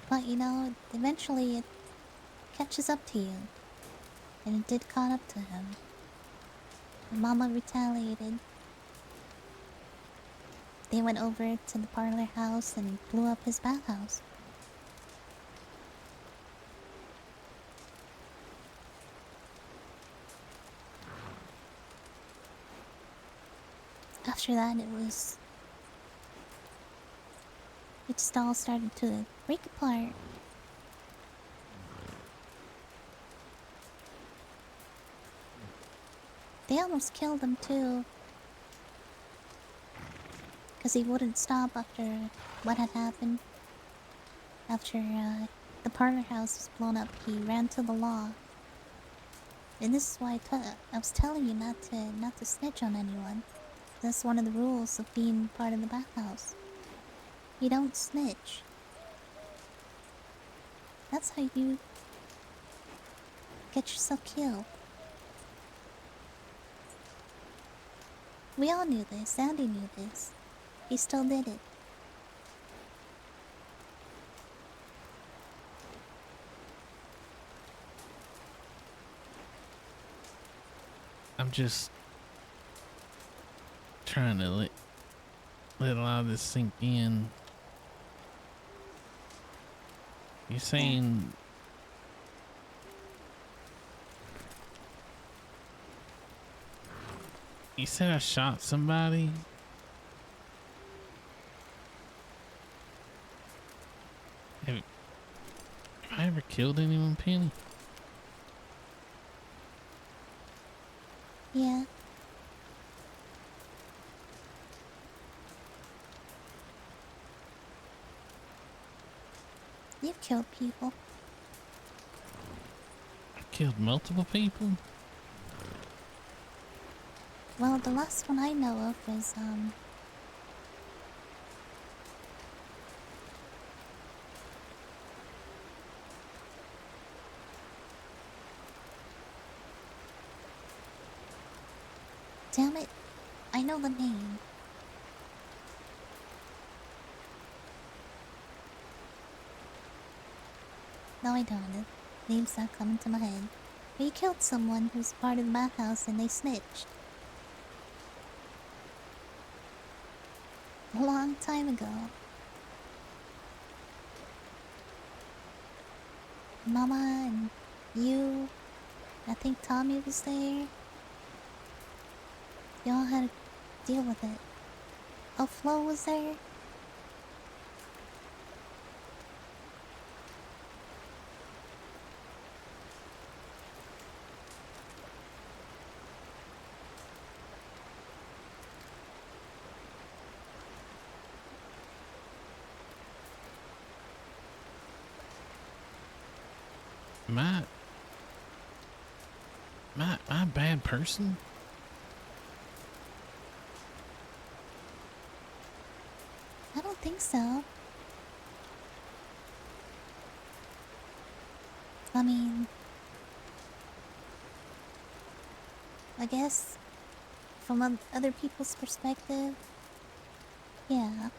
But you know, eventually it catches up to you. And it did caught up to him. And Mama retaliated. They went over to the parlor house and blew up his bathhouse. after that, it just all started to break apart. They almost killed him too. Because he wouldn't stop after what had happened. After the parlor house was blown up, he ran to the law. And this is why I was telling you not to snitch on anyone. That's one of the rules of being part of the bathhouse. You don't snitch. That's how you get yourself killed. We all knew this. Andy knew this. He still did it. I'm just trying to let a lot of this sink in. You're saying you said I shot somebody? Have I ever killed anyone, Penny? Yeah. You've killed people. I killed multiple people? Well, the last one I know of was, damn it, I know the name. No, I don't. The name's not coming to my head. But you killed someone who's part of the bathhouse and they snitched. A long time ago. Mama and you, I think Tommy was there. Y'all had to deal with it. Oh, Flo was there? Am I a bad person? I don't think so. I mean, I guess from other people's perspective, yeah.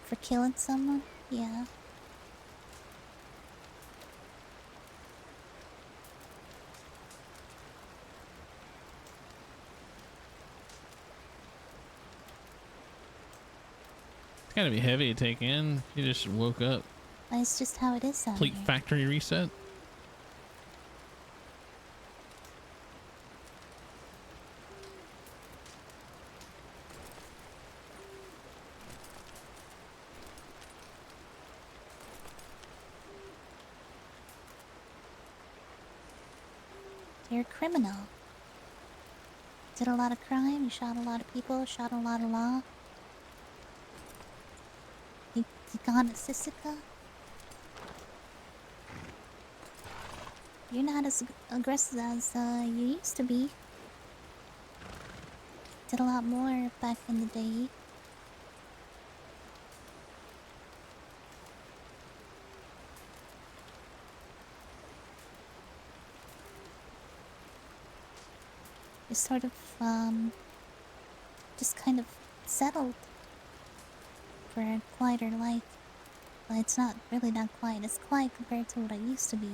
For killing someone, yeah. It's gotta be heavy to take in. You just woke up. It's just how it is out Complete here. factory reset. You're a criminal. Did a lot of crime, you shot a lot of people, shot a lot of law. You gone to Sisica? You're not as aggressive as you used to be. Did a lot more back in the day. You're sort of, just kind of settled for a quieter life. But it's not really that quiet. It's quiet compared to what I used to be.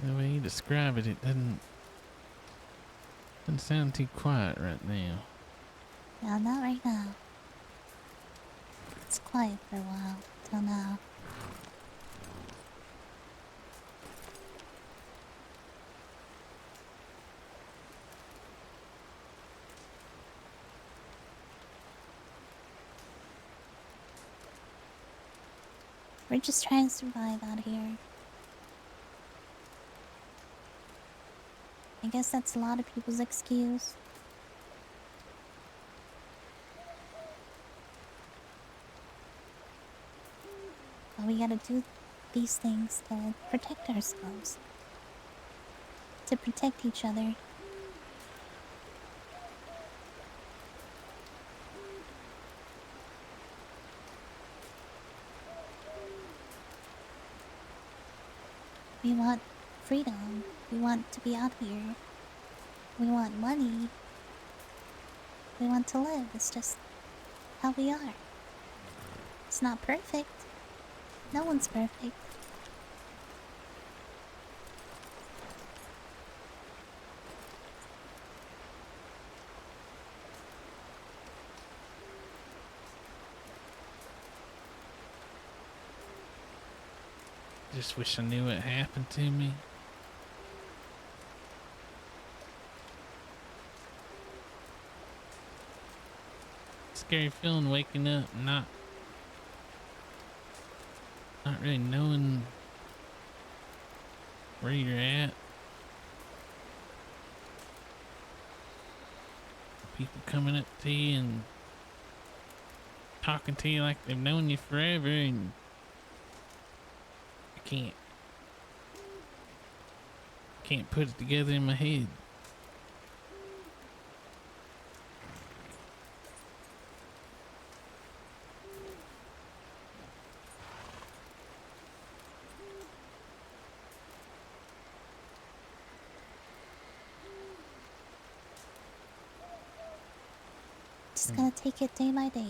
The way you describe it, it doesn't sound too quiet right now. No, not right now. quiet for a while, till now. We're just trying to survive out here. I guess that's a lot of people's excuse. But we gotta do these things to protect ourselves. To protect each other. We want freedom. We want to be out here. We want money. We want to live. It's just how we are. It's not perfect. No one's perfect. Just wish I knew what happened to me. Scary feeling waking up, not really knowing where you're at. People coming up to you and talking to you like they've known you forever, and I can't put it together in my head. Just gonna take it day by day.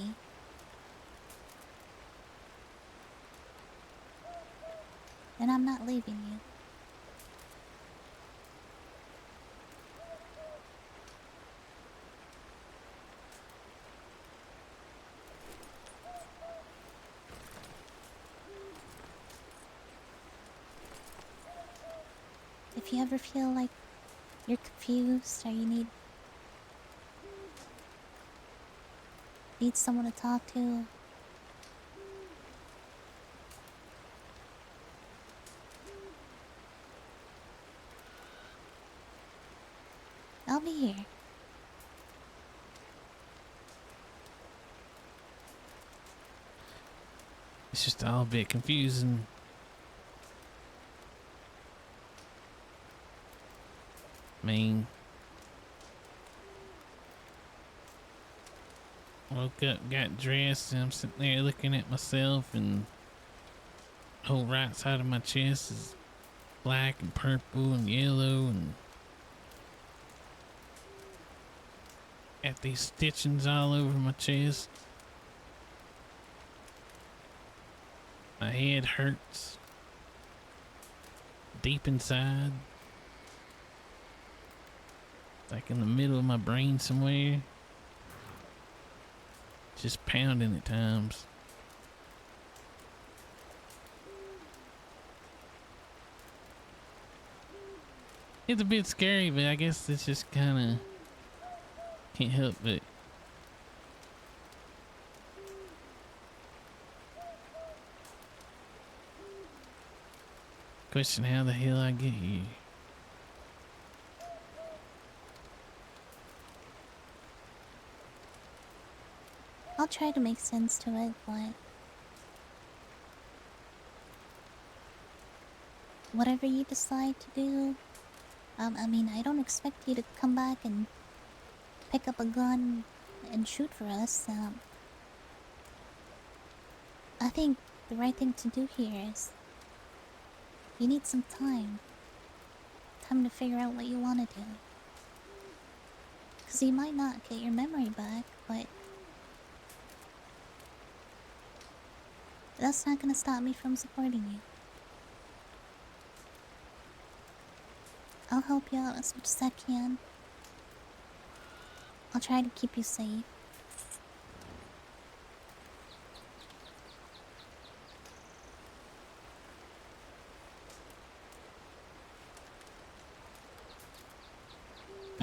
And I'm not leaving you. If you ever feel like you're confused or you need someone to talk to, I'll be here. It's just all a bit confusing. Woke up, got dressed, and I'm sitting there looking at myself, and the whole right side of my chest is black and purple and yellow, and got these stitchings all over my chest. My head hurts deep inside. It's like in the middle of my brain somewhere. Just pounding at times. It's a bit scary, but I guess it's just kind of can't help but question how the hell I get here. I'll try to make sense to it, but whatever you decide to do, I mean, I don't expect you to come back and pick up a gun and shoot for us. I think the right thing to do here is you need some time. Time to figure out what you want to do. Because you might not get your memory back, but that's not gonna stop me from supporting you. I'll help you out as much as I can. I'll try to keep you safe.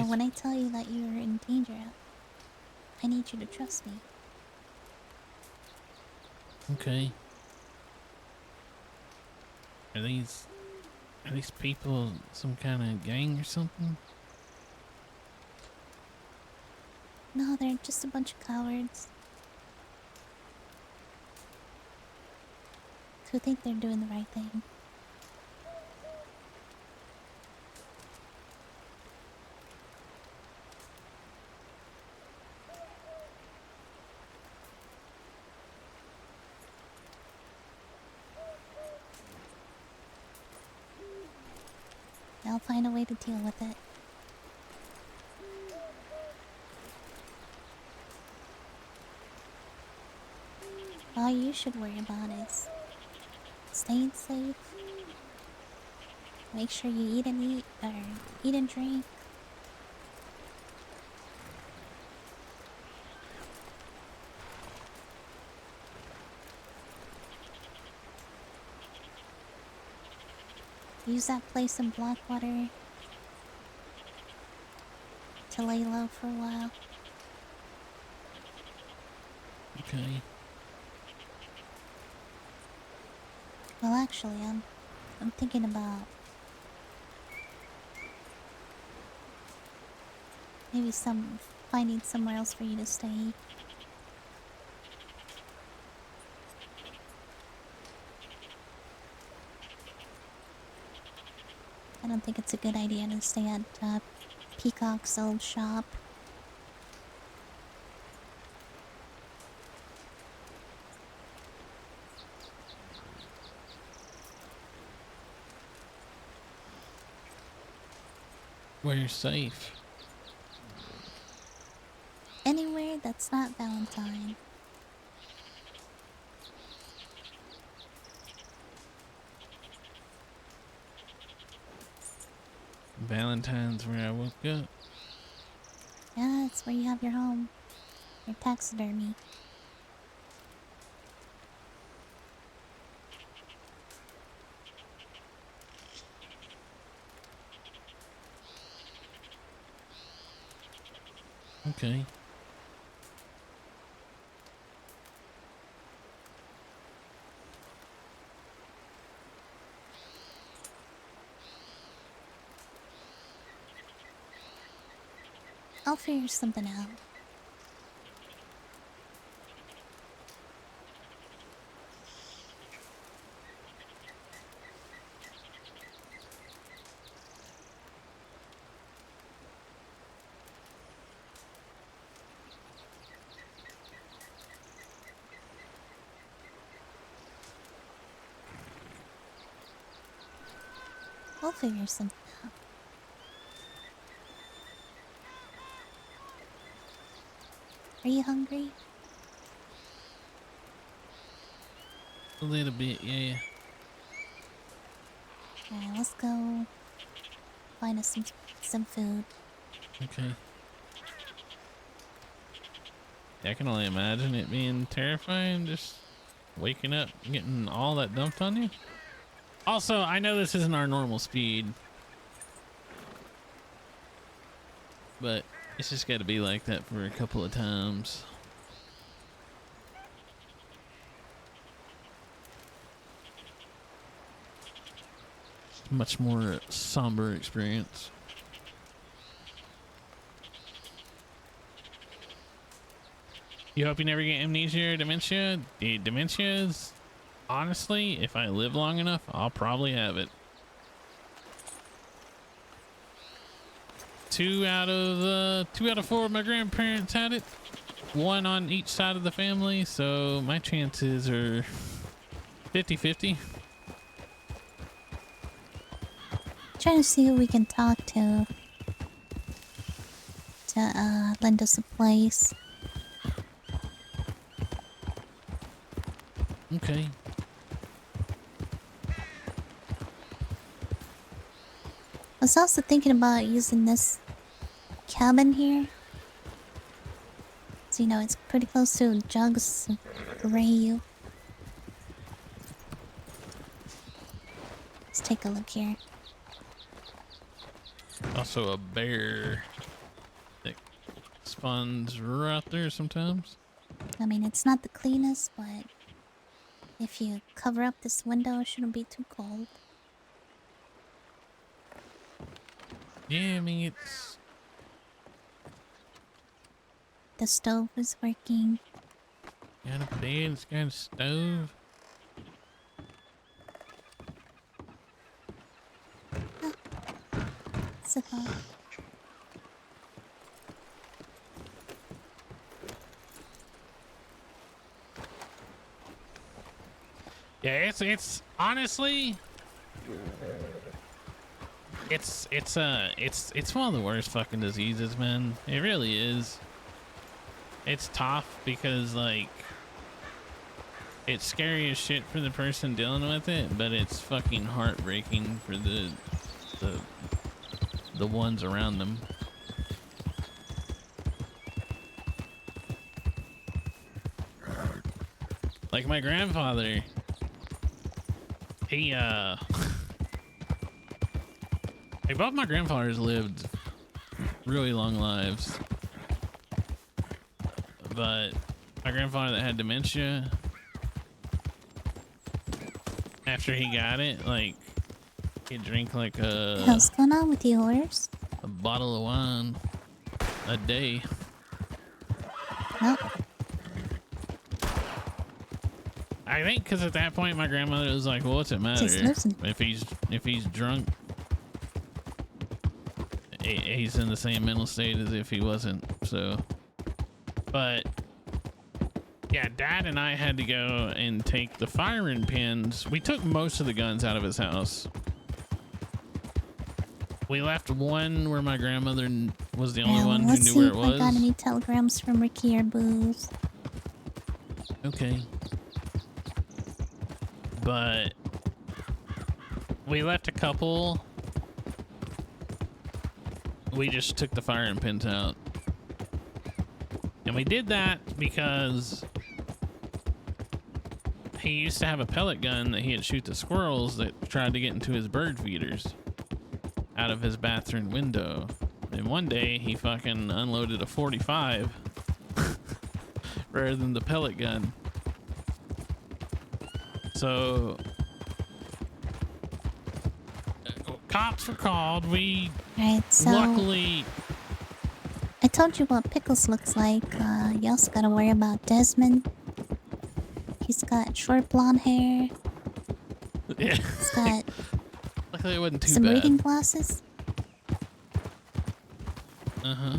when I tell you that you're in danger, I need you to trust me. Okay. Are these people some kind of gang or something? No, they're just a bunch of cowards who think they're doing the right thing. I'll find a way to deal with it. All you should worry about is staying safe. Make sure you eat and drink. Use that place in Blackwater to lay low for a while. Okay. Well, actually, I'm thinking about maybe finding somewhere else for you to stay. I don't think it's a good idea to stay at Peacock's old shop. Where you're safe. Anywhere that's not Valentine. Valentine's where I woke up. Yeah, it's where you have your home. Your taxidermy. Okay. I'll figure something out. I'll figure something out. Are you hungry? A little bit, yeah. Alright, let's go find us some food. Okay. I can only imagine it being terrifying, just waking up, getting all that dumped on you. Also, I know this isn't our normal speed, but it's just got to be like that for a couple of times. Much more somber experience. You hope you never get amnesia or dementia? Dude, dementia is, honestly, if I live long enough, I'll probably have it. 2 out of 4 of my grandparents had it. 1 on each side of the family, so my chances are 50-50. Trying to see who we can talk to lend us a place. Okay. I was also thinking about using this cabin here. So, you know, it's pretty close to Jug's grave. Let's take a look here. Also a bear. spawns right there sometimes. I mean, it's not the cleanest, but if you cover up this window, it shouldn't be too cold. Yeah, I mean, it's... The stove is working. Got a bed, it's got a stove. Sit down. Yeah, it's honestly, it's one of the worst fucking diseases, man. It really is. It's tough because like it's scary as shit for the person dealing with it, but it's fucking heartbreaking for the ones around them. Like my grandfather, he like both my grandfathers lived really long lives, but my grandfather that had dementia, after he got it, like he'd drink like What's going on with yours? a bottle of wine a day. No. I think because at that point my grandmother was like, well, what's it matter if he's drunk? He's in the same mental state as if he wasn't. So, but yeah, Dad and I had to go and take the firing pins. We took most of the guns out of his house. We left one where my grandmother was the only one who knew where it was. Let's see if I got any telegrams from Ricky or Booze. Okay. But we left a couple. We just took the firing pins out. And we did that because he used to have a pellet gun that he'd shoot the squirrels that tried to get into his bird feeders out of his bathroom window. And one day he fucking unloaded a 45 rather than the pellet gun. So cops were called. We so luckily, I told you what Pickles looks like. You also gotta worry about Desmond. He's got short blonde hair. Yeah. He's got luckily it wasn't too some bad. reading glasses. Uh-huh.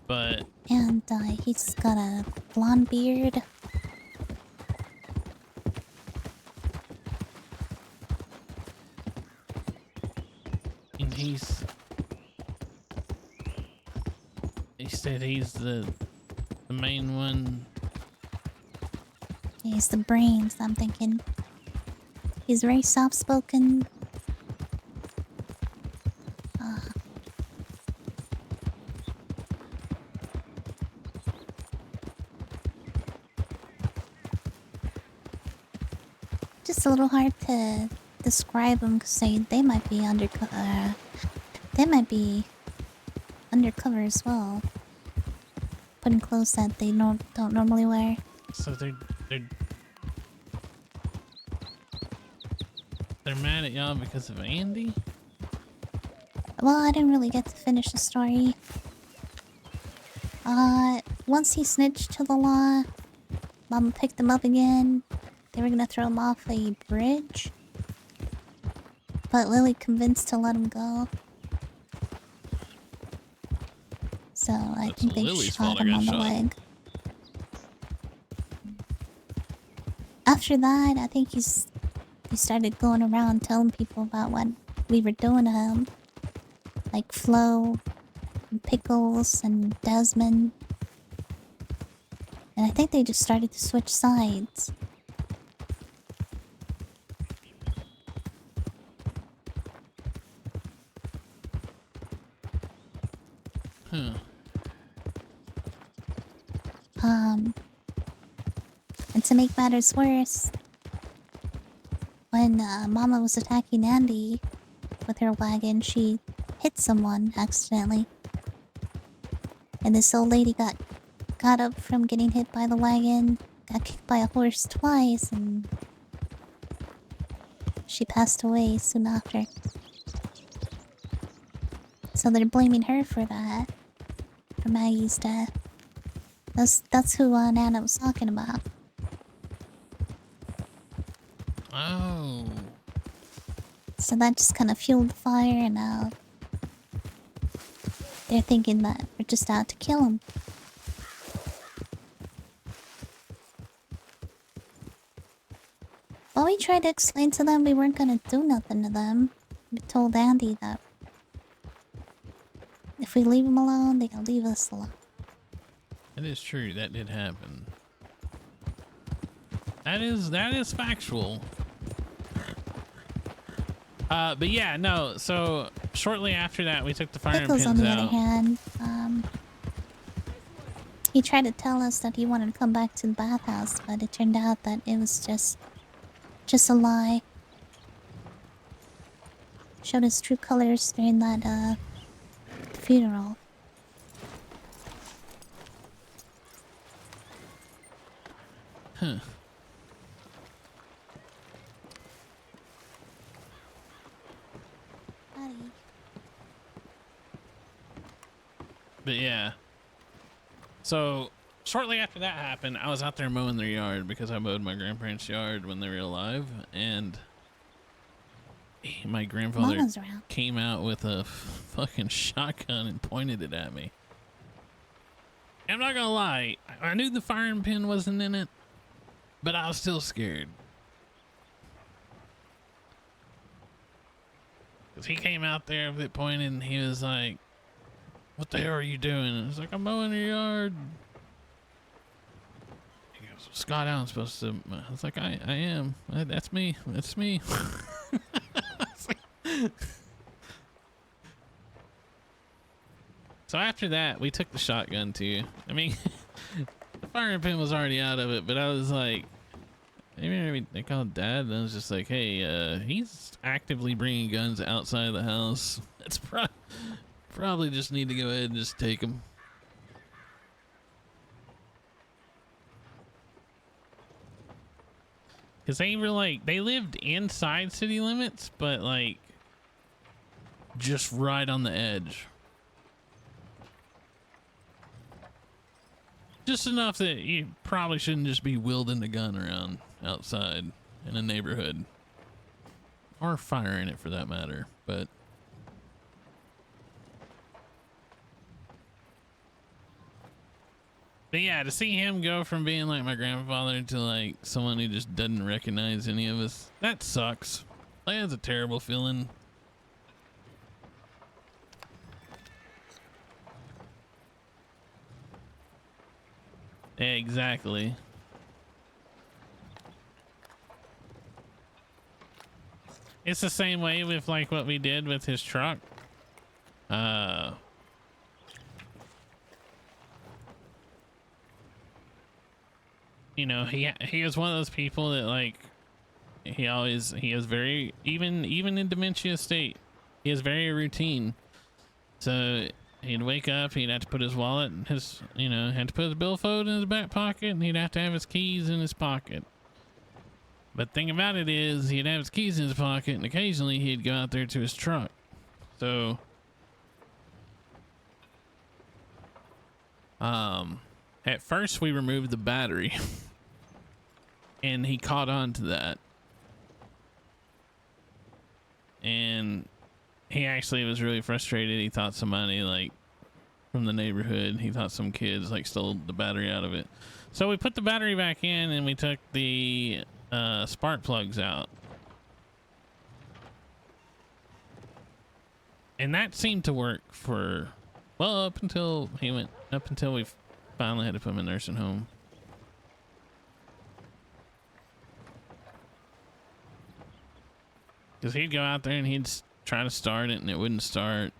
But And he's got a blonde beard. and he said he's the main one. He's the brains, I'm thinking. He's very soft-spoken. Just a little hard to describe them because they might be undercover. They might be undercover as well, putting clothes that they don't normally wear. So they're mad at y'all because of Andy? Well, I didn't really get to finish the story. Once he snitched to the law, Mama picked him up again. They were gonna throw him off a bridge, but Lily convinced to let him go. So I think they shot him on the leg. After that, I think he started going around telling people about what we were doing to him. Like Flo, and Pickles, and Desmond. And I think they just started to switch sides. Huh. And to make matters worse, when Mama was attacking Andy, with her wagon. She hit someone accidentally. And this old lady got up from getting hit by the wagon, got kicked by a horse twice, and she passed away soon after. So they're blaming her for that, for Maggie's death. That's who Nana was talking about. Oh. So that just kind of fueled the fire, and now they're thinking that we're just out to kill him. Well, we tried to explain to them we weren't gonna do nothing to them. We told Andy that if we leave them alone, they can leave us alone. That is true. That did happen. That is factual. But yeah, no. So shortly after that, we took the firing Pickles, on pins the other out. hand, he tried to tell us that he wanted to come back to the bathhouse, but it turned out that it was just a lie. Showed his true colors during that funeral. Huh. But yeah. So shortly after that happened, I was out there mowing their yard because I mowed my grandparents' yard when they were alive, and my grandfather Mama's around. came out with a fucking shotgun and pointed it at me. I'm not gonna lie, I knew the firing pin wasn't in it, but I was still scared. Cause he came out there with it pointed and he was like, "What the hell are you doing?" And I was like, "I'm mowing your yard." He goes, "Scott Allen's supposed to." I was like, I am. That's me. That's me. So after that, we took the shotgun too. I mean, the firing pin was already out of it, but I was like, maybe they called Dad, and I was just like, "Hey, he's actively bringing guns outside of the house. That's probably just need to go ahead and just take them." Cause they were like, they lived inside city limits, but like, just right on the edge. Just enough that you probably shouldn't just be wielding a gun around outside in a neighborhood. Or firing it for that matter, but... But yeah, to see him go from being like my grandfather to like someone who just doesn't recognize any of us, that sucks. Like, that's a terrible feeling. Exactly. It's the same way with like what we did with his truck. You know, he was one of those people that like he is very even in dementia state, he is very routine. So he'd wake up, he'd have to put his wallet and his, you know, had to put his billfold in his back pocket, and he'd have to have his keys in his pocket. But the thing about it is, he'd have his keys in his pocket, and occasionally he'd go out there to his truck. So, at first we removed the battery, and he caught on to that. And he actually was really frustrated. He thought somebody like from the neighborhood, he thought some kids like stole the battery out of it. So we put the battery back in and we took the spark plugs out. And that seemed to work for, well, up until we finally had to put him in a nursing home. Because he'd go out there and he'd try to start it and it wouldn't start.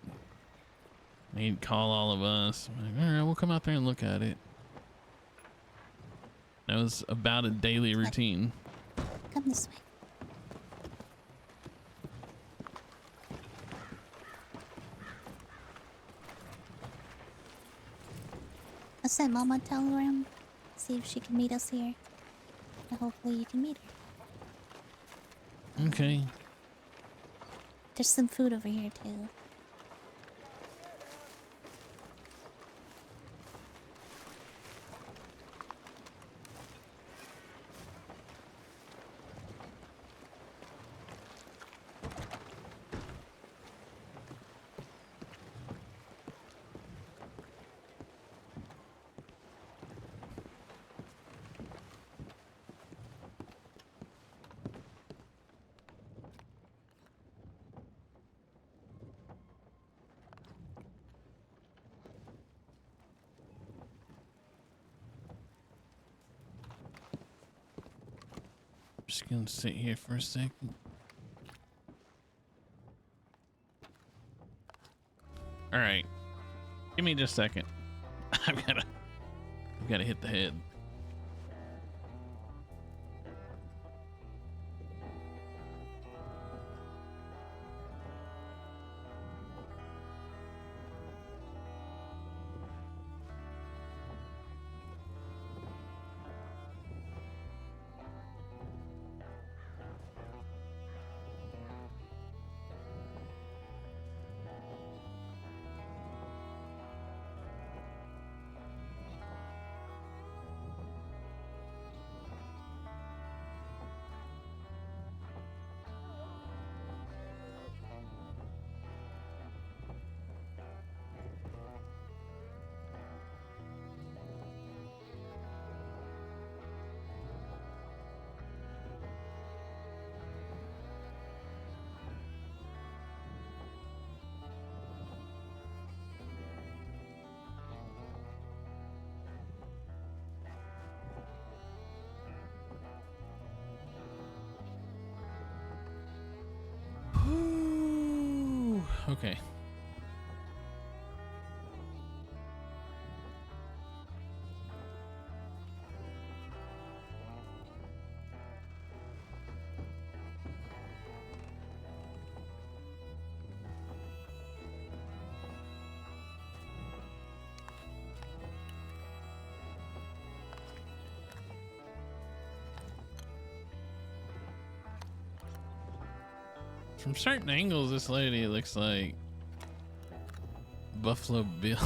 He'd call all of us. I'm like, all right, we'll come out there and look at it. That was about a daily routine. Come this way. sent Mama a telegram. See if she can meet us here. And hopefully you can meet her. Okay. There's some food over here too. Just gonna sit here for a second. All right, give me just a second. I've gotta hit the head. Okay. From certain angles, this lady looks like Buffalo Bill.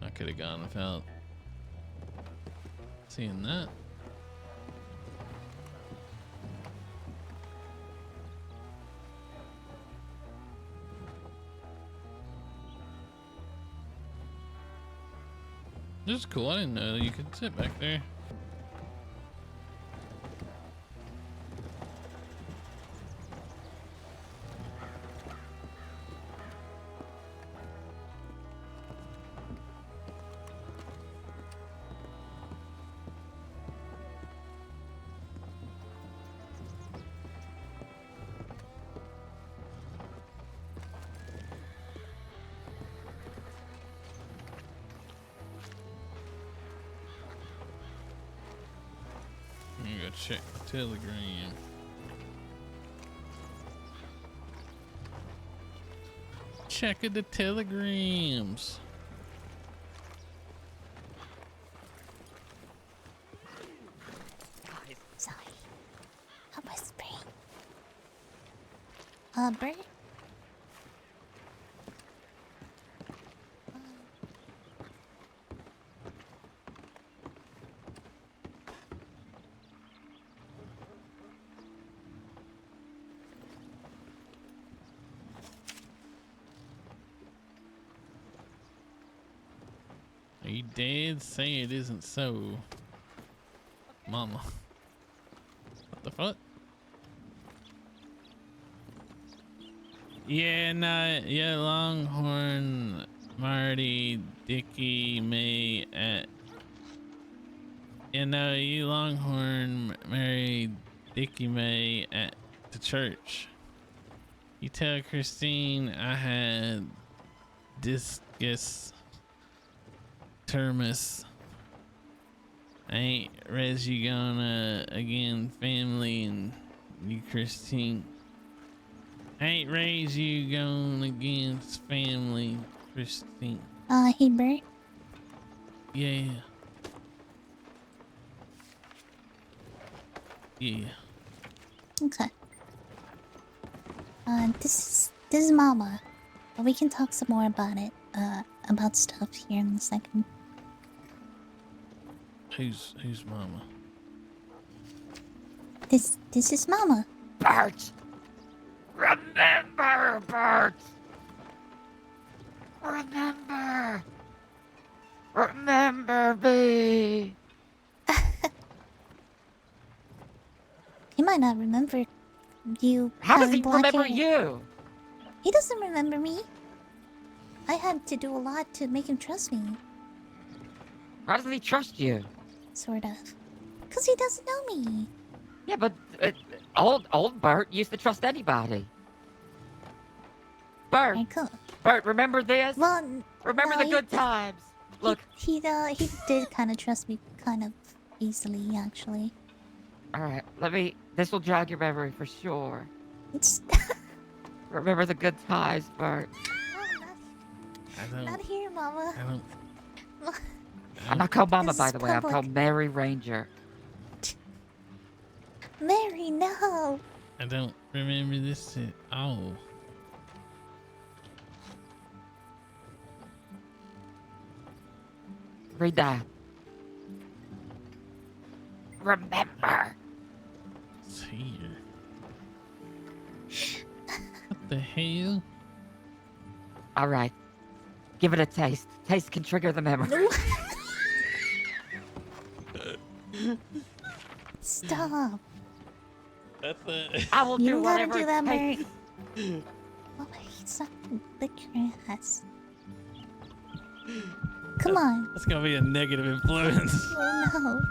I could have gone without seeing that. This is cool. I didn't know you could sit back there. Check the telegram. Check the telegrams. Sorry. I'm whispering. Burt? He did say it isn't so. Mama. What the fuck? Yeah, nah, yeah, Longhorn, Marty, Dickie, May, you know, you Longhorn married Dickie May at the church. You tell Christine I had discus termis I ain't raised you gonna again, family, and you, Christine. I ain't raised you going against family, Christine. Hey, Bert. Yeah. Yeah. Okay. This is Mama. We can talk some more about it. About stuff here in a second. Who's Mama? This is Mama. Burt! Remember, Burt! Remember! Remember me! He might not remember you. How does having he black remember hair. you? He doesn't remember me. I had to do a lot to make him trust me. How does he trust you? Sort of. Because he doesn't know me. Yeah, but old Burt used to trust anybody. Burt, Burt, remember this? Well, remember no, the good times. Look, he did kind of trust me kind of easily, actually. all right, this will jog your memory for sure. Remember the good times, Burt. Not here, Mama. I'm not called Mama, This by is the way. I'm public. called Mary Ranger. Mary, no. I don't remember this at all. Read that. Remember. It's here. What the hell? All right. Give it a taste. Taste can trigger the memory. Stop. That's it. I will You do don't gotta whatever do that, it Mary. takes. Oh, he's not lick your ass. Come on. That's gonna be a negative influence. Oh no.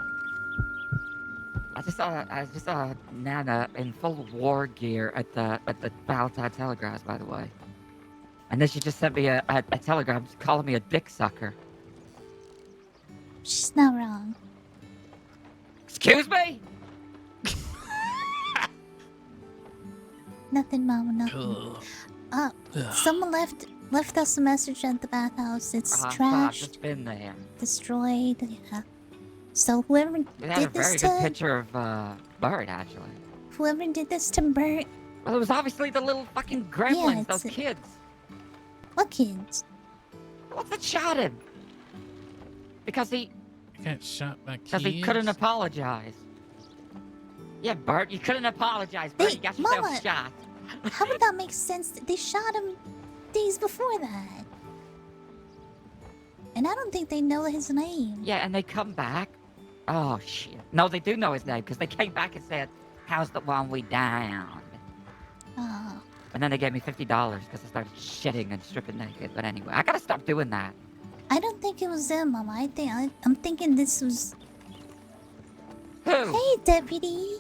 I just saw Nana in full war gear at the Valentine Telegraph, by the way. And then she just sent me a telegram calling me a dick sucker. She's not wrong. Excuse me? Nothing, Mama, nothing. Someone left us a message at the bathhouse. It's I've trashed, just been there. destroyed. Yeah. So whoever It had a did this very to good picture of Burt, actually. whoever did this to Burt. Well, it was obviously the little fucking gremlins, Yeah, those kids. What kids? The ones that shot him. Because he got shot by kids. Because he couldn't apologize. Yeah, Burt, you couldn't apologize, Burt. You got yourself Mama, shot. How would that make sense? They shot him days before that. And I don't think they know his name. Yeah, and they come back. Oh, shit. No, they do know his name, because they came back and said, how's the one we downed? Oh. And then they gave me $50 because I started shitting and stripping naked. But anyway, I gotta stop doing that. I don't think it was them, Mama. I'm thinking this was... Who? Hey, Deputy.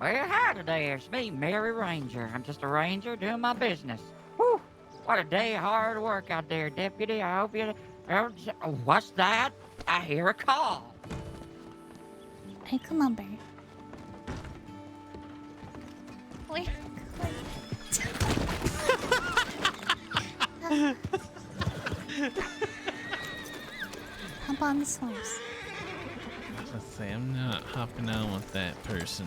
Well, hi there. It's me, Mary Ranger. I'm just a ranger doing my business. Whew. What a day of hard work out there, Deputy. I hope you... What's that? I hear a call. Hey, come on, Bert. Wait. Hop on this horse. Let's say I'm not hopping on with that person.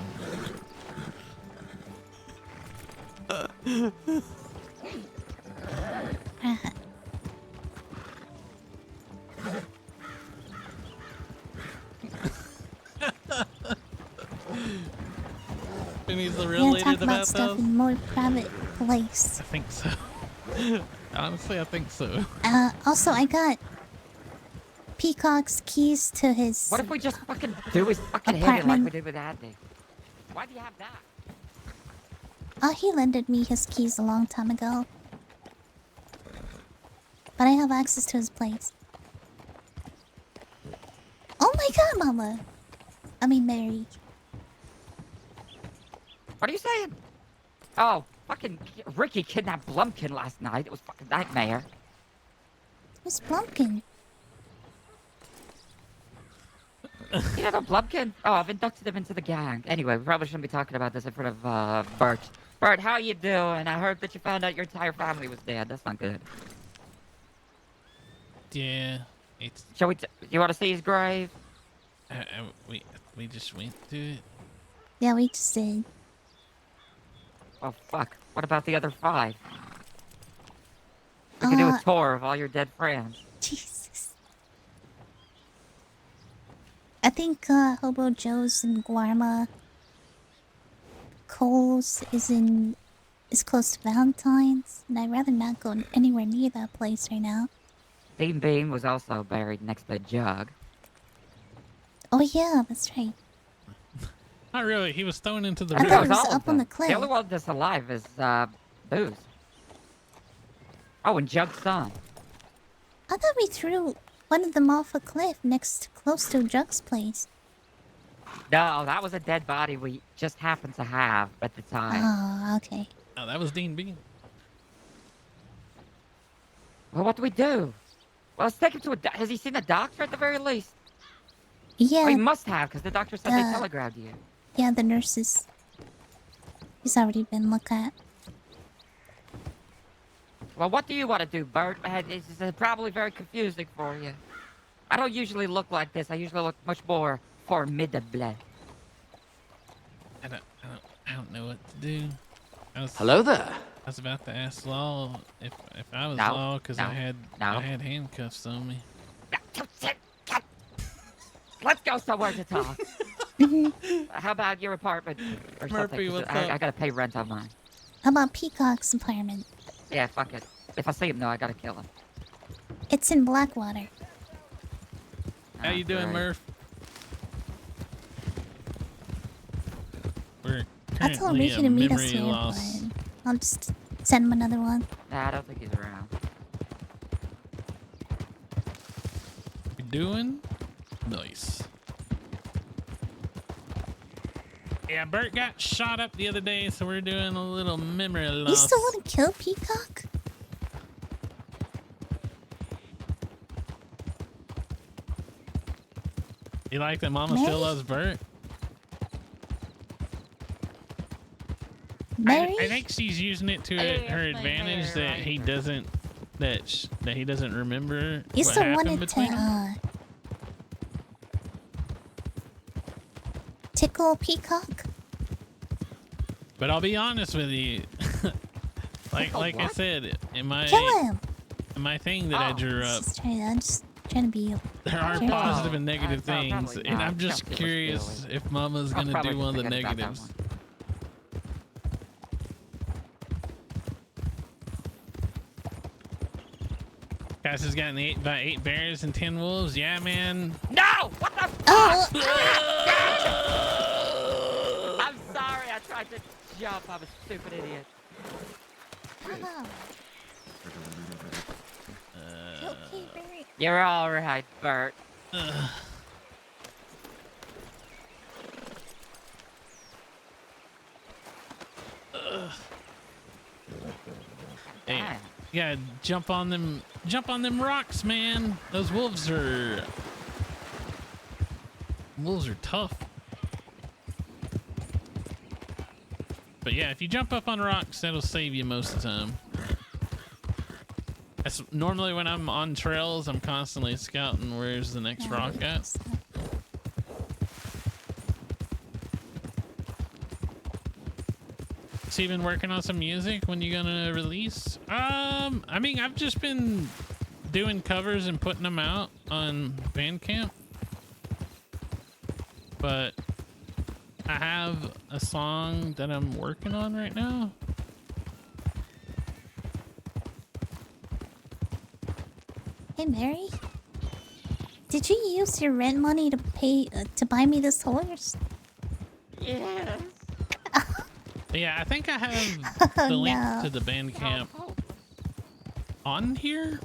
Benny's the real We're leader gonna of talk the about stuff bathhouse? in a more private place. I think so. Honestly, I think so. Also, I got Peacock's keys to his What if we just fucking do his fucking head in like we did with Andy? Why do you have that? He lended me his keys a long time ago. But I have access to his place. Oh my god, Mama! I mean, Mary. What are you saying? Oh, fucking Ricky kidnapped Blumpkin last night. It was fucking nightmare. Who's Blumpkin? You know the Blumpkin? Oh, I've inducted him into the gang. Anyway, we probably shouldn't be talking about this in front of Burt. Burt, how you doing? I heard that you found out your entire family was dead. That's not good. Yeah, it's. Shall we? You want to see his grave? We just went to it. Yeah, we just did. Oh fuck! What about the other 5? We could do a tour of all your dead friends. Jesus. I think Hobo Joe's in Guarma. Cole's is close to Valentine's, and I'd rather not go anywhere near that place right now. Dean Bean was also buried next to Jug. Oh yeah, that's right. Not really. He was thrown into the I river. thought it was up on the cliff. The only one that's alive is Booze. Oh, and Jug's son. I thought we threw one of them off a cliff close to Jug's place. No, that was a dead body we just happened to have at the time. Oh, okay. Oh, that was Dean Bean. Well, what do we do? Well, let's take him to a... Has he seen a doctor at the very least? Yeah. Oh, he must have, because the doctor said they telegraphed you. Yeah, the nurses. He's already been looked at. Well, what do you want to do, Burt? It's probably very confusing for you. I don't usually look like this. I usually look much more formidable. I don't know what to do. Hello there. I was about to ask Law if I was No, Law because no, I had handcuffs on me. Let's go somewhere to talk. How about your apartment or Murphy, something? what's I up? gotta pay rent on mine. How about Peacock's apartment? Yeah, fuck it. If I see him, though, I gotta kill him. It's in Blackwater. How you doing, great. Murph? We're I told currently Ricky to meet us memory here, loss. but I'll just send him another one. Nah, I don't think he's around. You doing? Nice. Yeah, Burt got shot up the other day, so we're doing a little memory loss. You still want to kill Peacock? You like that Mama Mary? still loves Burt? Mary? I think she's using it to her advantage that he doesn't that he doesn't remember You what still happened wanted between them. to tickle Peacock? But I'll be honest with you, like I said, in my Kill him! thing that I drew up, I'm just trying to be. there are careful. positive and negative things, probably and not. I'm just Don't get curious what's if Mama's I'll gonna probably do one of the forget about that negatives. one. Cass has gotten about 8 bears and 10 wolves. Yeah, man. No! What the fuck? Oh. I'm sorry, I tried to jump. I'm a stupid idiot. You're alright, Burt. Hey, you gotta jump on them rocks, man. Those wolves are tough. But yeah, if you jump up on rocks, that'll save you most of the time. That's normally when I'm on trails, I'm constantly scouting where's the next rock at. So you been working on some music? When you gonna release? I mean, I've just been doing covers and putting them out on Bandcamp. But I have a song that I'm working on right now. Hey, Mary. Did you use your rent money to pay to buy me this horse? Yes. Yeah, I think I have the link No. to the Bandcamp on here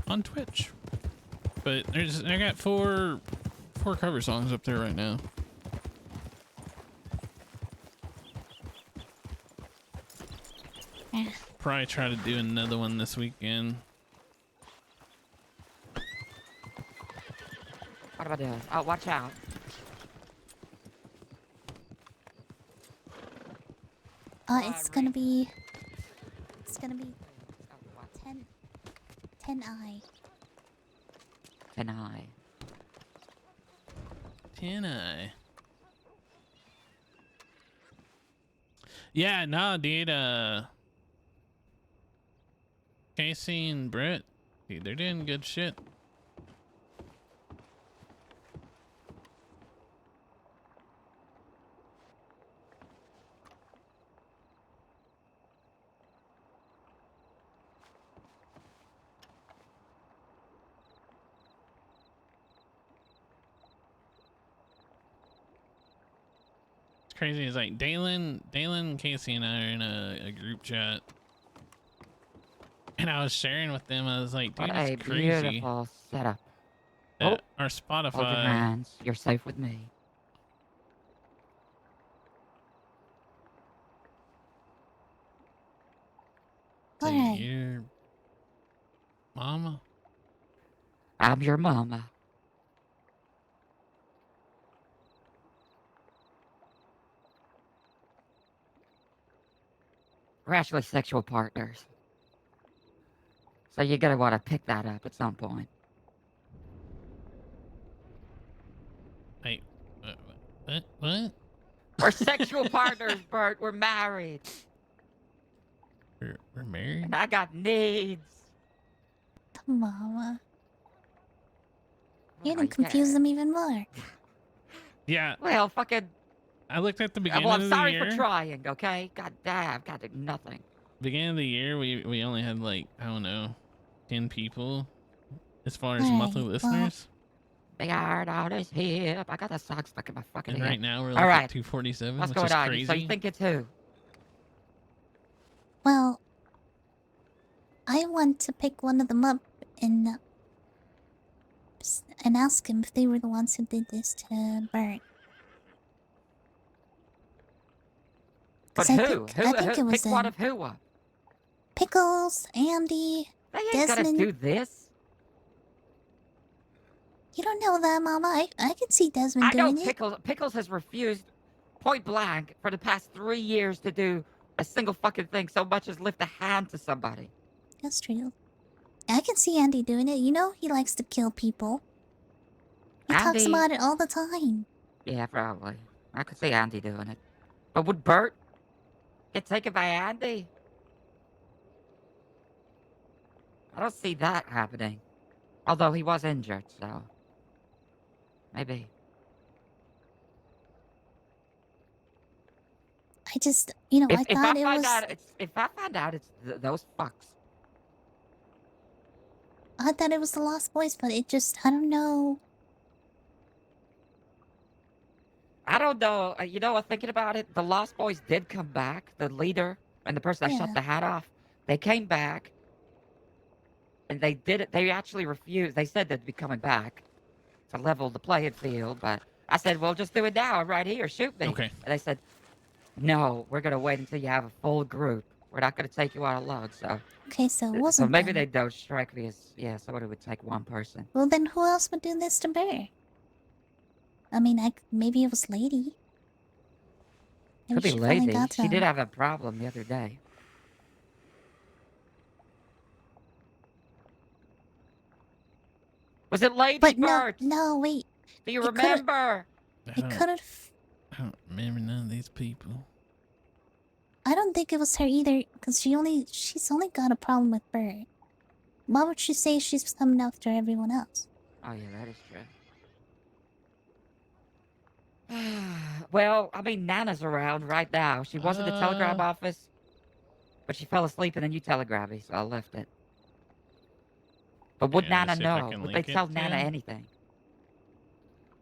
on Twitch. But I got four cover songs up there right now. Probably try to do another one this weekend. What am I doing? Oh, watch out. It's gonna be 10I. 10I. 10I. Yeah, no, dude. Casey and Brett, dude, they're doing good shit. Crazy is like Dalen, Casey, and I are in a group chat, and I was sharing with them. I was like, dude, What a it's crazy. beautiful setup. Our Hold your Spotify. hands. You're safe with me. So Alright. your mama. I'm your mama. We're actually sexual partners. So you're gonna want to pick that up at some point. Wait, what? We're sexual partners, Burt. We're married. We're married? And I got needs. Mama. You're gonna confuse them even more. Yeah. Well, fucking. I looked at the beginning Well, of I'm the sorry year. for trying, okay? God damn, got nothing. Beginning of the year, we only had like, I don't know, 10 people as far as Alright, monthly listeners. Big iron on his hip. I got the sock stuck in my fucking And hip. right now we're All like right. at 247, What's which going is on? crazy. So you think it's who? Well, I want to pick one of them up and ask him if they were the ones who did this to Burt. But I who? think it was pick one of who up? Pickles, Andy, They ain't Desmond. gonna do this. You don't know that, Mama. I can see Desmond I know doing it. Pickles has refused point blank for the past 3 years to do a single fucking thing so much as lift a hand to somebody. That's true. I can see Andy doing it. You know he likes to kill people. He talks Andy- about it all the time. Yeah, probably. I could see Andy doing it. But would Burt get taken by Andy? I don't see that happening. Although he was injured, so maybe. I just, you know, I thought it was. If I find out it's those fucks. I thought it was the Lost Boys, but it just, I don't know. I don't know. You know, thinking about it, the Lost Boys did come back. The leader and the person that shut the hat off, they came back. And they did it. They actually refused. They said they'd be coming back to level the playing field. But I said, well, just do it now, right here. Shoot me. Okay. And they said, no, we're going to wait until you have a full group. We're not going to take you out alone. So, Okay, so it wasn't. so maybe them. they don't strike me as, somebody would take one person. Well, then who else would do this to Bear? I mean, maybe it was Lady. Maybe Could be she finally Lady. got to She him. did have a problem the other day. Was it Lady But Burt? no, wait. Do you It could've- remember? It could have. I don't remember none of these people. I don't think it was her either, because she's only got a problem with Bert. Why would she say she's coming after everyone else? Oh, yeah, that is true. Well, I mean, Nana's around right now. She was in the telegram office, but she fell asleep and then you telegraphed me, so I left it. But would Yeah, Nana see if I know? can Would they link it tell to Nana him. anything?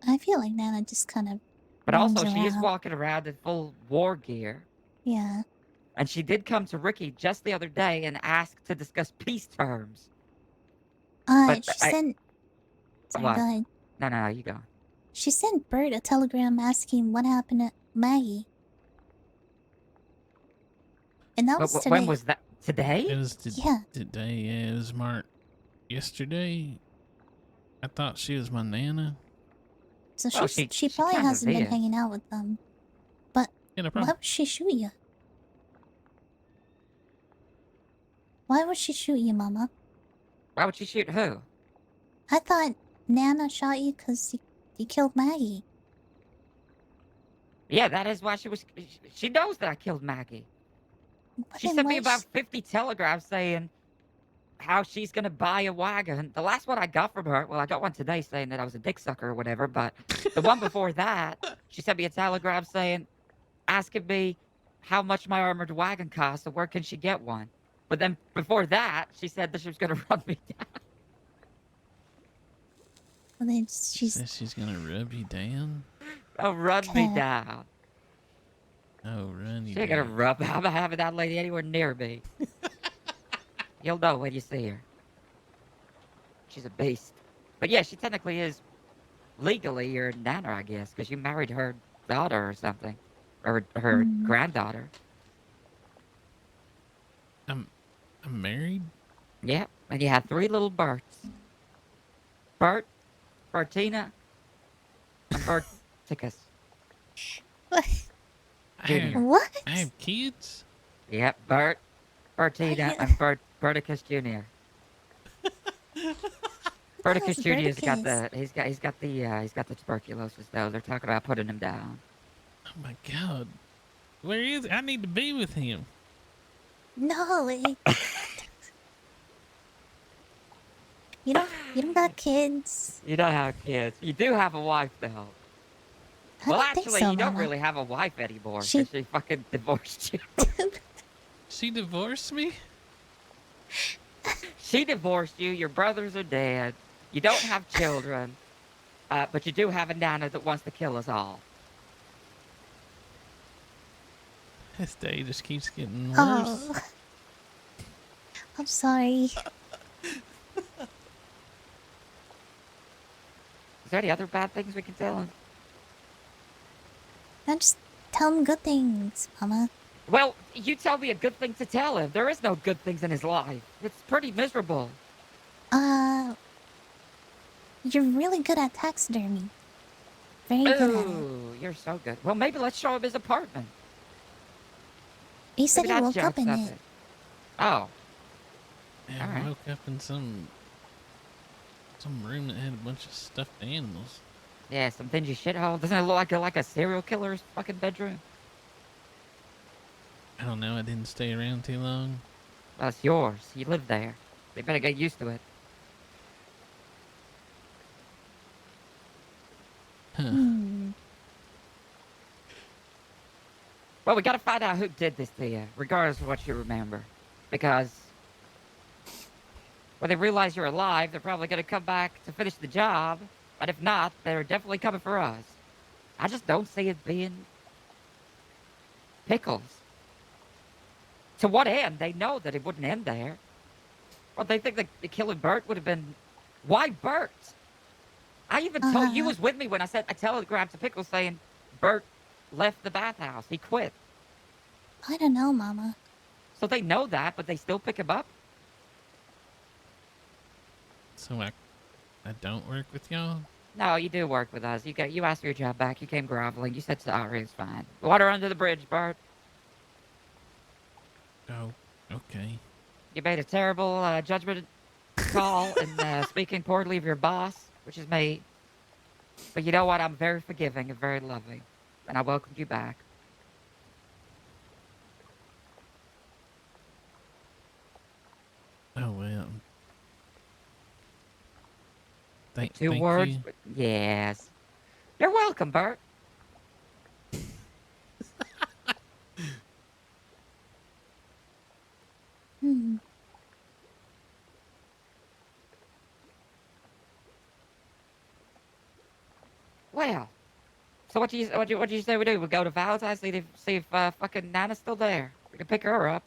I feel like Nana just kind of. But also, roams she is around. walking around in full war gear. Yeah. And she did come to Ricky just the other day and ask to discuss peace terms. But She sent. Sorry, What? go ahead. No, you go. She sent Bert a telegram asking what happened to Maggie. And that was today. When was that? Today? It was Yeah. today. Yeah, it was marked yesterday. I thought she was my Nana. So Well, she probably kind of hasn't been is. hanging out with them. But Yeah, no why problem. would she shoot you? Why would she shoot you, Mama? Why would she shoot who? I thought Nana shot you because you killed Maggie. Yeah, that is why she was. She knows that I killed Maggie. But She then sent me why about 50 telegrams saying how she's gonna buy a wagon. The last one I got from her, well, I got one today saying that I was a dick sucker or whatever, but the one before that, she sent me a telegram saying, asking me how much my armored wagon costs and where can she get one. But then before that, she said that she was gonna run me down. Well, then Says she's gonna rub you down. Oh, run me down. Oh, run you She ain't down. gonna rub. I'm not having that lady anywhere near me. You'll know when you see her. She's a beast. But yeah, she technically is legally your nana, I guess, because you married her daughter or something. Or her granddaughter. I'm married? Yeah, and you had 3 little Burts. Burt, Bertina, and Burticus. What? I have kids? Yep, Burt, Bertina, and Burticus Jr. Burticus Jr.'s got the he's got the tuberculosis though. They're talking about putting him down. Oh my god. Where is I need to be with him. No, you don't got kids. You don't have kids. You do have a wife though. I Well, don't think actually, so, you don't Mama. really have a wife anymore She- because she fucking divorced you. She divorced me? She divorced you. Your brothers are dead. You don't have children, but you do have a nana that wants to kill us all. This day just keeps getting worse. Oh. I'm sorry. Is there any other bad things we can tell him? I just tell him good things, Mama. Well, you tell me a good thing to tell him. There is no good things in his life. It's pretty miserable. You're really good at taxidermy. Very good at it. Ooh, you're so good. Well, maybe let's show him his apartment. He said Maybe he that woke up jokes in up it. Oh. Yeah, Alright. I woke up in some room that had a bunch of stuffed animals. Yeah, some dingy shithole. Doesn't it look like a serial killer's fucking bedroom? I don't know, I didn't stay around too long. Well, it's yours. You live there. They better get used to it. Huh. Well, we gotta find out who did this to you, regardless of what you remember. Because when they realize you're alive, they're probably gonna come back to finish the job. But if not, they're definitely coming for us. I just don't see it being Pickles. To what end? They know that it wouldn't end there. Well, they think that the killing Burt would have been... Why Burt? I even told you was with me when I sent a telegram to Pickles saying Burt left the bathhouse. He quit. I don't know, Mama. So they know that, but they still pick him up? So I don't work with y'all? No, you do work with us. You asked for your job back. You came groveling. You said sorry. It's fine. Water under the bridge, Burt. Oh, okay. You made a terrible judgment call in speaking poorly of your boss, which is me. But you know what? I'm very forgiving and very loving. And I welcomed you back. Oh, well. Thank Two words? you. But yes. You're welcome, Burt. Well, so what do you say we do? We go to Valentine's, see if fucking Nana's still there. We can pick her up.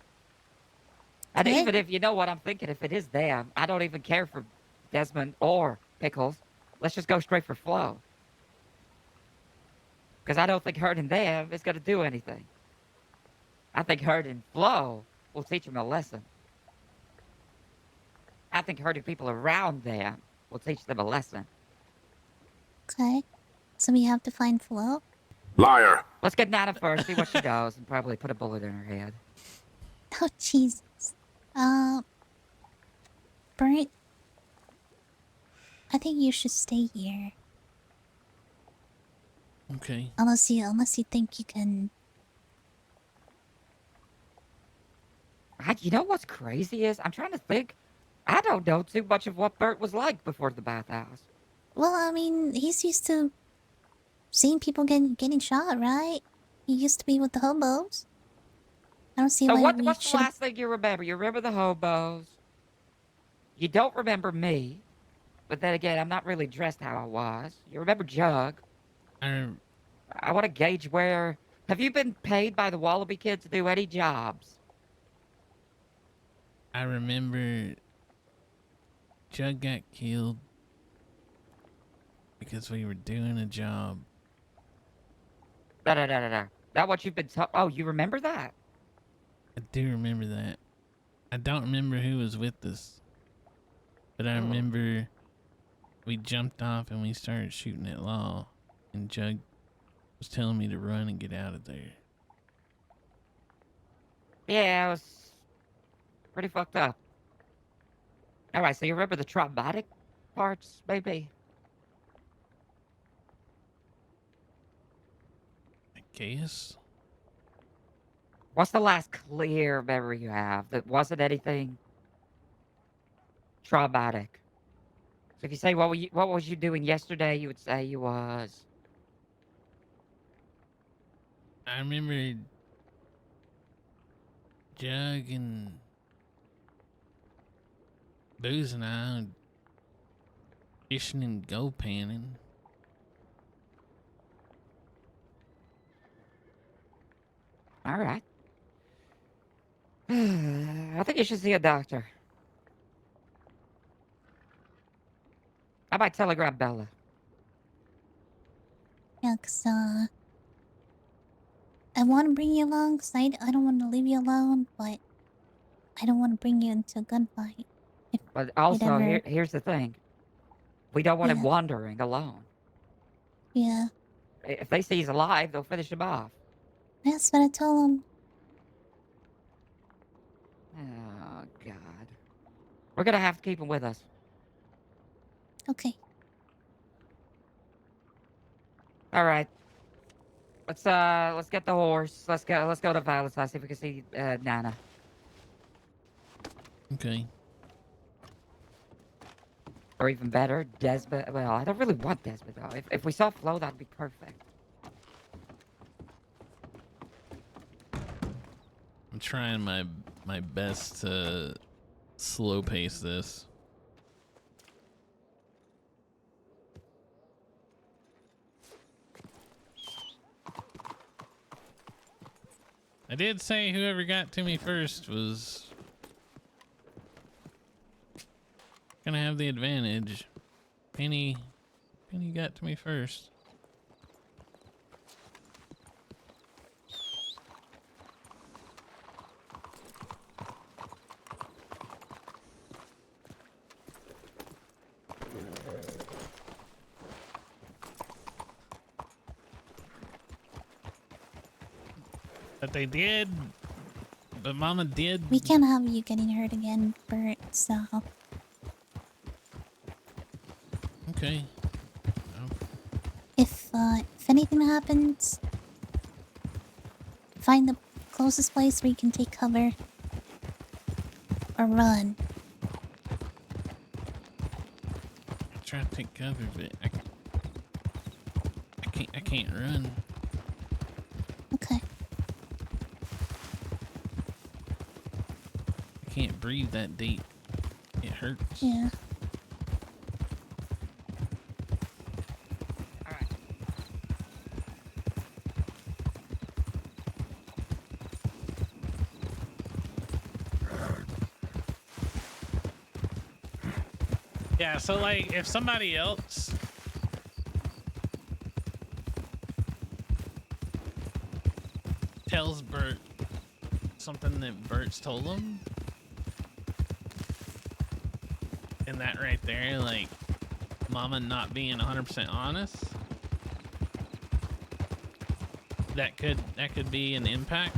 And Okay. even if you know what I'm thinking, if it is them, I don't even care for Desmond or Pickles. Let's just go straight for Flo. Because I don't think hurting them is going to do anything. I think hurting Flo will teach them a lesson. I think hurting people around them will teach them a lesson. Okay. So we have to find Flo? Liar! Let's get Nana first, see what she does, and probably put a bullet in her head. Oh, Jesus. Burt, I think you should stay here. Okay. Unless you think you can. You know what's crazy is I'm trying to think. I don't know too much of what Burt was like before the bathhouse. Well, I mean, he's used to seeing people getting shot, right? He used to be with the hobos. I don't see So why we what's the should. last thing you remember? You remember the hobos. You don't remember me. But then again, I'm not really dressed how I was. You remember Jug. I want to gauge where... Have you been paid by the Wallaby Kid to do any jobs? I remember Jug got killed because we were doing a job. No. Not what you've been told. Oh, you remember that? I do remember that. I don't remember who was with us. But I remember we jumped off and we started shooting at Law. And Jug was telling me to run and get out of there. Yeah, it was pretty fucked up. Alright, so you remember the traumatic parts, maybe? I guess. What's the last clear memory you have that wasn't anything traumatic? So if you say, what was you doing yesterday, you would say you was... I remember Jug and Booze and I fishing and go panning. Alright. I think you should see a doctor. I might telegram Bella. Yeah, 'cause, I want to bring you along, 'cause I don't want to leave you alone, but I don't want to bring you into a gunfight. But also, ever... here's the thing. We don't want him Yeah. wandering alone. Yeah. If they see he's alive, they'll finish him off. That's what I told him. Oh, God. We're gonna have to keep him with us. Okay. Alright. Let's get the horse. Let's go to Violet's house, see if we can see, Nana. Okay. Or even better, Desmond. Well, I don't really want Desmond, though. If we saw Flo, that'd be perfect. I'm trying my best to slow pace this. I did say whoever got to me first was gonna have the advantage. Penny got to me first. But they did. But Mama did. We can't have you getting hurt again, Burt, so... Okay. If anything happens, find the closest place where you can take cover. Or run. I'm trying to take cover, but I can't run. Okay. I can't breathe that deep. It hurts. Yeah. Yeah, so like if somebody else tells Burt something that Burt's told him, and that right there, like Mama not being 100% honest, that could be an impact.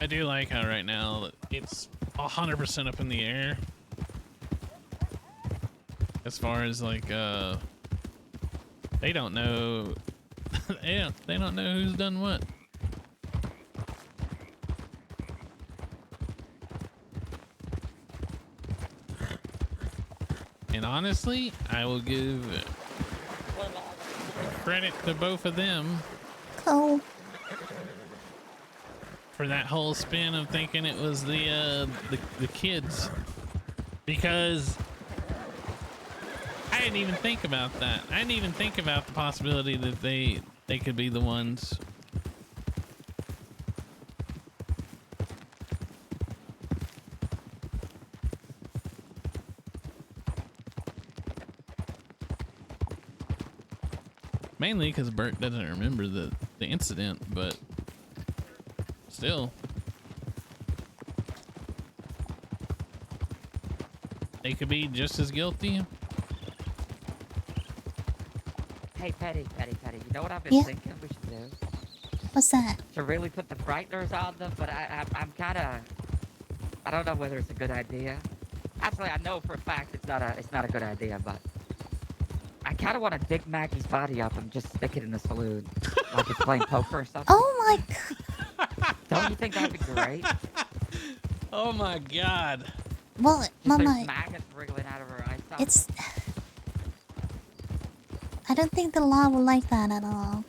I do like how right now it's 100% up in the air. As far as like, they don't know. Yeah, they don't know who's done what. And honestly, I will give credit to both of them. Cool. For that whole spin of thinking it was the kids, because I didn't even think about that. I didn't even think about the possibility that they could be the ones. Mainly because Burt doesn't remember the incident, but still. They could be just as guilty. Hey, Petty, you know what I've been thinking we should do? What's that? To really put the brighteners on them, but I'm kind of... I don't know whether it's a good idea. Actually, I know for a fact it's not a good idea, but... I kind of want to dig Maggie's body up and just stick it in the saloon. Like it's playing poker or something. Oh my god. Don't you think that'd be great? Oh my god. Well, Mama, there's maggots wriggling out of her eye sockets. it's... I don't think the law will like that at all.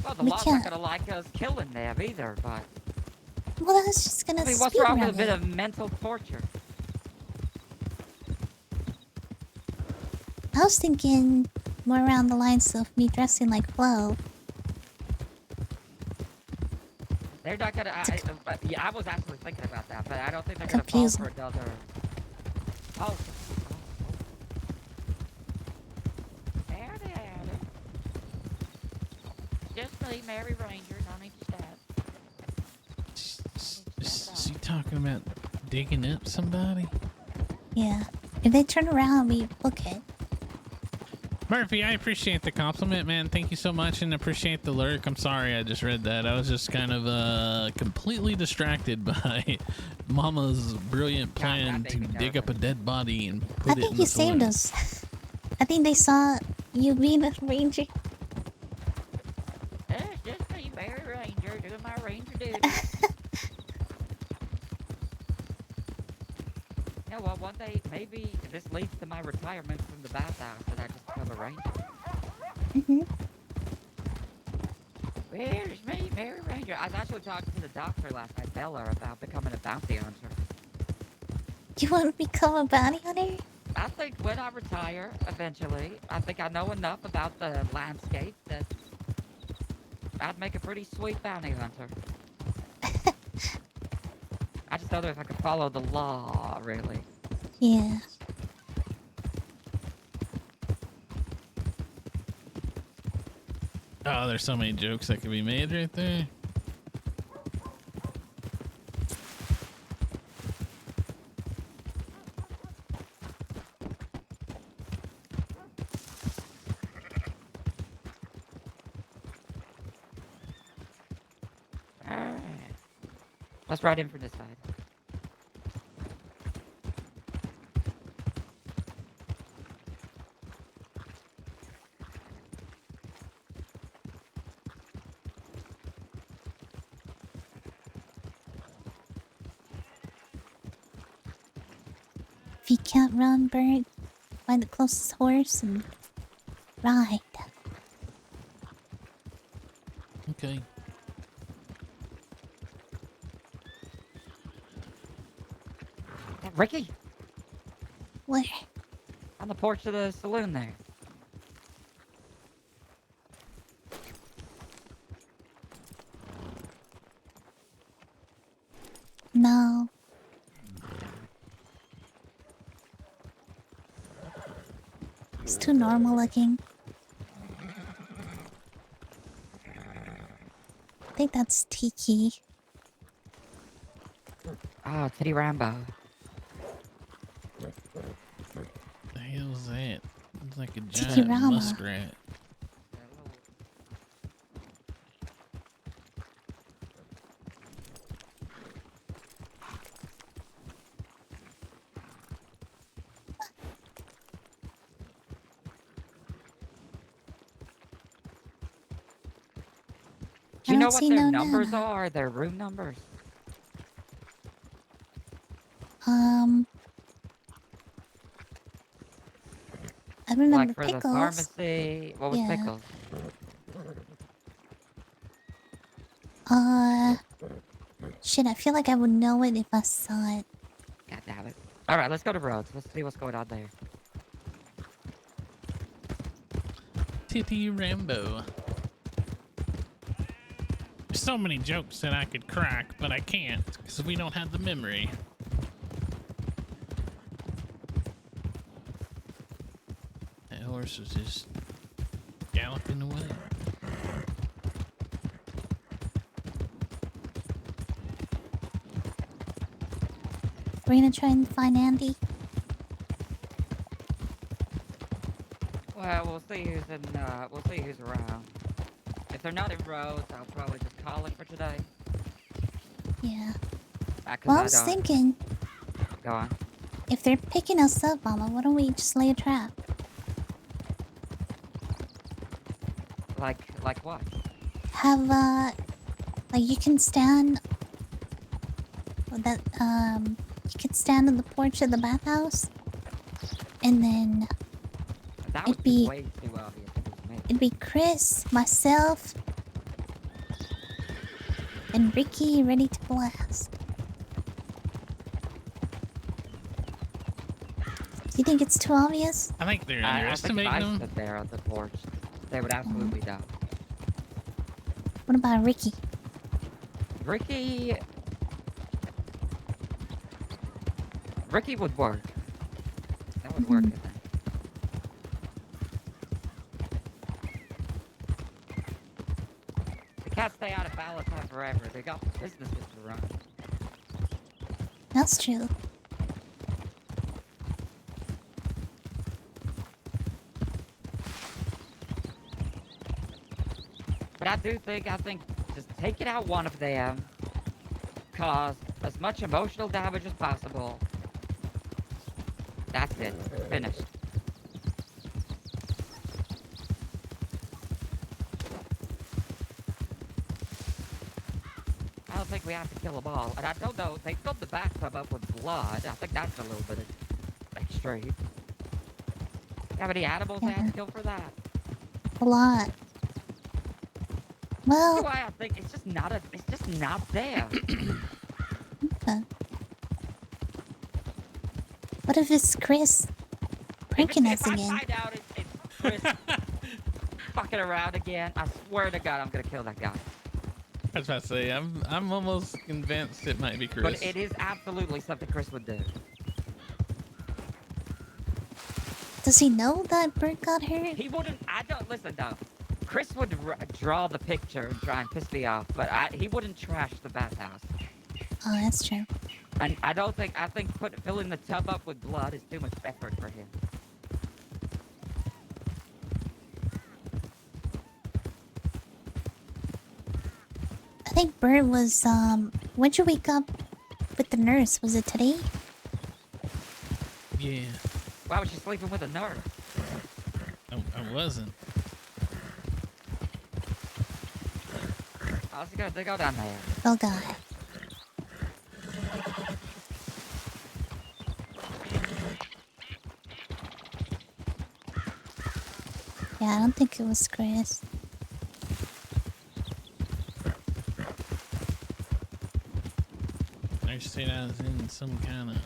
Well, the law's not gonna like us killing them either, but... Well, that's just gonna I mean, what's speed wrong with a run bit it. of mental torture? I was thinking more around the lines of me dressing like Flo. They're not gonna... I was actually thinking about that, but I don't think they're Confusing. gonna fall for another... Oh. Howdy. Just me, Mary Ranger, no need to stab. Is he talking about digging up somebody? Yeah. If they turn around, we book it. Murphy, I appreciate the compliment, man. Thank you so much, and appreciate the lurk. I'm sorry I just read that. I was just kind of completely distracted by Mama's brilliant plan to dig up a dead body and put I it in think the you saved saloon. us. I think they saw you being a ranger. It's just me, Mary Ranger, doing my ranger duty. You know what, one day, maybe this leads to my retirement from the bathhouse and I just become a ranger. Where's me, Mary Ranger? I was actually talking to the doctor last night, Bella, about becoming a bounty hunter. You want to become a bounty hunter? I think when I retire, eventually, I think I know enough about the landscape that I'd make a pretty sweet bounty hunter. I just don't know if I could follow the law, really. Yeah. Oh, there's so many jokes that could be made right there. Alright. Let's ride in from this side. If you can't run, Burt, find the closest horse and ride. Okay. Ricky? Where? On the porch of the saloon there. No. Oh. It's too normal looking. I think that's Tiki. Oh, Titty Rambo. The hell's that? It's like a Tiki giant Rama. muskrat. Do you I know don't what see their no numbers Nana. are? Their room numbers? I remember Like for Pickles. the pharmacy. What was Yeah. Pickles? Shit, I feel like I would know it if I saw it. God damn it. Alright, let's go to Rhodes. Let's see what's going on there. Titty Rambo. There's so many jokes that I could crack, but I can't because we don't have the memory. That horse was just galloping away. We're gonna try and find Andy. Well, we'll see who's around. If they're not in Rhodes, I'll probably just call it for today. Yeah. 'Cause Well, I was thinking, Go on. if they're picking us up, Mama, why don't we just lay a trap? Like what? Have, like you can stand... you can stand on the porch of the bathhouse. And then... That would be way too obvious if it was me. It'd be Chris, myself, and Ricky ready to blast. Do you think it's too obvious? I think they're I think underestimating if I them. stood there on the porch, they would absolutely know. What about Ricky? Ricky would work. That would work, I think. They can't stay out of Valentine forever. They got businesses to run. That's true. But I think just taking out one of them, cause as much emotional damage as possible. That's it. It's finished. I don't think we have to kill them all. And I don't know, they filled the bathtub up with blood. I think that's a little bit extreme. How many animals they have to kill for that? A lot. Well... That's why I think it's just not there. Okay. What if it's Chris pranking us again? If I find out it's Chris fucking around again, I swear to God I'm gonna kill that guy. I was about to say, I'm almost convinced it might be Chris. But it is absolutely something Chris would do. Does he know that Burt got hurt? He wouldn't. I don't listen though. Chris would draw the picture and try and piss me off, but he wouldn't trash the bathhouse. Oh, that's true. And I think filling the tub up with blood is too much effort for him. I think Burt was, when'd you wake up with the nurse? Was it today? Yeah. Why was you sleeping with a nurse? I wasn't. How's it going? They go down there. Oh, God. Yeah, I don't think it was Chris. I said I was in some kind of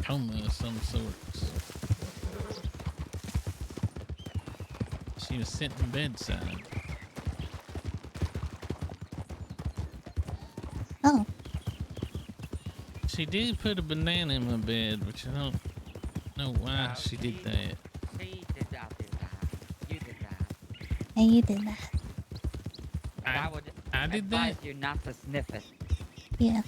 coma of some sorts. She was sitting bedside. Oh. She did put a banana in my bed, which I don't know why she did that. She did not do that. You did that. Yeah, you did that. And I would I did advise that? you not to sniff it. Yeah.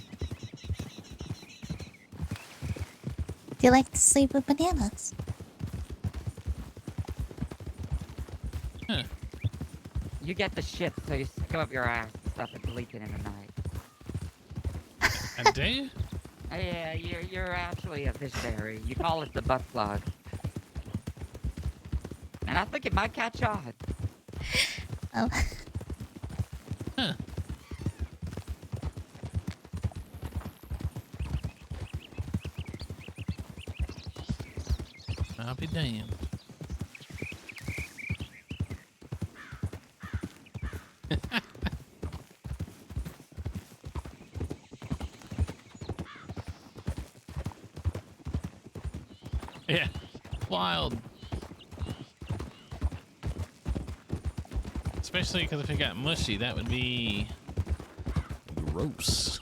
Do you like to sleep with bananas? Huh. You get the shit, so you stick up your ass and stuff it's leaking in the night. I do? Yeah, you're actually a visionary. You call it the butt plug. And I think it might catch on. Oh. Huh. I'll be damned. Yeah, wild. Especially because if it got mushy, that would be gross.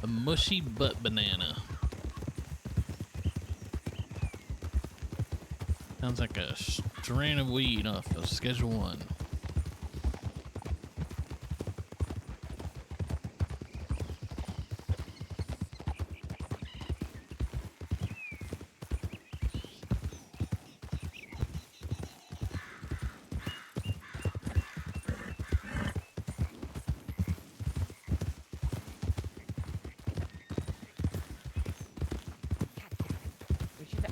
A mushy butt banana. Sounds like a strain of weed off of Schedule 1.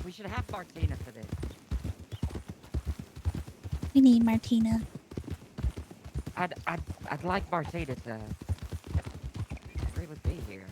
We should have Martina for this. We need Martina. I'd like Martina to agree with me here.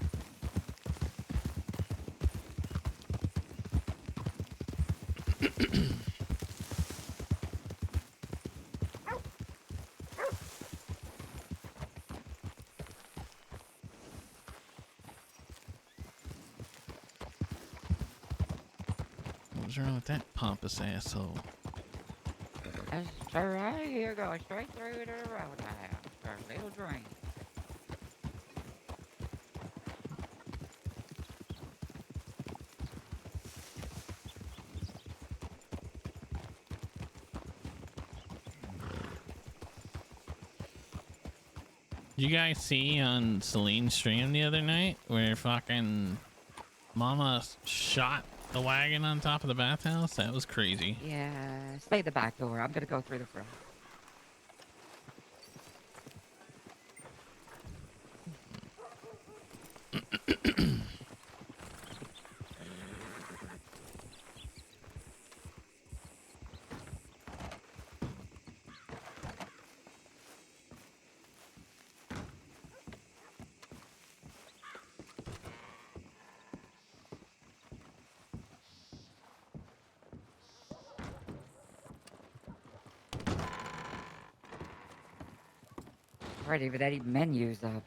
What's wrong with that pompous asshole? That's right here, going straight through to the roadhouse for a little drink. You guys see on Celine's stream the other night where fucking Mama shot the wagon on top of the bathhouse? That was crazy. Yeah, stay the back door. I'm gonna go through the front. Ready with any menus up.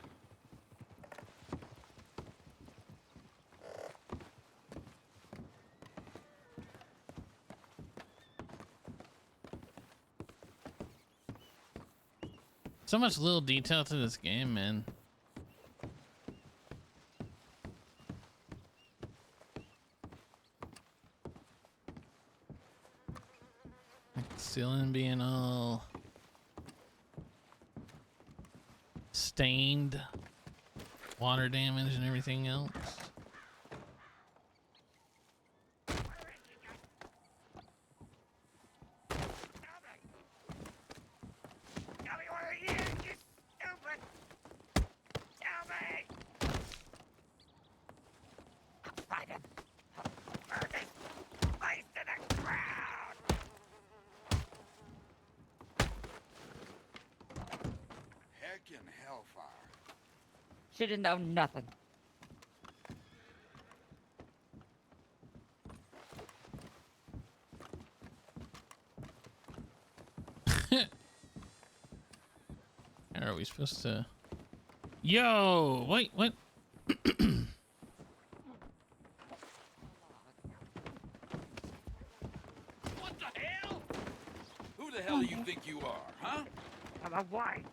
So much little detail to this game, man. Like the ceiling being all stained, water damage and everything else. Heckin' hellfire. She didn't know nothing. How are we supposed to? Yo, wait, what? What the hell? Who the hell do you think you are, huh? I'm a white.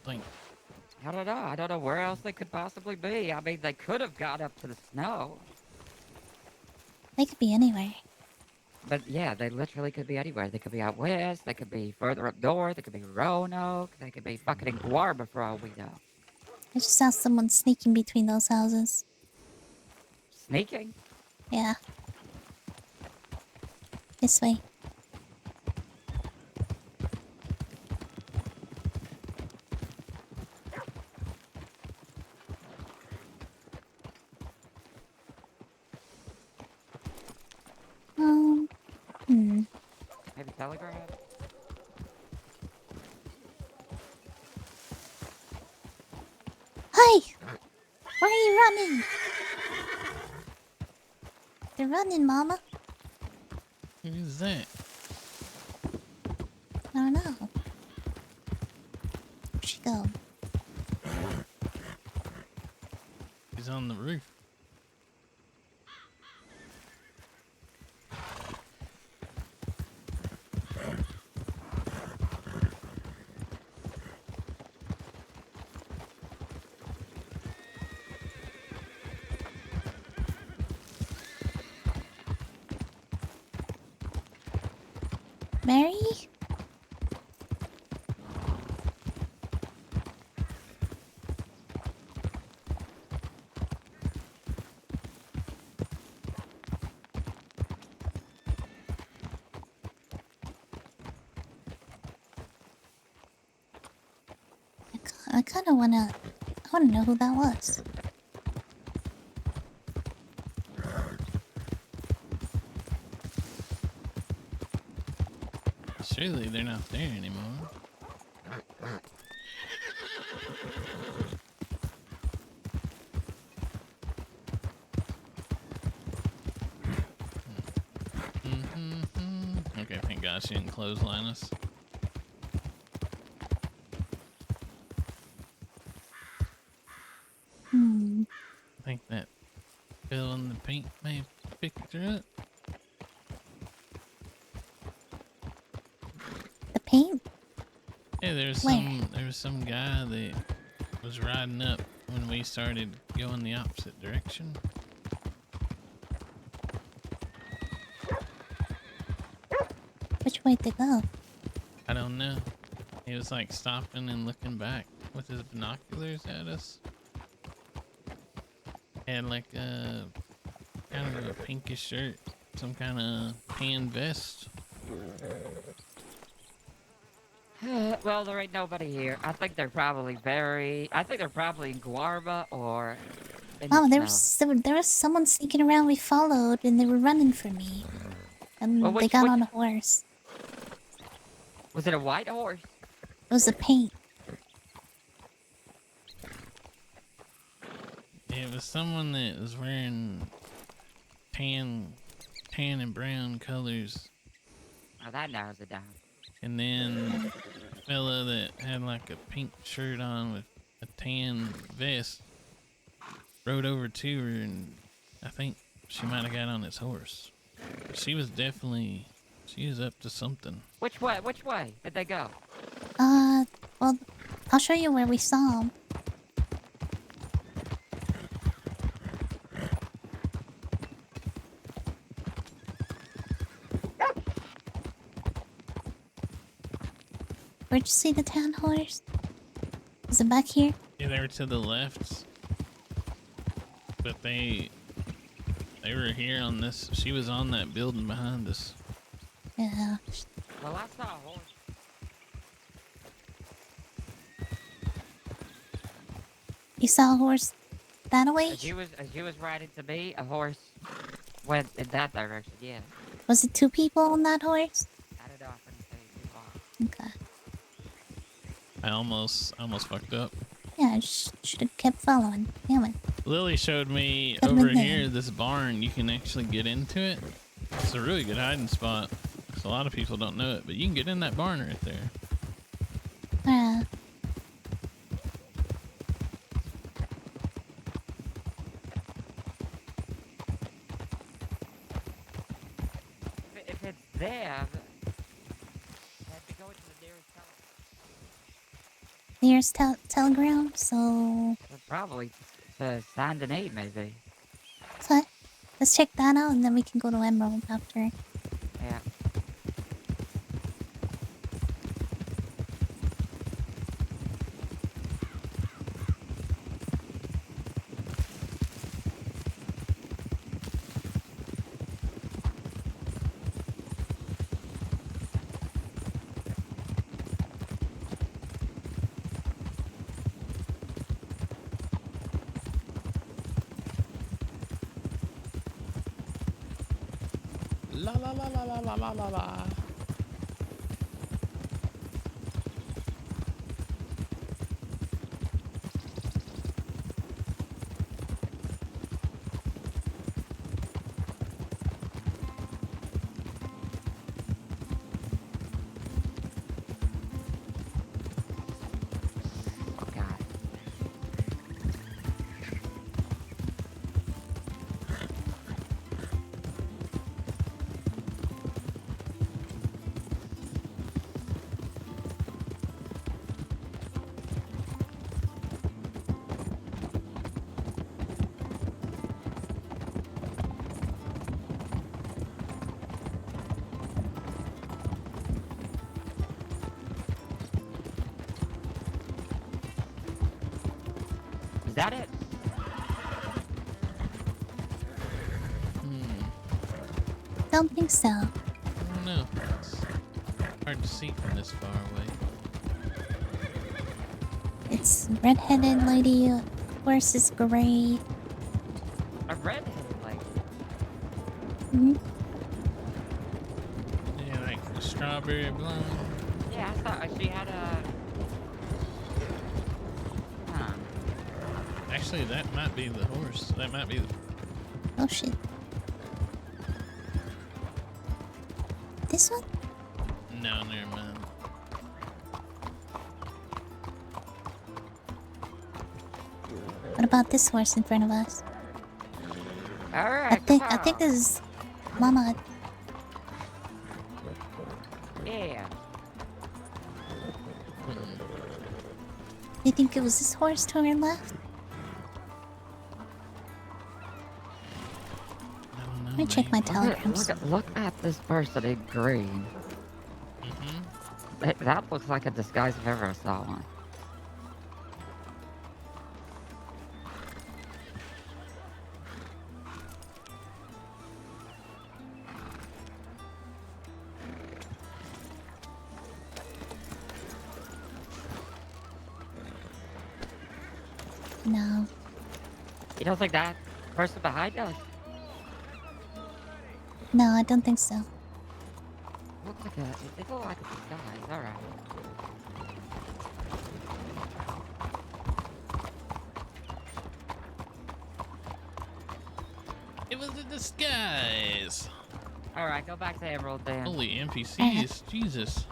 Thank. I don't know. I don't know where else they could possibly be. I mean, they could have got up to the snow. They could be anywhere. But yeah, they literally could be anywhere. They could be out west. They could be further up north. They could be Roanoke. They could be fucking in Guarba for all we know. I just saw someone sneaking between those houses. Sneaking? Yeah. This way. Maybe telegraph? Hi! Why are you running? They're running, Mama. Who's that? I don't know. Where'd she go? He's on the roof. Mary? I kind of wanna know who that was. Surely they're not there anymore. Okay, thank God she didn't clothesline us. I think that fill in the paint may have picked her up. The paint? Yeah, there was some guy that was riding up when we started going the opposite direction. Which way to go? I don't know. He was like stopping and looking back with his binoculars at us. Had like a kind of a pinkish shirt, some kind of tan vest. Well, there ain't nobody here. I think they're probably in Guarba or in Oh, the there snow. was someone sneaking around. We followed, and they were running for me. And Well, they got on a horse. Was it a white horse? It was a paint. It was someone that was wearing tan and brown colors. Oh, that narrows it down. And then a fella that had like a pink shirt on with a tan vest rode over to her, and I think she might have got on his horse. She was up to something. Which way did they go? Well, I'll show you where we saw them. Where'd you see the tan horse? Is it back here? Yeah, they were to the left. But they were here on this. She was on that building behind us. Yeah. Well, I saw a horse. You saw a horse that way? As you was riding to me, a horse went in that direction. Yeah. Was it 2 people on that horse? I don't know. I couldn't say too far. Okay. I almost fucked up. Yeah, I should have kept following. Damn it. Lily showed me Could've over been there. here, this barn, you can actually get into it. It's a really good hiding spot. So a lot of people don't know it, but you can get in that barn right there. Yeah. If it's there, I have to go into the nearest Telegram, so... Probably to Saint Denis, maybe. So, let's check that out and then we can go to Emerald after. Yeah. La la la la la la la la la. Is that it? Don't think so. I don't know. It's hard to see from this far away. It's red-headed lady, horse is gray. A red-headed lady? Hmm? Yeah, like strawberry blonde. Yeah, I thought she had a... Huh. Actually, that might be the horse. That might be the... Oh shit. This one? No, never mind. What about this horse in front of us? Alright, I think this is Mama. Yeah. You think it was this horse to our left? Let me check my telegrams. Look at this person in green. That looks like a disguise if ever I saw one. No. You don't think that person behind us? No, I don't think so. Looks like it looks like a disguise. Alright. It was a disguise. Alright, go back to Emerald then. Holy NPCs, Jesus.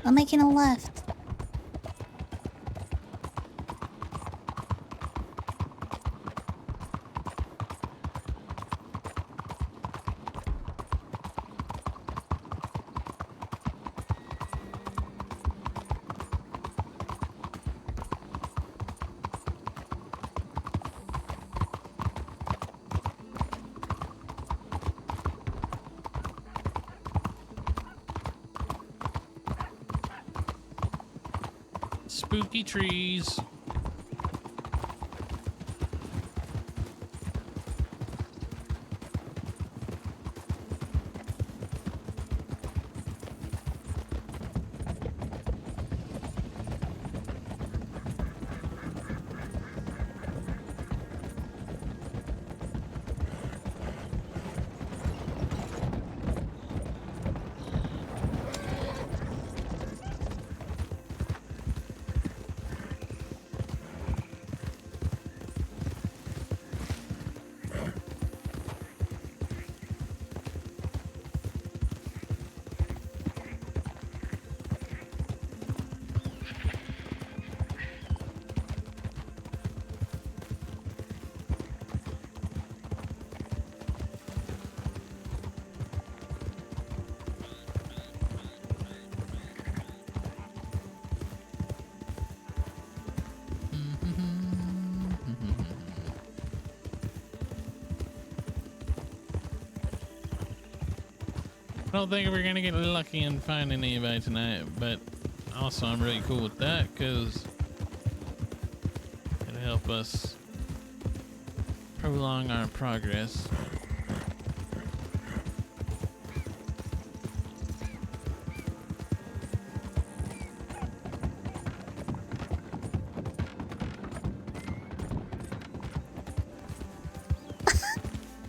I'm making a left. Spooky trees. don't think we're gonna get lucky and find anybody tonight, but also I'm really cool with that because it'll help us prolong our progress.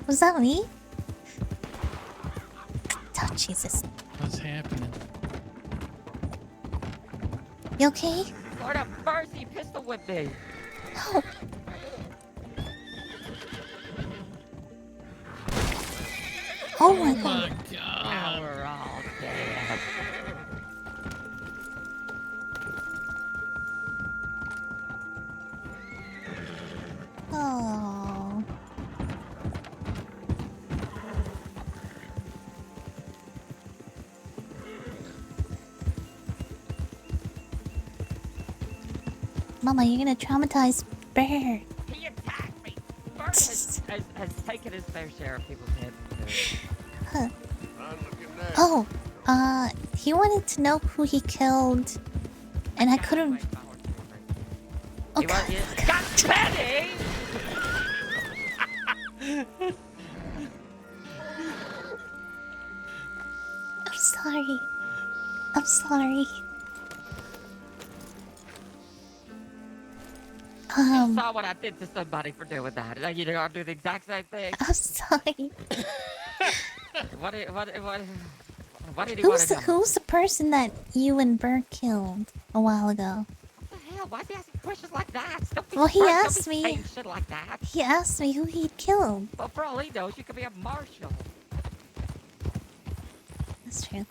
Was that me? Oh, Jesus. What's happening? You okay? Lord have mercy, pistol whipped me. No. Oh my god. Now we're all dead. Oh. Mama, you're gonna traumatize Burt. He attacked me. Burt has taken his fair share of people's heads. Huh. Oh, he wanted to know who he killed, and I couldn't. Oh god! Got Betty! I'm sorry. I'm sorry. You saw what I did to somebody for doing that. Now you're gonna do the exact same thing. I'm sorry. What did he want to do? Who's the person that you and Burt killed a while ago? What the hell? Why is he asking questions like that? Don't be Well, he don't be asked me. saying shit like that. He asked me who he'd killed. Well, for all he knows, you could be a marshal. That's true.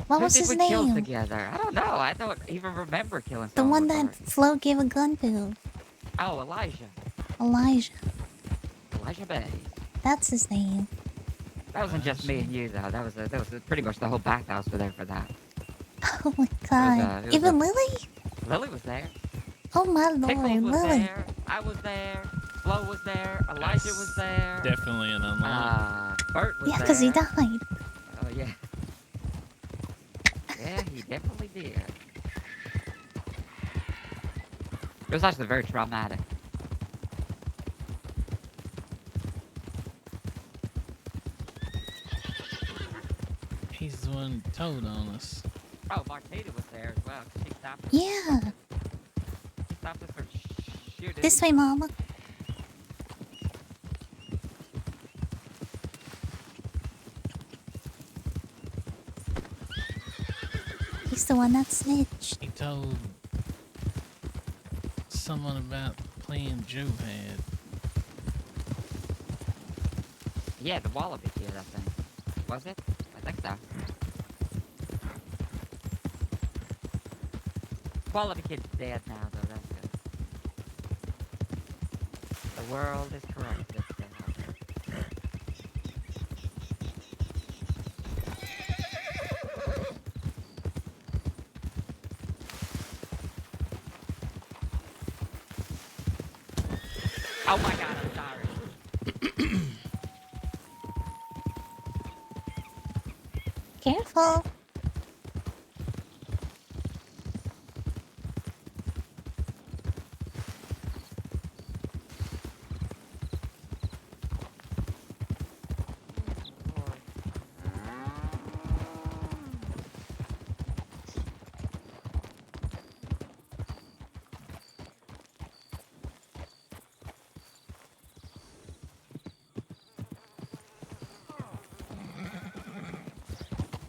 What was his Who did we kill name? together? I don't know. I don't even remember killing The someone. one that Flo gave a gun to. Oh, Elijah. Elijah. Elijah Bay. That's his name. That wasn't just me and you, though. That was pretty much the whole bathhouse were there for that. Oh my god. it was Even Lily? Lily was there. Oh my lord, Pickles was Lily. there. I was there. Flo was there. Elijah was there. Definitely an unlock. Burt was Yeah, there. because he died. Oh, yeah. Yeah, he definitely did. It was actually very traumatic. He's the one who told on us. Oh, Martina was there as well. She stopped us. Yeah. She stopped us from shooting. This way, Mama. He's the one that snitched. He told someone about playing Joe had. Yeah, the Wallaby kid, I think. Was it? I think so. Wallaby kid's dead now, though. That's good. The world is corrupted. Oh my god, I'm sorry. Careful.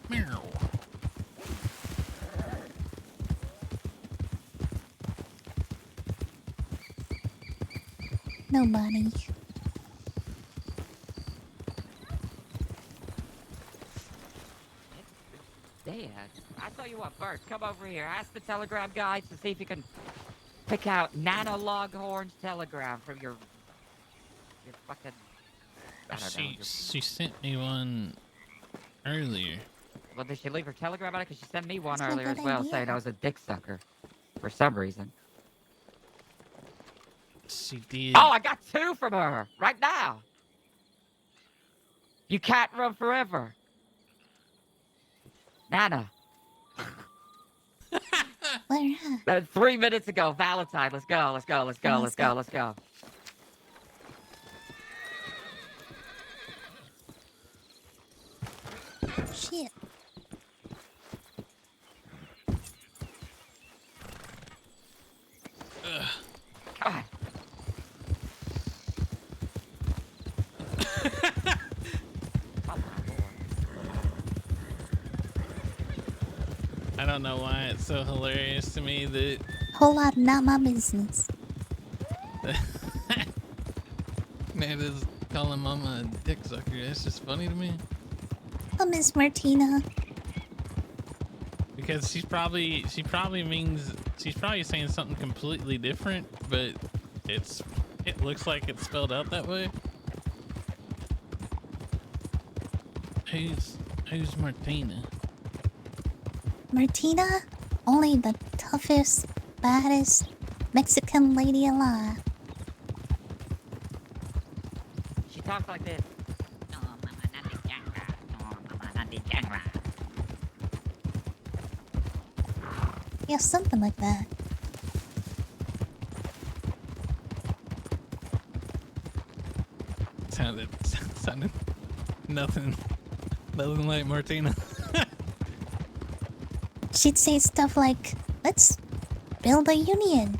Meow. Nobody. Dead. I tell you what, Burt, come over here. Ask the telegram guy to see if you can pick out Nano Loghorn's telegram from your fucking. I don't know. She sent me one earlier. Well, did she leave her telegram on it? Because she sent me one That's a earlier as good well, idea. saying I was a dick sucker for some reason. She did. Oh, I got two from her right now. You can't run forever. Nana. Where at? 3 minutes ago, Valentine. Let's go, let's go, let's go, let's go, let's go. Shit. God. I don't know why it's so hilarious to me that Whole lot not my business. man is calling Mama a dick sucker. It's just funny to me Oh, Miss Martina. because she probably means she's probably saying something completely different, but it looks like it's spelled out that way. Who's Martina? Martina? Only the toughest, baddest Mexican lady alive. She talks like this. No, mama, not the genre. No, mama, not the genre. Yeah, something like that. Sounded nothing like Martina. She'd say stuff like, let's build a union.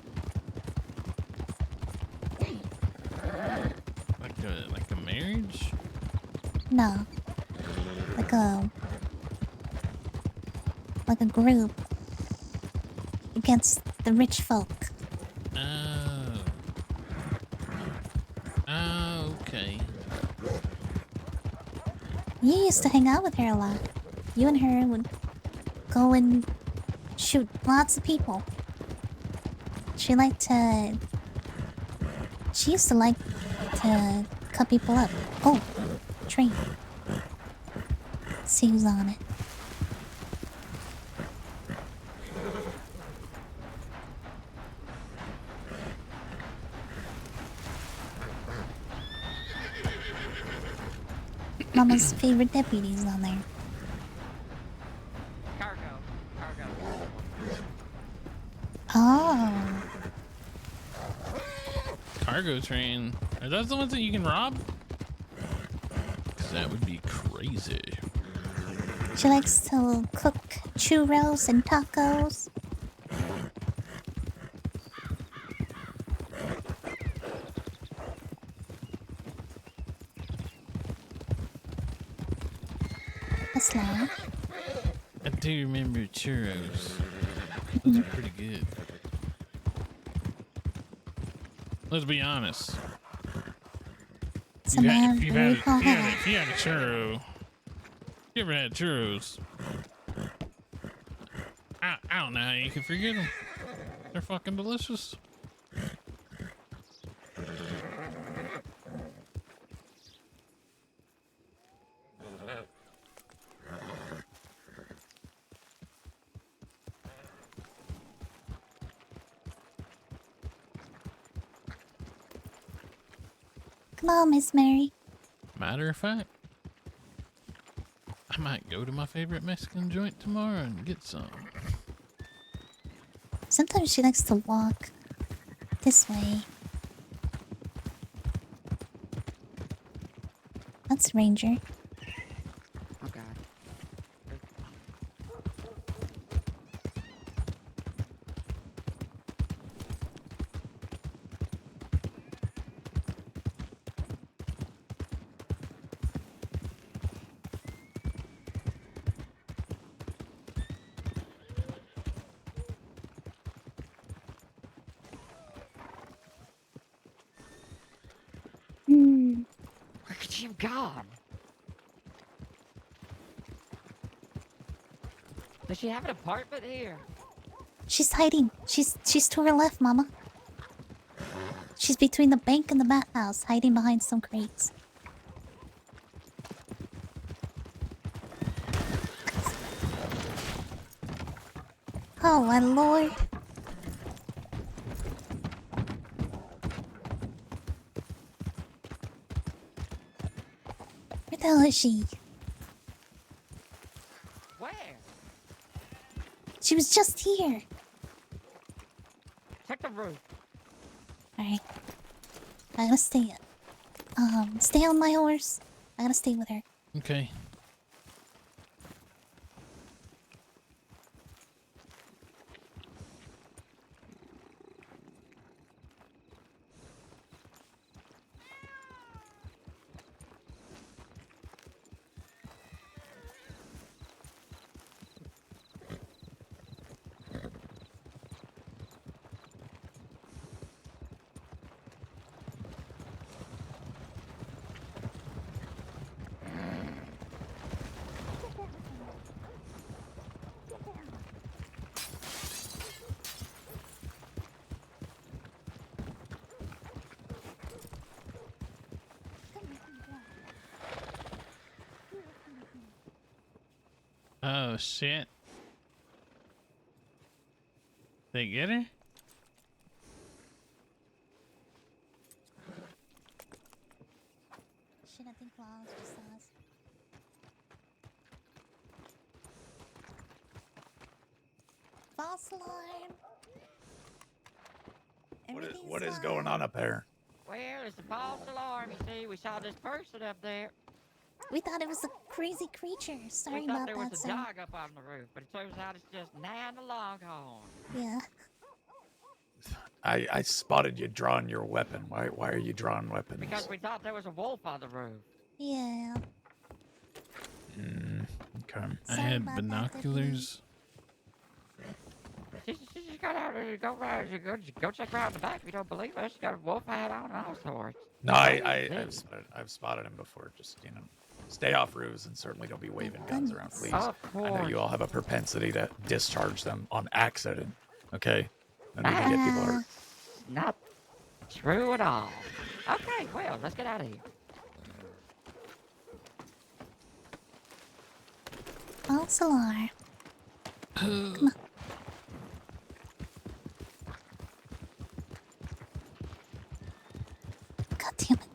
Like a marriage? No. Like a group against the rich folk. Oh, okay. You used to hang out with her a lot. You and her would go and shoot lots of people. She used to like to cut people up. Oh, train. Let's see who's on it. Mama's favorite deputy's on there. Cargo. Oh. Cargo train. Are those the ones that you can rob? 'Cause that would be crazy. She likes to cook churros and tacos. That's long. I do remember churros. Those are pretty good. Let's be honest. It's a man If you very had a churro, you ever had churros? I don't know how you can forget them. They're fucking delicious. Come on, Miss Mary. Matter of fact, I might go to my favorite Mexican joint tomorrow and get some. Sometimes she likes to walk this way. That's Ranger. Oh god. Where could she have gone? Does she have an apartment here? She's hiding. She's to her left, Mama. She's between the bank and the bathhouse, hiding behind some crates. Oh my lord. Where the hell is she? Where? She was just here. Check the roof. Alright. I gotta stay. Stay on my horse. I gotta stay with her. Okay. Oh shit. They get her? Shit, I think Law's just us. False alarm. What is going on up there? Well, it's a false alarm, you see. We saw this person up there. We thought it was a crazy creature. Sorry We thought about there that, was a sir. dog up on the roof, but it turns out it's just Nan the Longhorn. Yeah. I spotted you drawing your weapon. Why are you drawing weapons? Because we thought there was a wolf on the roof. Yeah. Okay. I had binoculars. She's just got out there, go check around the back if you don't believe us. She's got a wolf hat on and all sorts. No, I've spotted him before. Just stay off roofs and certainly don't be waving guns around, please. Of I know you course. all have a propensity to discharge them on accident. Okay, and you can get people hurt. Not true at all. Okay, well, let's get out of here. False alarm. Come on. God damn it.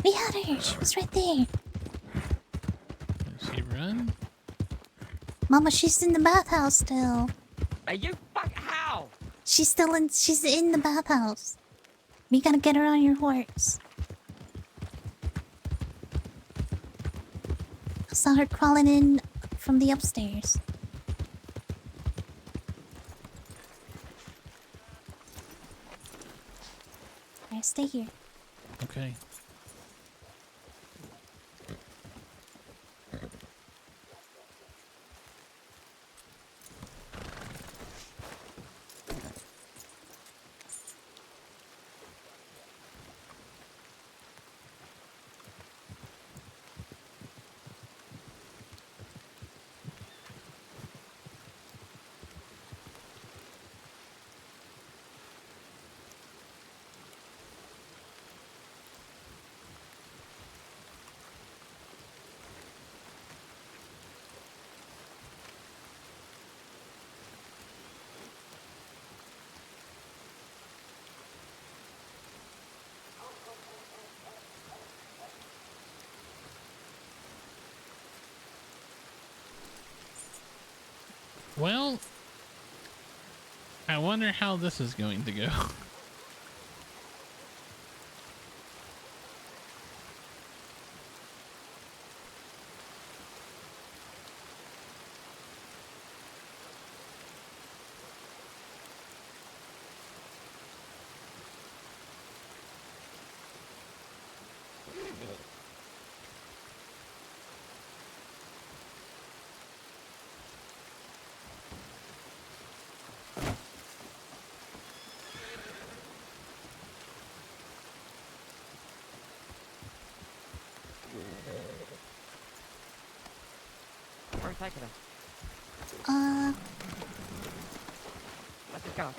We had her. She was right there. Did she run? Mama, she's in the bathhouse still. Hey, you fuck how? She's in the bathhouse. We gotta get her on your horse. I saw her crawling in from the upstairs. Alright, stay here. Okay. Well, I wonder how this is going to go. Where are you taking us?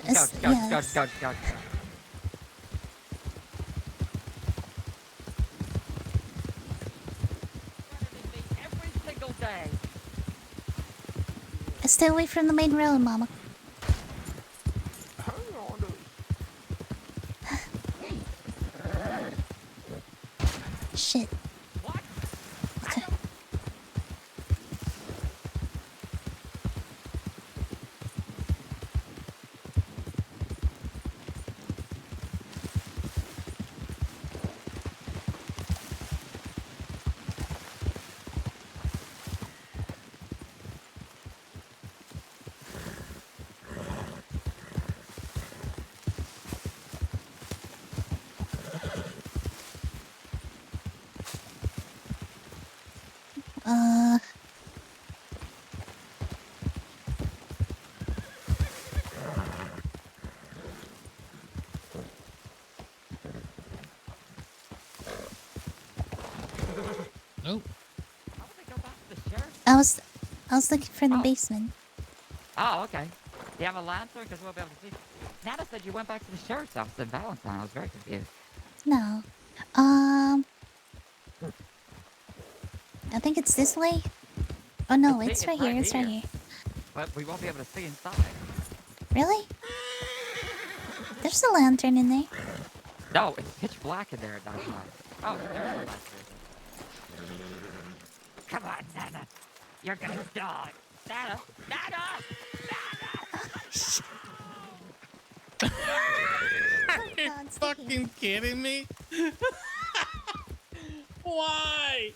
Let's just go. Just go. Every single day. Stay away from the main road, Mama. Shit. What? Oh. I was looking for the basement. Oh, okay. Do you have a lantern? Because we'll be able to see. Nana said you went back to the sheriff's office in Valentine. I was very confused. No. I think it's this way. Oh no, it's right here. It's right here. But we won't be able to see inside. Really? There's a lantern in there. No, it's pitch black in there at night time. Oh, there's a lantern. Come on, Nana. You're gonna die. Nana! Nana! Are you fucking kidding me? Why?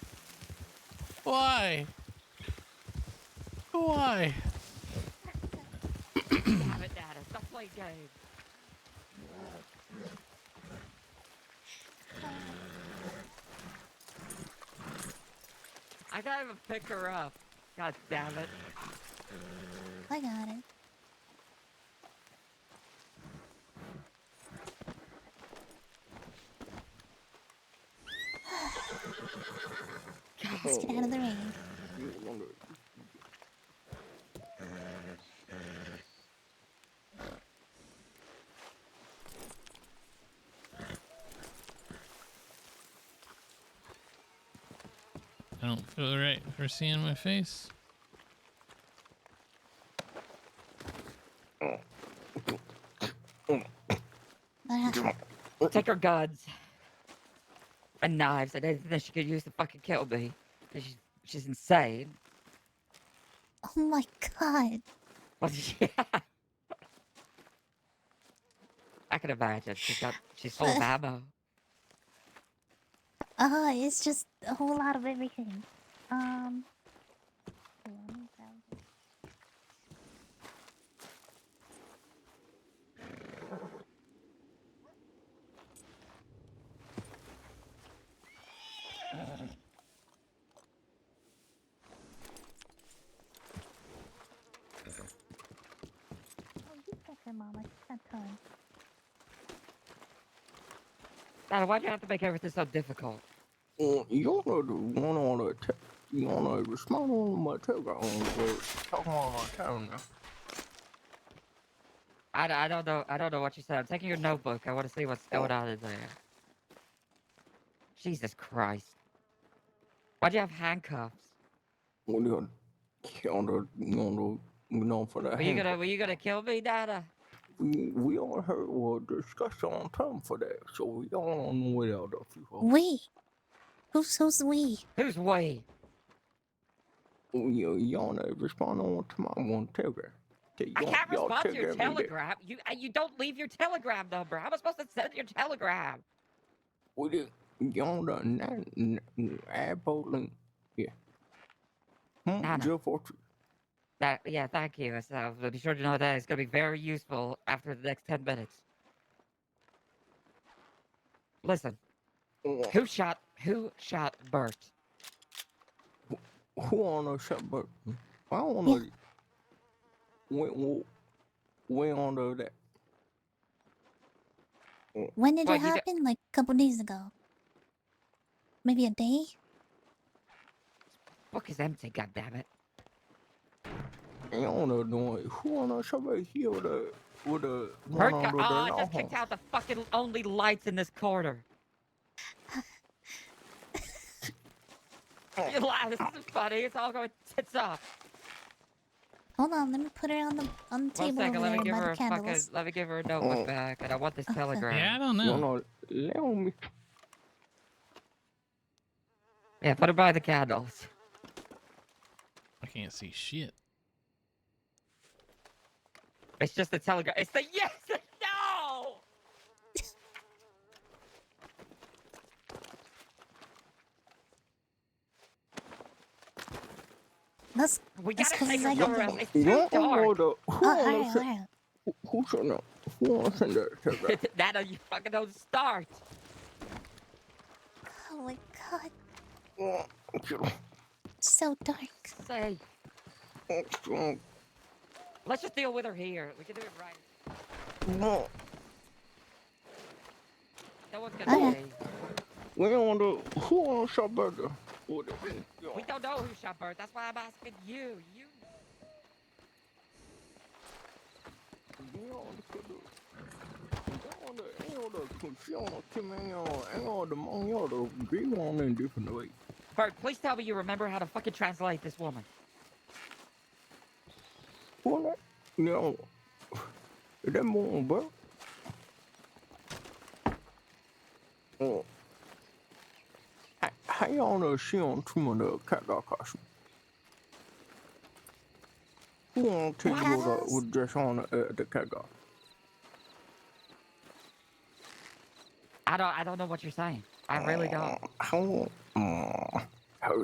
Why? Why? Damn it, Nana. Stop playing games. I can't even pick her up. God damn it. I got it. Let's get out of the rain. I don't feel right for seeing my face. Take her guns. And knives and anything that she could use to fucking kill me. She's insane. Oh my god. Well, yeah. I can imagine. She's full of ammo. It's just a whole lot of everything. Mama, it's that time. Dad, why'd you have to make everything so difficult? You're not the one on the you want to respond on my telegram. Talking on my calendar. I don't know what you said. I'm taking your notebook. I want to see what's going on in there. Jesus Christ. Why'd you have handcuffs? Well, you know, for the Were you gonna kill me, Dada? We all heard or discussed on time for that, so we all on the way out of you. We? Who's we? Who's we? Y'all never respond on to my one telegram. I can't respond to your telegram. You don't leave your telegram number. How am I supposed to send your telegram? We did. Y'all done Apple link. Yeah. Nana. 043. Yeah, thank you. So be sure to know that it's gonna be very useful after the next 10 minutes. Listen. Who shot Burt? Who wanna shot Burt? I don't know. When on that? When did it happen? Like a couple days ago. Maybe a day? Book is empty, goddammit. I don't know. Who wanna shot right here with a Burt I just kicked out the fucking only lights in this corner. You lie, this isn't funny. It's all going tits up. Hold on, let me put her on the table over there by the candles. Let me give her a notebook back, and I want this telegram. Yeah, I don't know. Yeah, put her by the candles. I can't see shit. It's just the telegram. It's the yes and no! We gotta take her somewhere else. It's too dark. Who should know? Who wants to send that telegram? Nana, you fucking don't start. Oh my god. It's so dark. Say. Let's just deal with her here. We can do it right. No. No one's gonna say. Who on shot burger? We don't know who shot Burt. That's why I'm asking you. You. Burt, please tell me you remember how to fucking translate this woman. What? No. That morning, bro. Oh. How y'all know she on too much cat dog costume? Who won't tell you what dress on the cat dog? I don't know what you're saying. I really don't.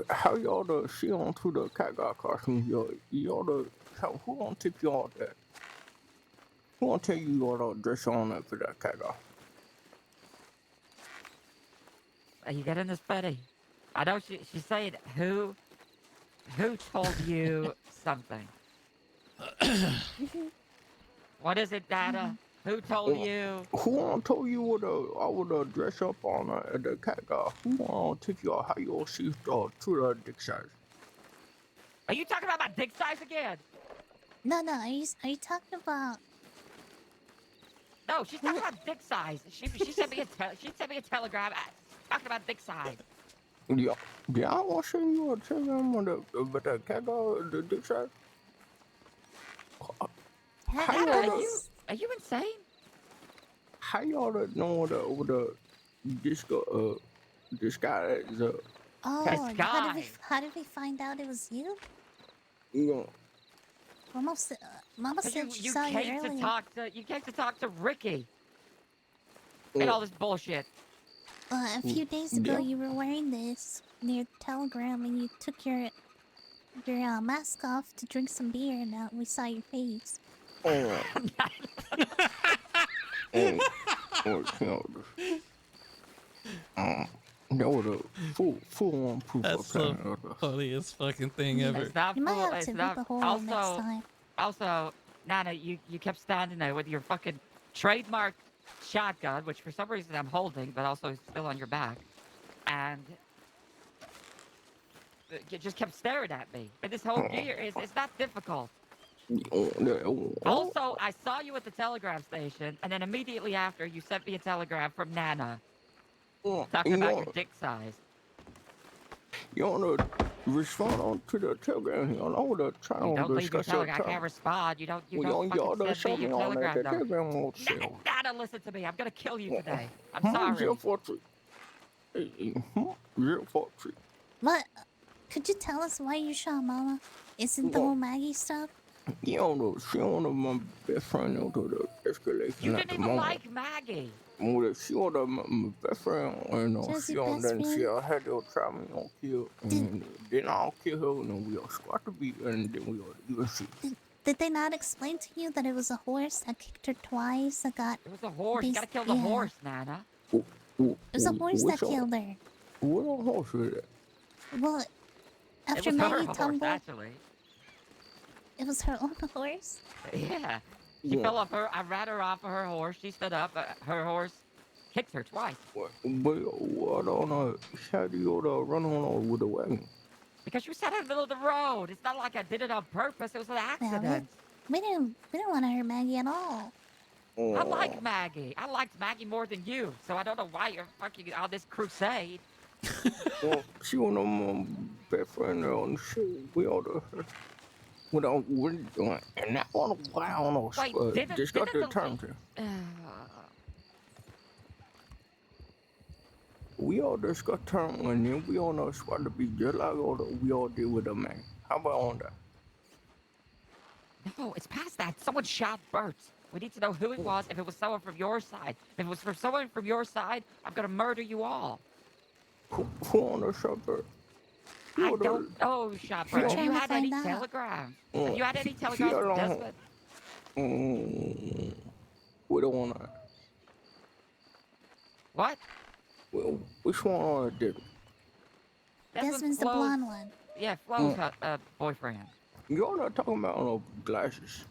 How y'all the she on to the cat dog costume? Y'all the who won't tip y'all that? Who won't tell you y'all the dress on for that cat dog? Are you getting this, Betty? I know she's saying who told you something. What is it, Dada? Who told you? Who told you I would dress up on the cat guy? Who tip you how you see to the dick size? Are you talking about my dick size again? No, are you talking about? No, she's talking about dick size. She sent me a telegram talking about dick size. Yeah, I want to send you a telegram on the cat guy, the dick size. Are you insane? How y'all know the this guy is Oh, how did we find out it was you? Yeah. Mama said she saw you earlier. You came to talk to Ricky. And all this bullshit. A few days ago, you were wearing this near the telegram, and you took your mask off to drink some beer, and now we saw your face. That was a full on proof That's the funniest fucking thing ever. It's not You might full. have to It's beat not. the whole next time. Also, Nana, you kept standing there with your fucking trademark shotgun, which for some reason I'm holding, but also is still on your back, and you just kept staring at me. And this whole gear it's not difficult. Also, I saw you at the telegram station, and then immediately after, you sent me a telegram from Nana talking about your dick size. You want to respond to the telegram? You know the trying to leave your telegram. I can't respond. You don't fucking send me your telegram number. Nana, listen to me. I'm gonna kill you today. I'm sorry. 043. What? Could you tell us why you shot Mama? Is it the whole Maggie stuff? You don't know. She don't know my best friend to the escalation. You didn't even like Maggie. Well, she was my best friend, she on then she had to try me on kill, and then I'll kill her, and then we'll squat the beat, and then we'll even see. Did they not explain to you that it was a horse that kicked her twice? It was a horse. You gotta kill the horse, Nana. It was a horse that killed her. What horse was that? Well, after it was Maggie her tumbled, horse, actually. It was her own horse. Yeah. She fell off her. I ran her off of her horse. She stood up. Her horse kicked her twice. But what on how do you run on with the wagon? Because you sat in the middle of the road. It's not like I did it on purpose. It was an accident. We didn't want to hurt Maggie at all. I like Maggie. I liked Maggie more than you. So I don't know why you're fucking on this crusade. Well, she was my best friend on the show. We all the. What we're doing, and that one wow, just got the term to. We all just got term, and then we all know what to be just like all we all did with the man. How about on that? No, it's past that. Someone shot Burt. We need to know who it was. If it was someone from your side, if it was from someone from your side, I'm gonna murder you all. Who on the shot Burt? I don't know, Shopper. Have you had any telegrams? Have you had any telegrams from Desmond? We don't want to. What? Well, which one did? Desmond's the blonde one. Yeah, Flo's boyfriend. You're not talking about no glasses.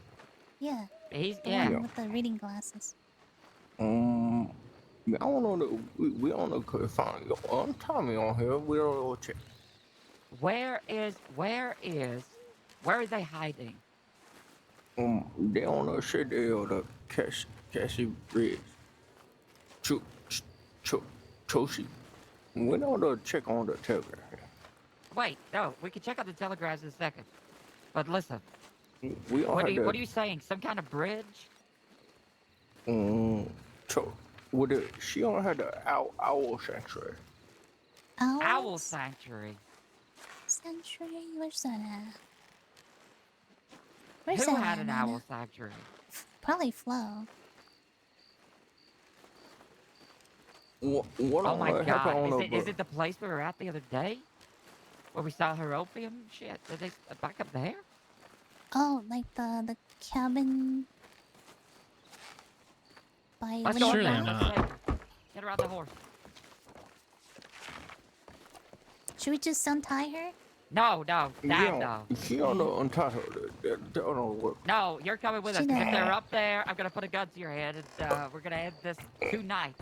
Yeah. He's the one with the reading glasses. I don't know. We don't know. Could find your Tommy on here. We don't know check. Where are they hiding? They on the shit they on the Cassie Bridge. Choshi. We don't check on the telegraph. Wait, no, we can check out the telegraphs in a second. But listen, What are you saying? Some kind of bridge? She don't have the owl sanctuary. Owl sanctuary. Sanctuary? Where's that at? Where's Who that had at, an Nana? owl sanctuary? Probably Flo. What Oh my god, is it the place we were at the other day? Where we saw her opium shit? Are they back up there? Oh, like the cabin by Let's go up Surely there. not. Get her on the horse. Should we just untie her? No, no. She don't know untie her. That don't work. No, you're coming with us. She 'Cause if not. they're up there, I'm gonna put a gun to your head, and we're gonna end this tonight.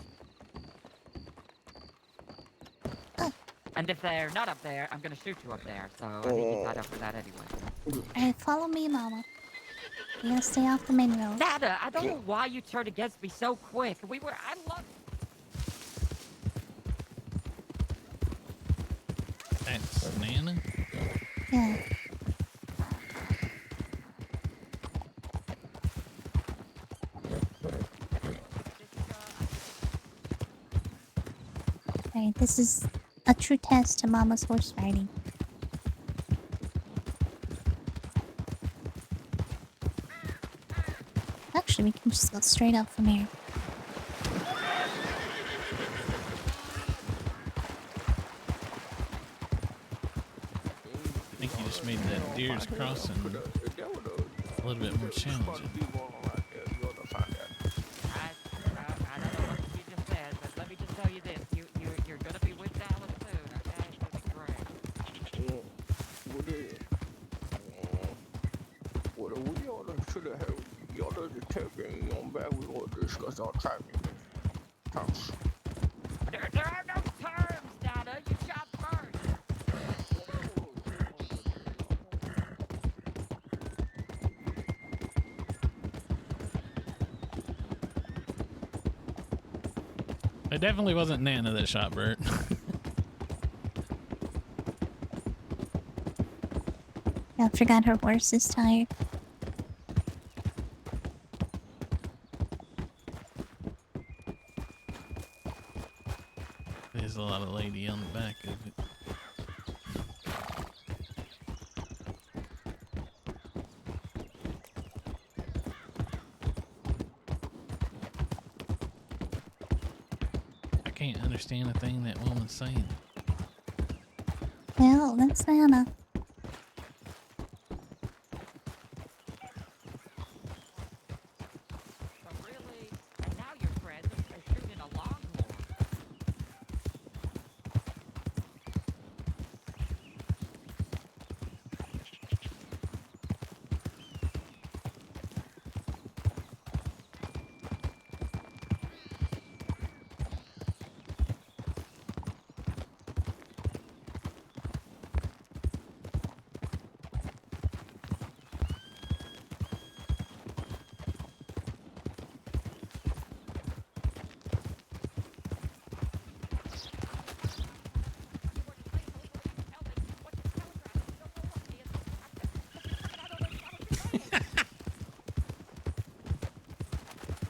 And if they're not up there, I'm gonna shoot you up there. So I think you tied up for that anyway. Alright, follow me, Mama. We gotta stay off the main road. Nada, I don't know why you turned against me so quick. I love. That's Nana? Yeah. Alright, this is a true test to Mama's horse riding. Actually, we can just go straight up from here. I think you just made that deer's crossing a little bit more challenging. I don't know what you just said, but let me just tell you this: you're gonna be with Dallas soon, okay? It's gonna be great. What we ought to should have had y'all to take me on back. We ought to discuss our timing. Terms. There are no terms, Nada. You shot first. It definitely wasn't Nana that shot Burt. I forgot her horse is tired. There's a lot of lady on the back of it. I can't understand a thing that woman's saying. Well, that's Nana. And now your friends are shooting a longhorn.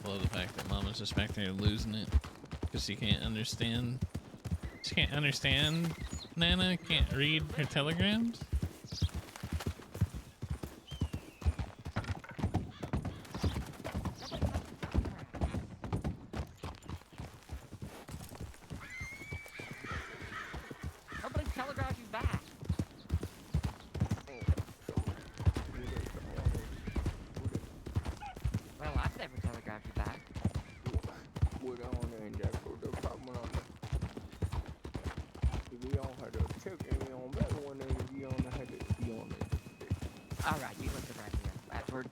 Love the fact that Mama's just back there losing it because she can't understand. She can't understand. Nana can't read her telegrams. Nobody telegraphed you back. Well, I've never telegraphed you back. We're on there and just go to the apartment on the. We all had to check me on back one day. We on had to be on it. All right, you listen right here. We're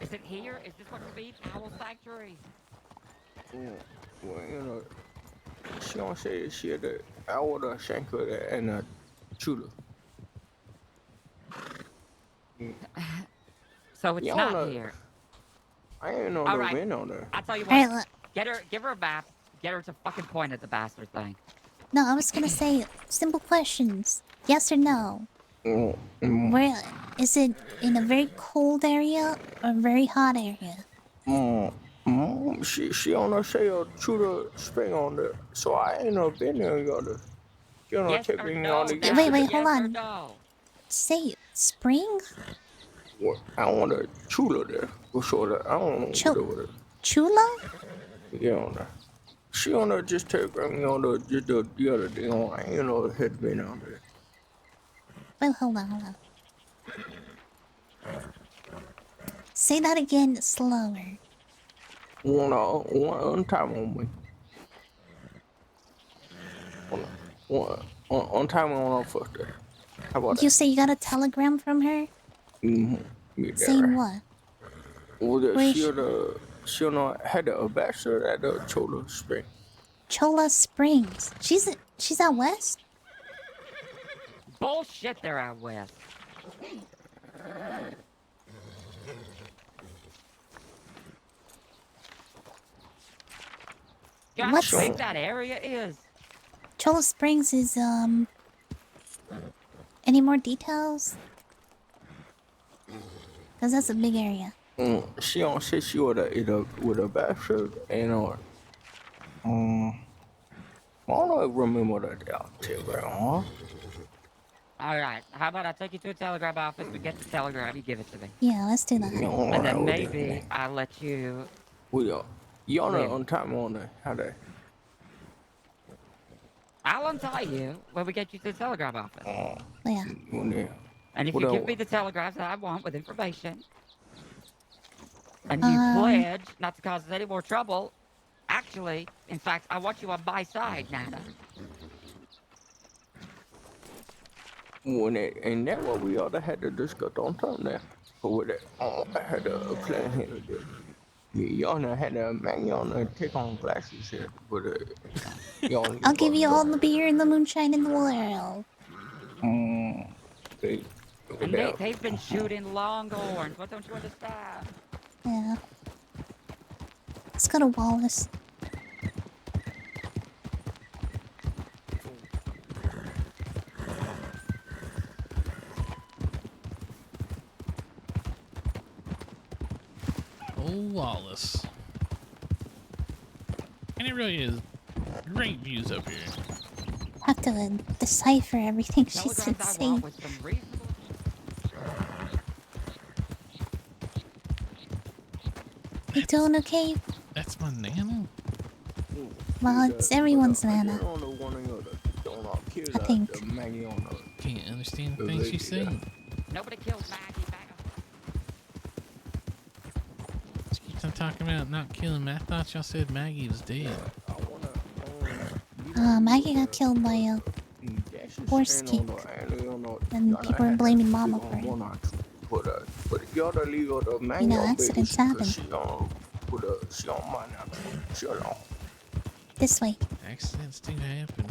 Is it here? Is this what you mean? Owl Sanctuary? Well, you know, she don't say she had a. I order shanker and a shooter. So it's You not don't know. here. I ain't know All the right. win on there. I'll tell you Alright, what. Give her a map. Get her to fucking point at the bastard thing. no, I was gonna say simple questions. Yes or no? Where is it in a very cold area or a very hot area? She on her say a shooter spring on there, so I ain't never been there. You know, Yes take or me no, on the Dad? Wait, yesterday. hold Yes or on. no? Say spring? Well, I want a chula there for sure. That I don't know what it. Chula? Yeah, on there. She on there just take me on the other day. I ain't know it had been on there. Wait, hold on. Say that again slower. One time on me. One time on her first day. How about You that? say you got a telegram from her? Yeah, Saying what? Well, Where is she had a bachelor at the Chola Spring. Chola Springs. She's out west? Bullshit, they're out west. You know how big that area is? Chola Springs is any more details? Cause that's a big area. She don't say she with a bachelor and I don't remember that out telegram, huh? Alright, how about I take you to a telegraph office, we get the telegram, you give it to me. Yeah, let's do that. And then maybe I'll let you... You on Win. on time on there, how that? I'll untie you when we get you to the telegraph office. Yeah. And if What you give else? me the telegraph that I want with information, and you pledge not to cause us any more trouble, actually, in fact, I want you on my side, Nana. And that's what we ought to had to discuss on time there. But with that, I had a plan here today. Y'all had a man, y'all take on glasses here, but y'all. I'll give you all the beer and the moonshine in the world. And they've been shooting longhorns. What don't you understand? Yeah. Let's go to Wallace. Oh, Wallace. And it really is great views up here. Have to decipher everything she said. Say. You doing okay? That's my Nana? Well, it's everyone's Nana. I think. Can't understand the things she's saying. Nobody kills Maggie. She keeps on talking about not killing me. I thought y'all said Maggie was dead. Maggie got killed by a horse kick. And people are blaming Mama for it. You know, accidents happen. This way. Accidents do happen.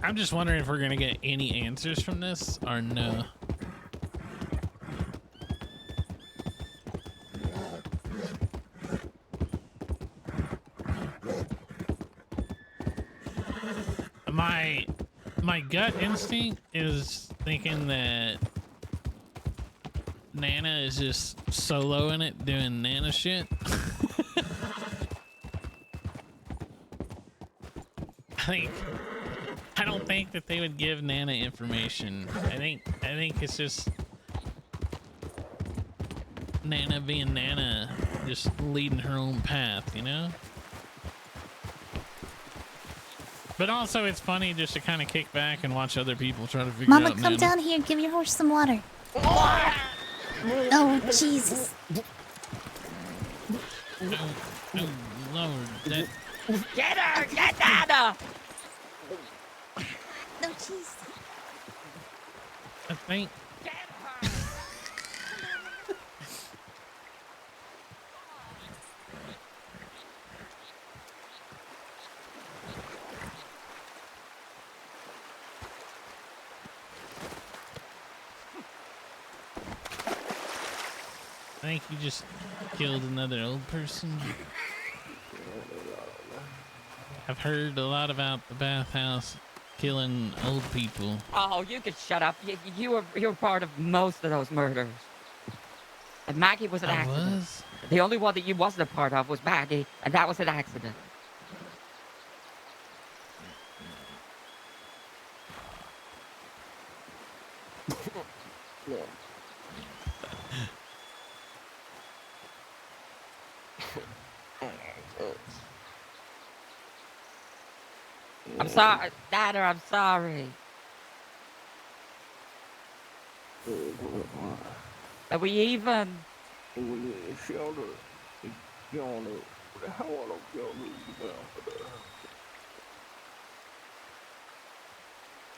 I'm just wondering if we're gonna get any answers from this or no. My gut instinct is thinking that Nana is just soloing it, doing Nana shit. I don't think that they would give Nana information. I think it's just Nana being Nana, just leading her own path, you know? But also it's funny just to kind of kick back and watch other people try to figure Mama, out come Nana. down here. Give your horse some water. Oh, Jesus. Oh, Lord. That... Get her! Get Nana! No, jeez. I think... I think you just killed another old person. I've heard a lot about the bathhouse killing old people. Oh, you can shut up. You were part of most of those murders. And Maggie was an accident. Was? The only one that you wasn't a part of was Maggie, and that was an accident. I'm sorry, Nana, I'm sorry. Are we even?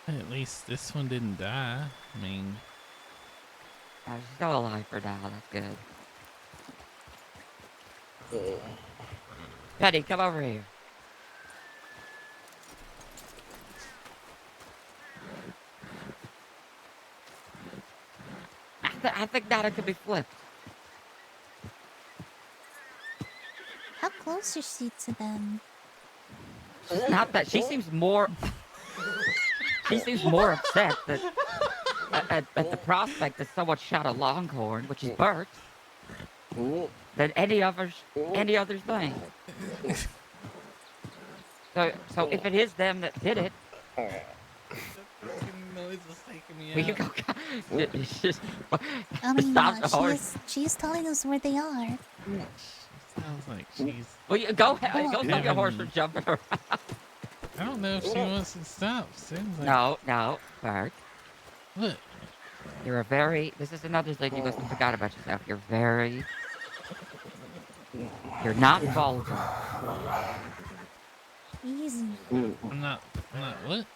At least this one didn't die. I mean... She's still alive for now, that's good. Petty, come over here. I think Nana could be flipped. How close is she to them? Not that she seems more. She seems more upset that at the prospect that someone shot a longhorn, which is Burt, than any other thing. So if it is them that did it, will you go? I mean, Stop the horse. she's telling us where they are. Sounds like she's... Well, you go stop your horse from jumping around. I don't know if she wants to stop. Seems like... No, Burt. What? You're a very... This is another thing you must have forgot about yourself. You're very... You're not vulgar. Easy. I'm not what?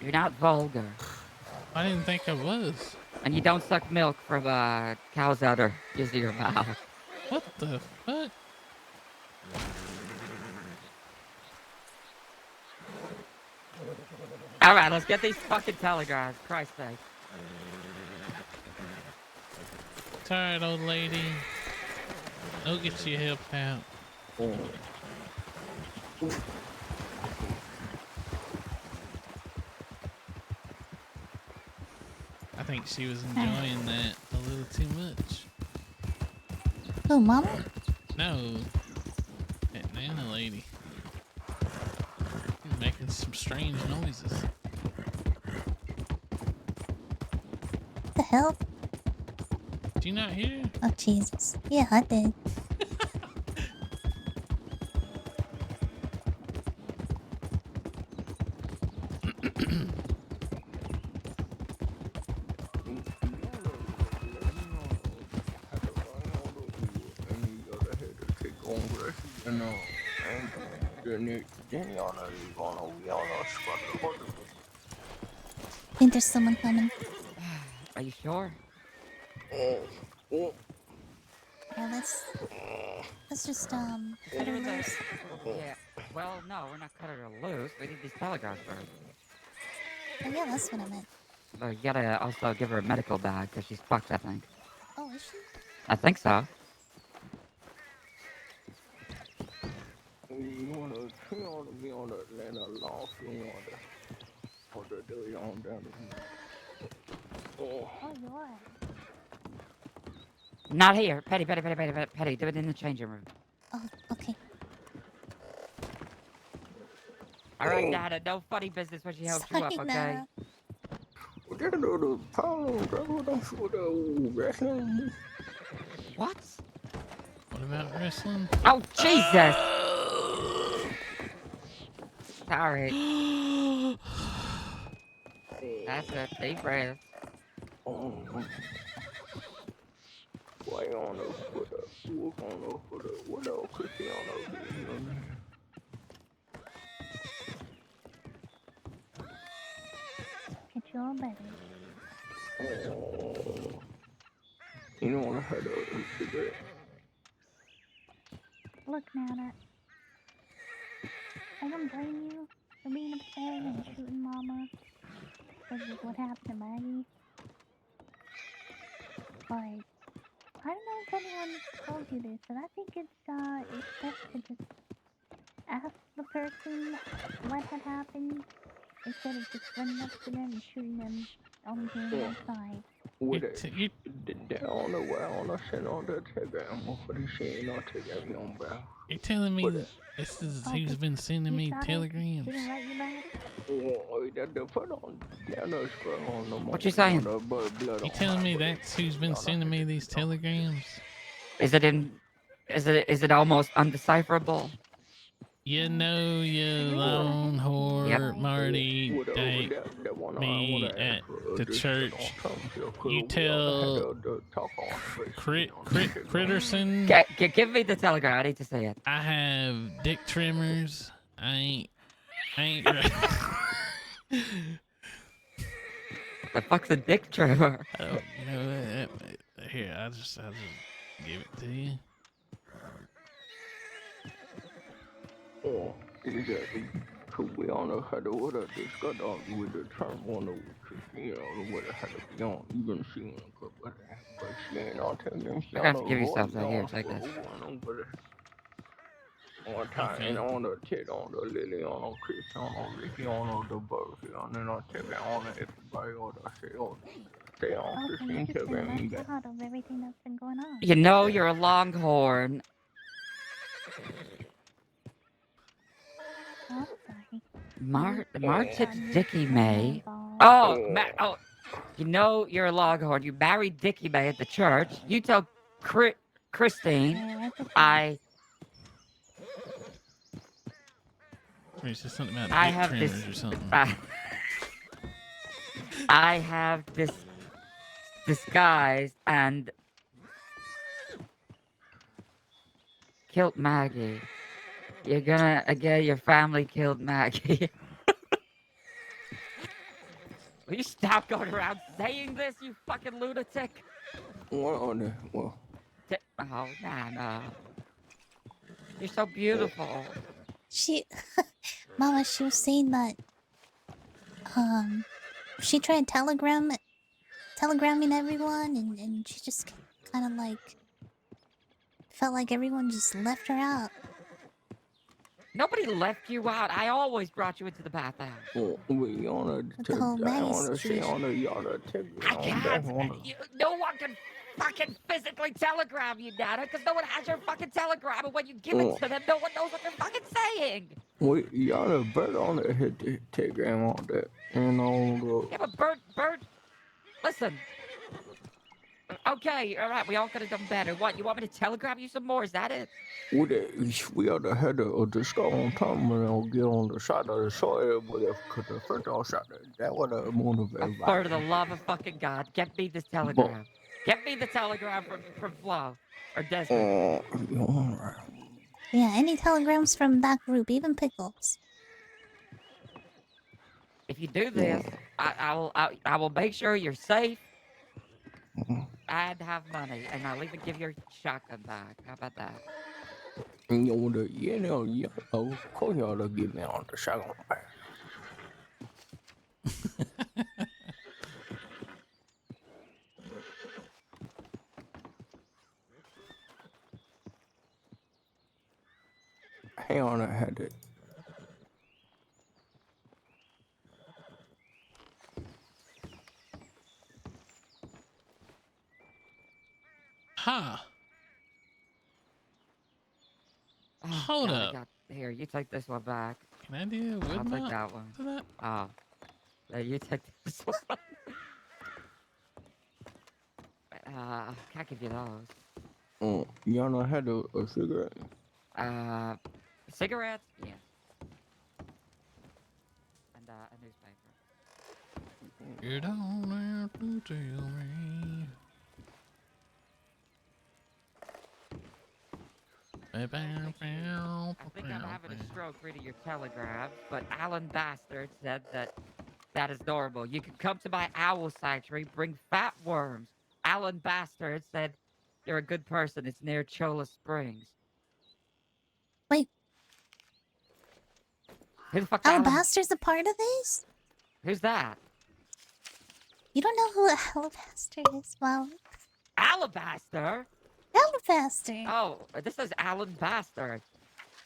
You're not vulgar. I didn't think I was. And you don't suck milk from a cow's udder using your mouth. What the fuck? Alright, let's get these fucking telegrams. Christ's sake. Tired old lady. Go get your help out. I think she was enjoying that a little too much. Who, Mama? No. That Nana lady. She's making some strange noises. What the hell? Did you not hear? Oh, Jesus. Yeah, I did. I think there's someone coming. Are you sure? Yeah, let's just cut her loose. Yeah. Well, no, we're not cutting her loose. We need these telegrams first. Oh yeah, that's what I meant. But you gotta also give her a medical bag because she's fucked, I think. Oh, is she? I think so. You wanna be on the Atlanta loft, you want to do your own down there. Oh, you are. Not here. Petty. Do it in the changing room. Oh, okay. All right, Nana, no funny business when she helps you up, Sorry, okay? Nana. What? What about wrestling? Oh, Jesus! Sorry. That's a deep breath. Why on the foot up? Walk on the foot up. What else could be on the Get your better. Oh. You don't want to hurt a cigarette. Look, Nana. I don't blame you for being upset and shooting Mama because of what happened to Maggie. But I don't know if anyone told you this, but I think it's best to just ask the person what had happened instead of just running up to them and shooting them on the one side. What I don't know why I want to send on the telegram for the shit on telegram on bro. You're telling me this is who's been sending me telegrams? Didn't write you back? What you saying? You telling me that's who's been sending me these telegrams? Is it almost undecipherable? You know, you lone whore, Marty, date me at the church. You tell Critterson. Give me the telegram. I need to see it. I have dick trimmers. I ain't right. The fuck's a dick trimmer? I don't know. Here, I'll just give it to you. Oh, exactly. Cause we all know how to what I just got on with the term on the you know what I had to be on. You gonna see when I go but she ain't all telling them she I have to give you something here, take this. One time and on the tit on the lily on the Chris on the Ricky on the Burt on and on tell on everybody on the say on stay on Christine tell me back. Out of everything that's been going on. You know you're a longhorn. Oh, sorry. Martin Dickie May. Oh, you know you're a longhorn. You married Dickie May at the church. You tell Christine Wait, is this something about dick trimmers or something? I have this disguise and killed Maggie. You're gonna get your family killed Maggie. Will you stop going around saying this, you fucking lunatic? What on there? Well. Oh, Nana. You're so beautiful. Mama, she was saying that, she tried telegramming everyone, and she just kind of like felt like everyone just left her out. Nobody left you out. I always brought you into the bathhouse. Oh, we on a say on a yard I can't. No one can fucking physically telegram you, Nana, because no one has your fucking telegram, and when you give it to them, no one knows what they're fucking saying. Wait, y'all a Burt on the hit the telegram on that and on the. Yeah, but Burt, listen. Okay, all right, we all could have done better. What, you want me to telegram you some more? Is that it? We ought to head of the skull on time and I'll get on the side of the soil, but if the first all shot that would have motivated. For the love of fucking God, get me this telegram. Get me the telegram from Flo or Desmond. All right. Yeah, any telegrams from that group, even Pickles. If you do this, I will make sure you're safe. And have money, and I'll even give your shotgun back. How about that? Of course you ought to give me on the shotgun back. Hang on, I had it. Huh. Oh, Hold God, up. Here, you take this one back. Can I do a wood I'll take mount that one. to that? Oh. Yeah, you take this one. Can't give you those. Y'all know had a cigarette? Cigarettes? Yes. And, a newspaper. You don't have to tell me. I think I'm having a stroke reading your telegram, but Alan Bastard said that is normal. You can come to my owl sanctuary, bring fat worms. Alan Bastard said you're a good person. It's near Cholla Springs. Wait. Who the fuck's Alan? Alabaster's a part of this? Who's that? You don't know who Alabaster is, well. Alabaster? Alabaster. Oh, this is Alan Bastard.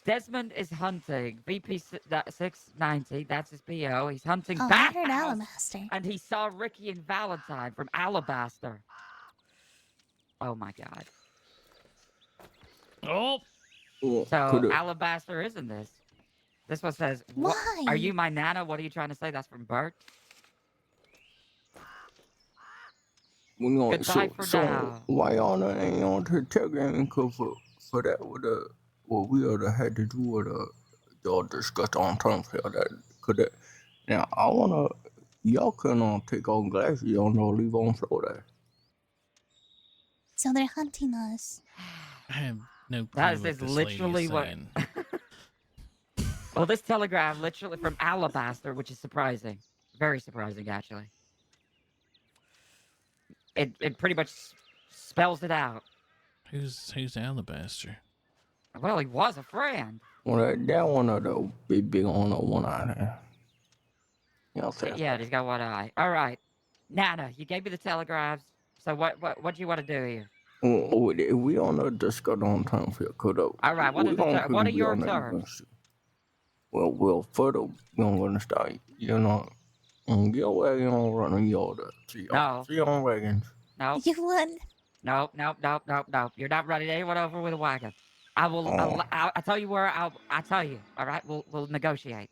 Desmond is hunting. VP 690, that's his PO. He's hunting I bathhouse. heard Alabaster. And he saw Ricky and Valentine from Alabaster. Oh my god. Oh! So, Alabaster isn't this. This one says, Why? Are you my Nana? What are you trying to say? That's from Burt? Goodbye for now. Why y'all ain't on the telegram? Cause for that what we oughta had to do with y'all discuss on terms here that could that now I wanna y'all couldn't take off glasses, y'all know leave on floor there. So they're hunting us. I have no clue That what is this literally lady is what. saying. Well, this telegram literally from Alabaster, which is surprising. Very surprising, actually. It pretty much spells it out. Who's Alabaster? Well, he was a friend. Well, that one of the big on the one eye there. You know what I'm saying? Yeah, he's got one eye. All right, Nana, you gave me the telegrams. So what do you want to do here? We on the discuss on terms here, could All right, what are your terms? Well, further, we're gonna start, you know, on your wagon on running your three on wagons. No. You won. No. You're not running anyone over with a wagon. I will. I'll tell you where. I'll tell you. All right. We'll negotiate.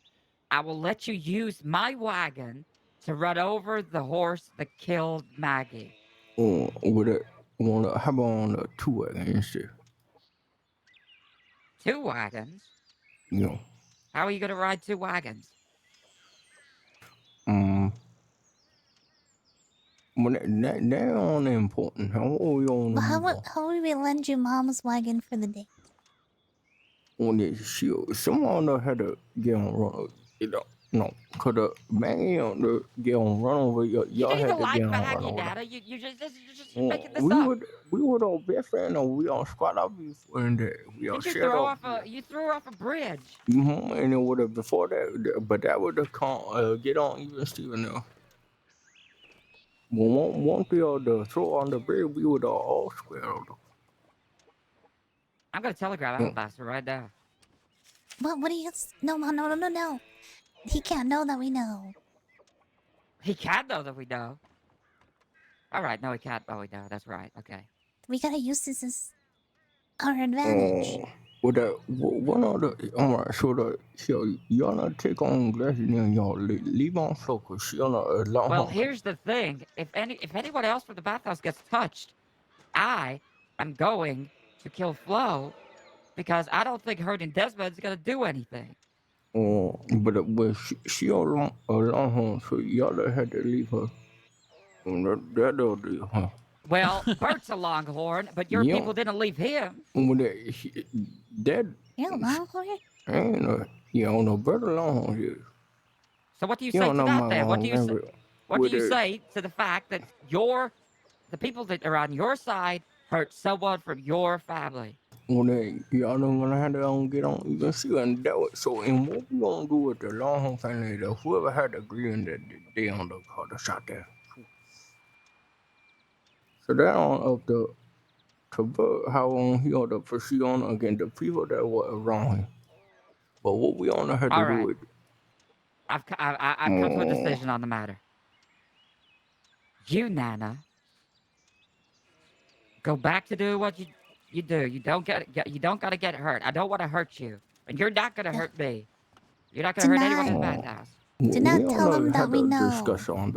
I will let you use my wagon to run over the horse that killed Maggie. How about on the 2 wagons instead? 2 wagons? Yeah. How are you gonna ride 2 wagons? Well, that on important. How are we on? Well, how would we lend you mom's wagon for the day? Someone had to get on run. No, cause the Maggie on the get on run over. Y'all had to get on run over. Dada. You're just making this up. We were all best friends, or we all squad up before and we all you shared up. You threw her off a bridge. And it would have before that, but that would have get on even Steven now. Won't be able to throw on the bridge, we would all square up. I'm gonna telegraph Alabaster right now. What do you... No. He can't know that we know. He can't know that we know. All right, no, he can't. Oh, we know. That's right. Okay. We gotta use this as our advantage. One other, alright, so y'all not take on glasses and y'all leave on focus. She on a long. Well, here's the thing. If anyone else from the bathhouse gets touched, I am going to kill Flo because I don't think hurting Desmond's gonna do anything. But she on a long home, so y'all had to leave her. That'll do, huh? Well, Burt's a longhorn, but your people didn't leave him. That longhorn? Ain't no Burt a longhorn here. So what do you say to that then? What do you say to the fact that the people that are on your side hurt someone from your family? Y'all don't gonna have to get on even see and do it. So, and what we gonna do with the longhorn family? Whoever had the agreement that they on the call the shot there. So that on up to how on he ought to proceed on against the people that were around him. But what we on had to do with I've come to a decision on the matter. You, Nana, go back to do what you do. You don't gotta get hurt. I don't want to hurt you, and you're not gonna hurt me. You're not gonna hurt anyone in the not- bathhouse. Do not We tell all them that had we a know. discussion on I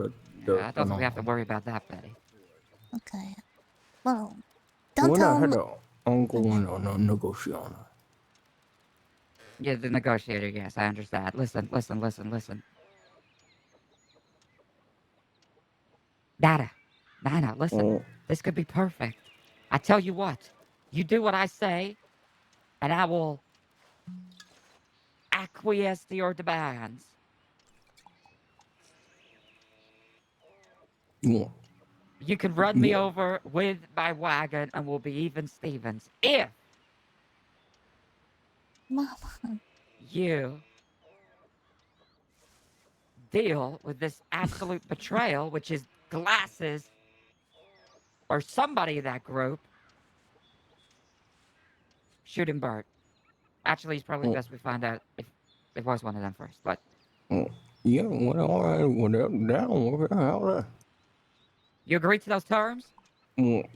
don't think we have to worry about that, Betty. Okay. Well, don't We're tell not had them. an ongoing or no negotiation. Yeah, the negotiator, yes, I understand. Listen. Nana, listen. This could be perfect. I tell you what, you do what I say, and I will acquiesce to your demands. Yeah. You can run me over with my wagon, and we'll be even Stevens. If Mama. you deal with this absolute betrayal, which is Glasses or somebody in that group, shoot him, Burt. Actually, it's probably best we find out if it was one of them first, but... Yeah, well, all right, whatever, down, whatever. You agree to those terms? You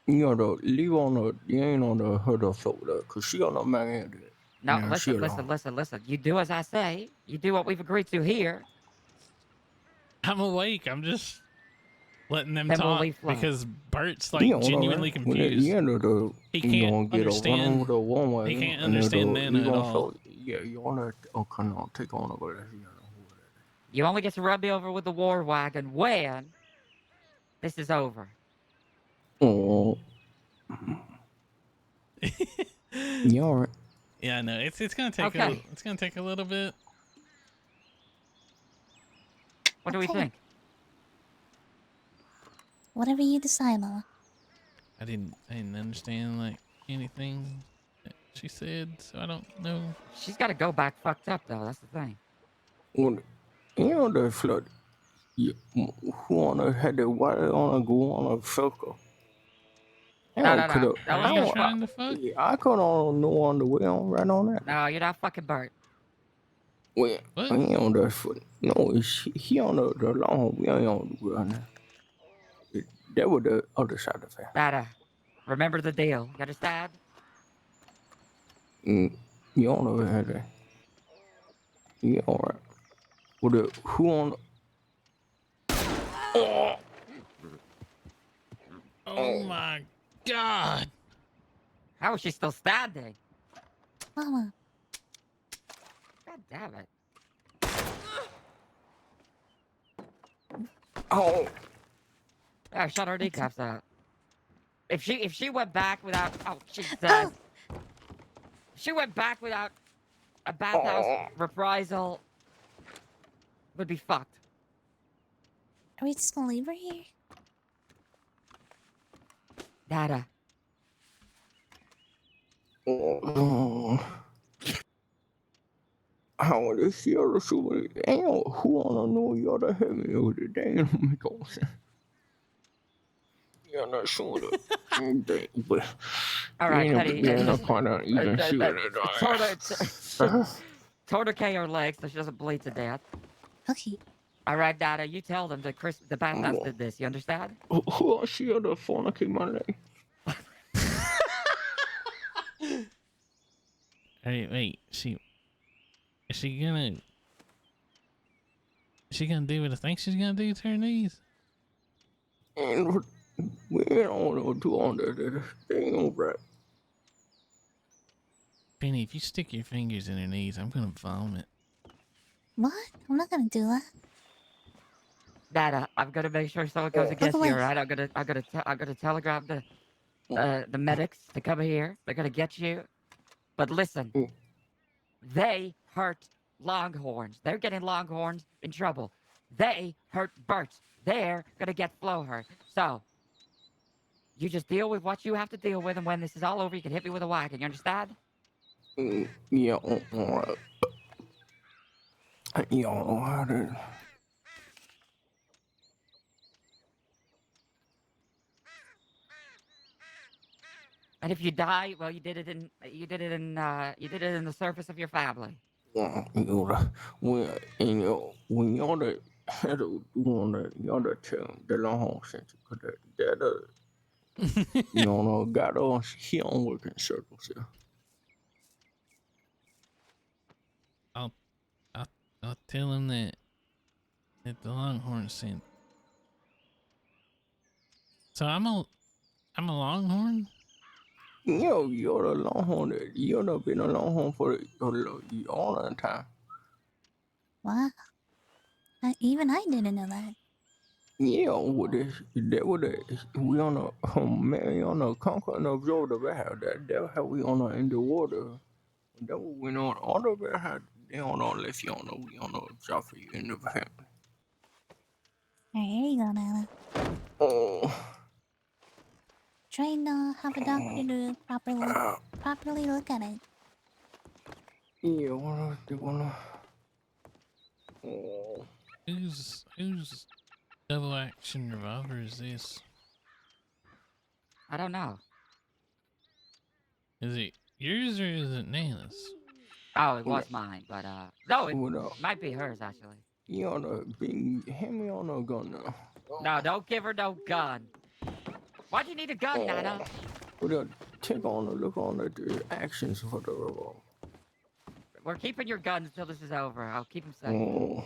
know, leave on the, you ain't on the hood float there, because she on the man. No, listen. You do as I say. You do what we've agreed to here. I'm awake. I'm just letting them Then we'll talk leave Flo. because Bert's like genuinely confused. He can't understand. He can't understand Nana at all. Yeah, you want to come on, take on over there. You only get to rub me over with the war wagon when this is over. Oh. You all right? Yeah, no, it's gonna take it's gonna take a little bit. What do we think? Whatever you decide, Mama. I didn't understand like anything that she said, so I don't know. She's got to go back fucked up though. That's the thing. Well, you know the flood. Who wanna had the water on a go on a circle? No. I could on no on the way on right on that. No, you're not fucking Burt. Well, he on that foot. No, he on the long. We ain't on the ground now. That was the other side of the family. Nada. Remember the deal. You understand? You don't know how that. Yeah, all right. Well, who on? Oh my God! How is she still standing? Mama. God damn it. Oh. Yeah, shut her kneecaps out. If she went back without she's dead. If she went back without a bathhouse reprisal, would be fucked. Are we just gonna leave her here? Nada. How this year or so, ain't who wanna know you oughta have me over the day and make all sense. Yeah, not sure but all right, Betty. Tourniquet her legs so she doesn't bleed to death. Okay. All right, Nada, you tell them that the bathhouse did this. You understand? Who she oughta fornicate my leg? Wait. Is she gonna do what I think she's gonna do to her knees? And we don't do on that. They ain't right. Penny, if you stick your fingers in her knees, I'm gonna vomit. What? I'm not gonna do that. Nada, I'm gonna make sure someone goes against you. All right, I'm gonna telegraph the medics to come here. They're gonna get you. But listen, they hurt Longhorns. They're getting Longhorns in trouble. They hurt Burt. They're gonna get Flo hurt. So you just deal with what you have to deal with, and when this is all over, you can hit me with a wagon. You understand? Yeah, all right. You don't know how to. And if you die, well, you did it in the service of your family. Yeah, when you're the head of doing that, you're the term, the long center, because that you know, got on, he don't work in circles, yeah. I'll tell him that the Longhorn sent. So I'm a Longhorn? Yo, you're a Longhorn. You've been a Longhorn for a long time. Wow. Even I didn't know that. Yeah, with this, that was we on a man on a conquer and absorb the bear. That how we on in the water. That what we on all the bear. They don't know unless you don't know we on a job for you in the bear. Alright, here you go, Nana. Oh. Try and have a doctor to properly look at it. Yeah, they wanna. Oh. Whose double action revolver is this? I don't know. Is it yours or is it Nana's? Oh, it was mine, but no, it What up? might be hers actually. You on a big hand me on a gun now. No, don't give her no gun. Why'd you need a gun, Nana? What up? Take on a look on the actions for the revolver. We're keeping your guns until this is over. I'll keep them safe. Oh.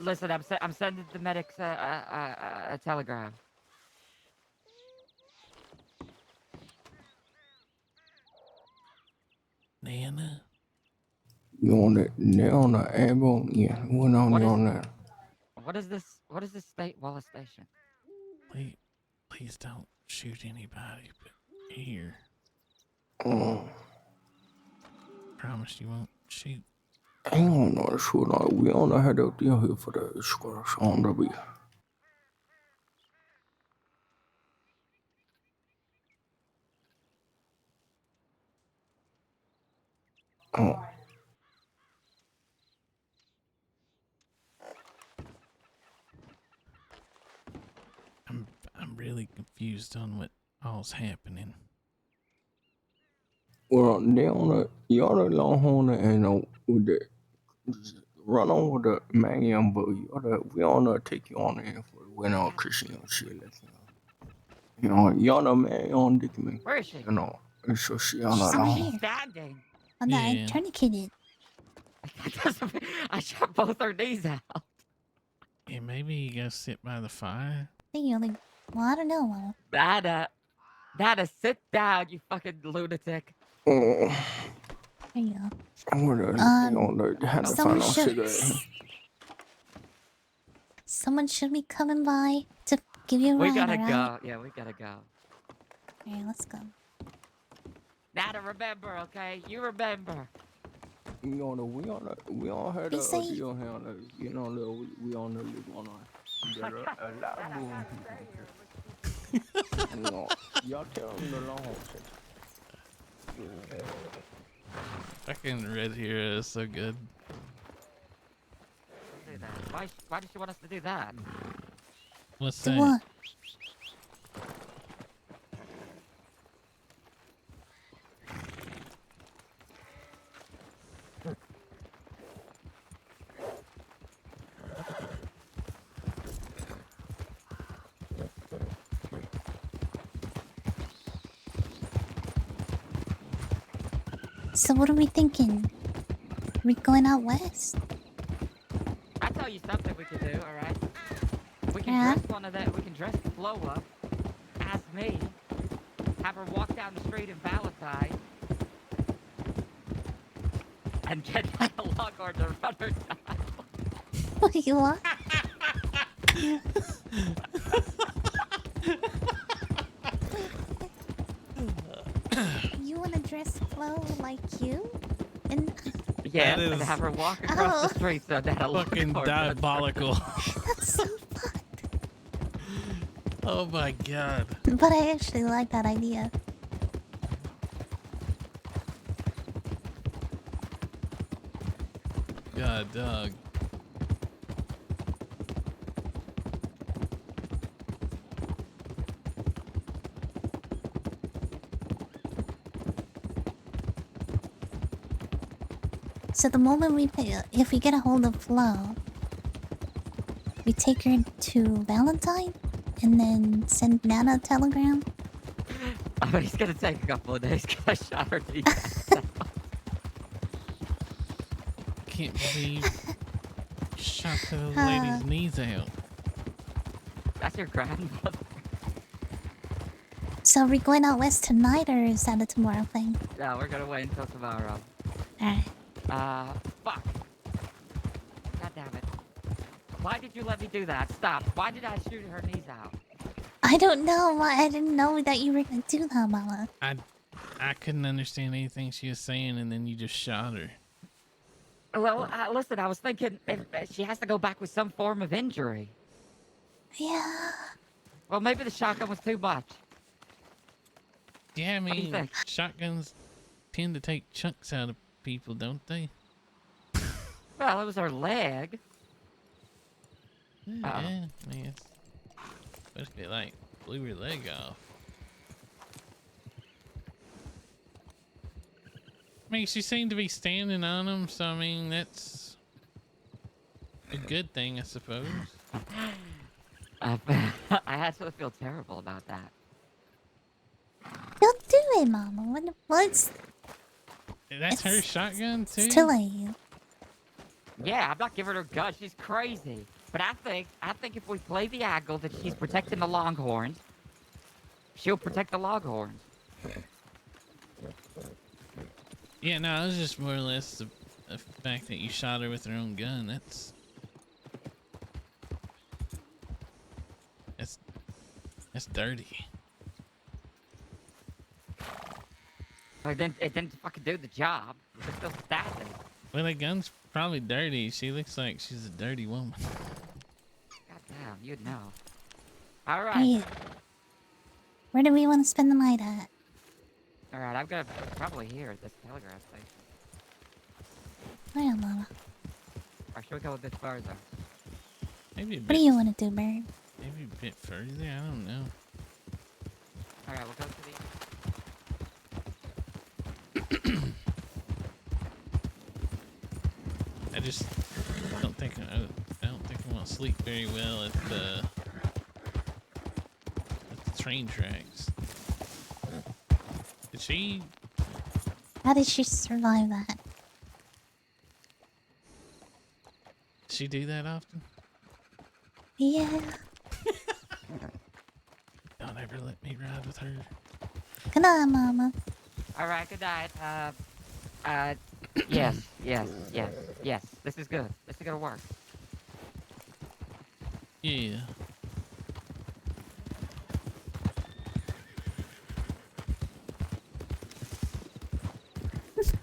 Listen. I'm sending the medics a telegram. Nana. You on that? They on the ammo? Yeah, what on you on that? What is this? What is this state Wallace Station? Please don't shoot anybody, but here. Promise you won't shoot. I don't know the shoot on. We on the head out there here for the squares on the beat. Oh. I'm really confused on what all's happening. Well, they on the you're the Longhorn and with the run on with the Magnum, but we on the take you on in for when all Christian shit. You know, you're the man on Dick me. Where is she? You know, and so she on the She's over Longhorn. here. Standing. On the tourniqueted. I shot both her knees out. Yeah, maybe you go sit by the fire. I think you only. Well, I don't know. Nana, sit down, you fucking lunatic. There you go. Someone should be coming by to give you a ride, We gotta right? go. Yeah, we gotta go. Alright, let's go. Nana, remember, okay? You remember. We on her Be safe. we on the look on a lot of moving people. Y'all tell them the Longhorn section. Fucking Red Hero is so good. Do that. Why did you want us to do that? What's Do that? what? So what are we thinking? Are we going out west? I'll tell you something we can do, alright? We can dress one of that. We can dress Flo up as me. Have her walk down the street in Valentine. And get that Longhorn to run her down. What you want? You want to dress Flo like you? And Yeah, and have her walk across the street so that fucking diabolical. That's so fucked. Oh my god. But I actually like that idea. God, dog. So the moment if we get a hold of Flo, we take her to Valentine, and then send Nana a telegram. Oh, he's gonna take a couple of days because I shot her. can't believe you shot the lady's knees out. That's your grandmother. So are we going out west tonight, or is that a tomorrow thing? No, we're gonna wait until tomorrow. Alright. Fuck. God damn it. Why did you let me do that? Stop. Why did I shoot her knees out? I don't know why. I didn't know that you were gonna do that, Mama. I couldn't understand anything she was saying, and then you just shot her. Well, listen, I was thinking if she has to go back with some form of injury. Yeah. Well, maybe the shotgun was too much. Yeah, I do you mean, think? shotguns tend to take chunks out of people, don't they? Well, it was her leg. Yeah, I mean, it's supposed to be like blew her leg off. I mean, she seemed to be standing on him, so I mean, that's a good thing, I suppose. I actually feel terrible about that. Don't do it, Mama. What's... That's her shotgun, too? It's too late. Yeah, I'm not giving her guts. She's crazy. But I think if we play the angle that she's protecting the Longhorns, she'll protect the Longhorns. Yeah, no, it was just more or less the fact that you shot her with her own gun. That's dirty. It didn't fucking do the job. It's still stabbing. Well, the gun's probably dirty. She looks like she's a dirty woman. God damn, you'd know. All right. Hey, where do we want to spend the night at? All right, I'm gonna probably here at this telegraph station. Where, Mama? Or should we go a bit further? Maybe a What bit. do you want to do, Bert? Maybe a bit further. I don't know. All right, we'll go to the. I just don't think I don't think I want to sleep very well at the train tracks. Did she? How did she survive that? Does she do that often? Yeah. Don't ever let me ride with her. Good night, Mama. All right, good night. Yes. This is good. This is gonna work. Yeah.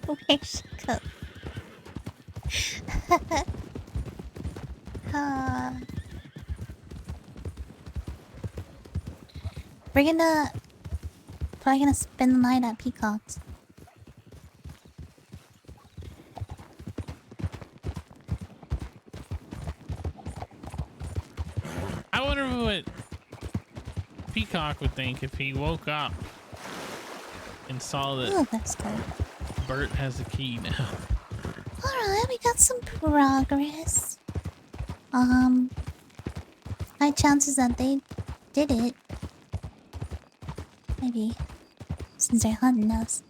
Where'd she go? We're probably gonna spend the night at Peacock's. I wonder what Peacock would think if he woke up and saw that Oh, that's good. Burt has a key now. Alright, we got some progress. High chances that they did it. Maybe. Since they're hunting us.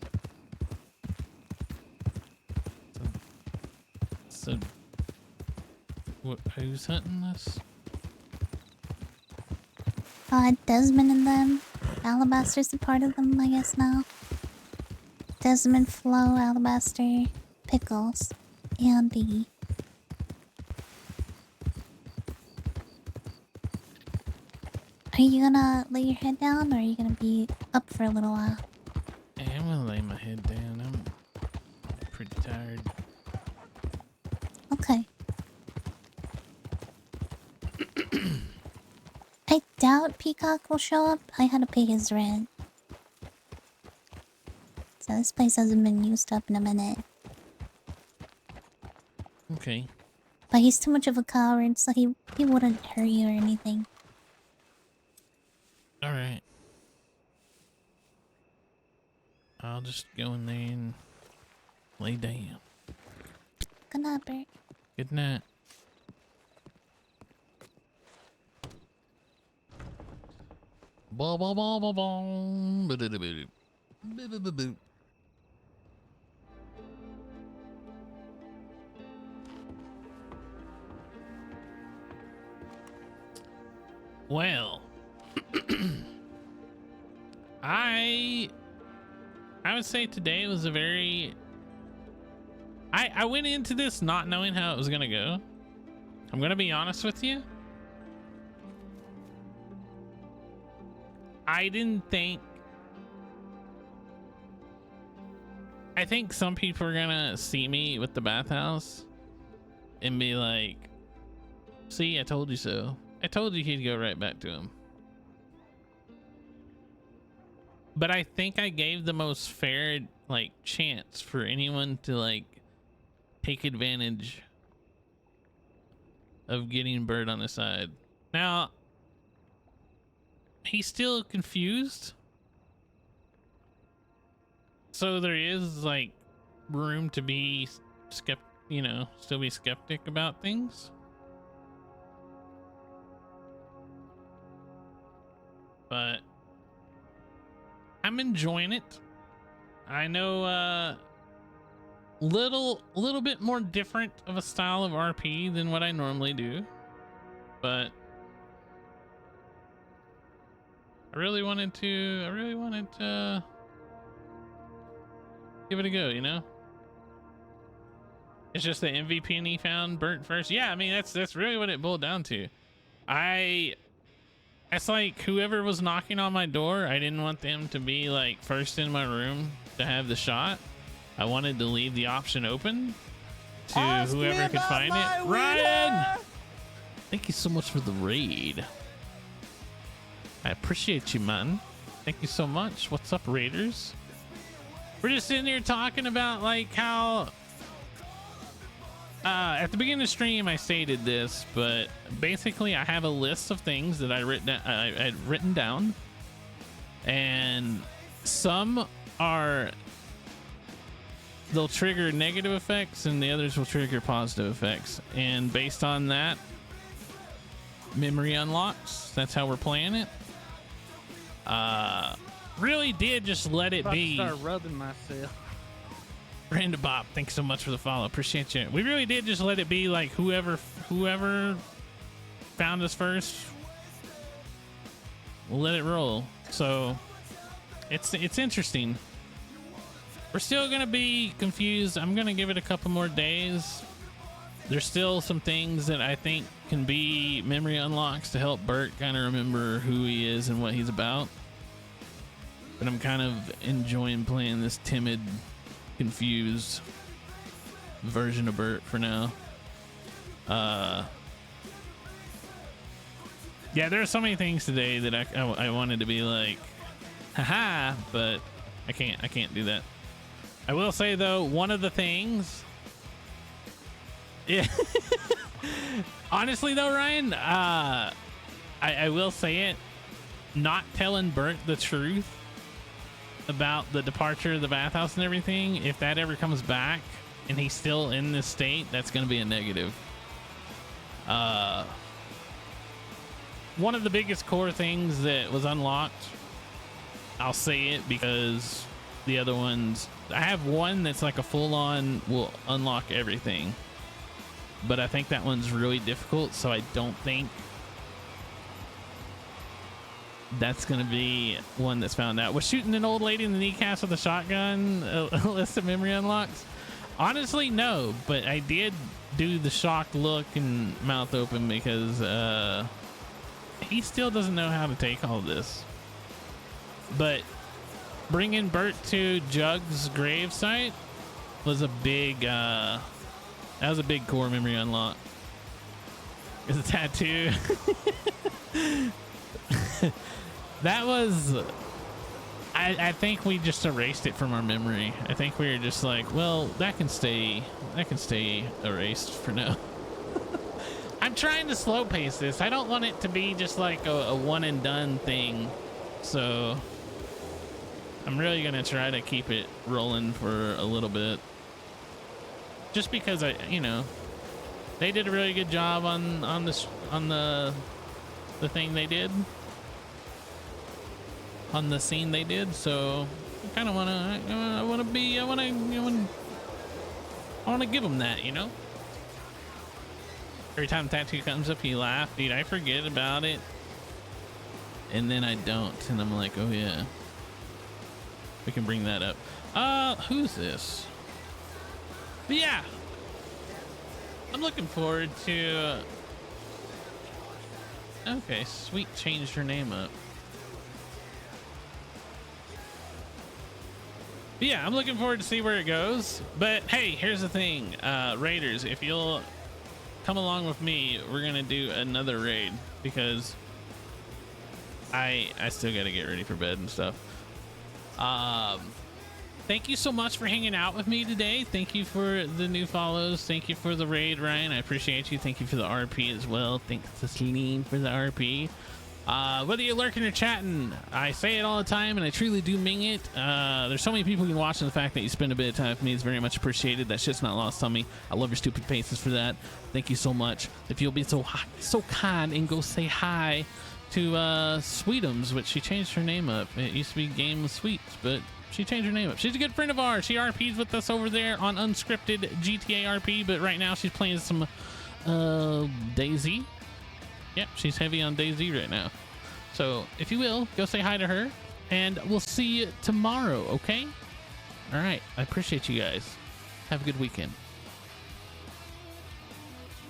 So who's hunting us? Desmond and them. Alabaster's a part of them, I guess, now. Desmond, Flo, Alabaster, Pickles, Andy. Are you gonna lay your head down, or are you gonna be up for a little while? Yeah, I'm gonna lay my head down. I'm pretty tired. Okay. I doubt Peacock will show up. I had to pay his rent. So this place hasn't been used up in a minute. Okay. But he's too much of a coward, so he wouldn't hurt you or anything. Alright. I'll just go in there and lay down. Good night, Bert. Good night. Ba ba ba ba ba. Ba-da-da-ba-da. Ba-ba-ba-boo. Well, I would say today was a very... I went into this not knowing how it was gonna go. I'm gonna be honest with you. I didn't think... I think some people are gonna see me with the bathhouse and be like, see, I told you so. I told you he'd go right back to him. But I think I gave the most fair, like, chance for anyone to, like, take advantage of getting Burt on the side. Now, he's still confused. So there is, like, room to be still be skeptic about things. But I'm enjoying it. I know little bit more different of a style of RP than what I normally do, but I really wanted to give it a go, you know? It's just the MVP and he found Burt first. Yeah, I mean that's really what it boiled down to. It's like whoever was knocking on my door, I didn't want them to be like first in my room to have the shot. I wanted to leave the option open to whoever could find it. Ryan! Thank you so much for the raid. I appreciate you, man. Thank you so much. What's up, Raiders? We're just sitting here talking about like how at the beginning of the stream I stated this, but basically I have a list of things that I had written down, and some they'll trigger negative effects and the others will trigger positive effects, and based on that, memory unlocks. That's how we're playing it. Really did just let it be. Start rubbing myself. Brandon Bob, thanks so much for the follow. Appreciate you. We really did just let it be like whoever found us first, we'll let it roll. So it's interesting. We're still gonna be confused. I'm gonna give it a couple more days. There's still some things that I think can be memory unlocks to help Burt kind of remember who he is and what he's about. But I'm kind of enjoying playing this timid, confused version of Burt for now. Yeah, there are so many things today that I wanted to be like, haha, but I can't do that. I will say though, one of the things, yeah, honestly though, Ryan, I will say it, not telling Burt the truth about the departure of the bathhouse and everything, if that ever comes back and he's still in this state, that's going to be a negative. One of the biggest core things that was unlocked, I'll say it because the other ones, I have one that's like a full-on will unlock everything, but I think that one's really difficult, so I don't think that's gonna be one that's found out. Was shooting an old lady in the kneecaps with a shotgun a list of memory unlocks? Honestly, no, but I did do the shocked look and mouth open because he still doesn't know how to take all this. But bringing Burt to Jug's gravesite was a big that was a big core memory unlock. Is a tattoo. That was, I think we just erased it from our memory. I think we were just like, well, that can stay erased for now. I'm trying to slow pace this. I don't want it to be just like a one and done thing. So I'm really gonna try to keep it rolling for a little bit. Just because they did a really good job on the thing they did. On the scene they did, so I kind of want to give them that, you know? Every time tattoo comes up, you laugh. Dude, I forget about it. and then I don't, and I'm like, oh yeah, we can bring that up. Who's this? But yeah, I'm looking forward to. Okay, Sweet changed her name up. But yeah, I'm looking forward to see where it goes. But hey, here's the thing, raiders, if you'll come along with me, we're gonna do another raid because I still gotta get ready for bed and stuff. Thank you so much for hanging out with me today. Thank you for the new follows. Thank you for the raid, Ryan. I appreciate you. Thank you for the RP as well. Thanks to Celine for the RP. Whether you're lurking or chatting, I say it all the time and I truly do mean it. There's so many people you can watch, and the fact that you spend a bit of time with me is very much appreciated. That shit's not lost on me. I love your stupid faces for that. Thank you so much. If you'll be so kind and go say hi to Sweetums, which she changed her name up. It used to be Game of Sweets, but she changed her name up. She's a good friend of ours. She RPs with us over there on Unscripted GTA RP, but right now she's playing some DayZ. Yep, she's heavy on DayZ right now. So if you will, go say hi to her, and we'll see you tomorrow, okay? All right, I appreciate you guys. Have a good weekend.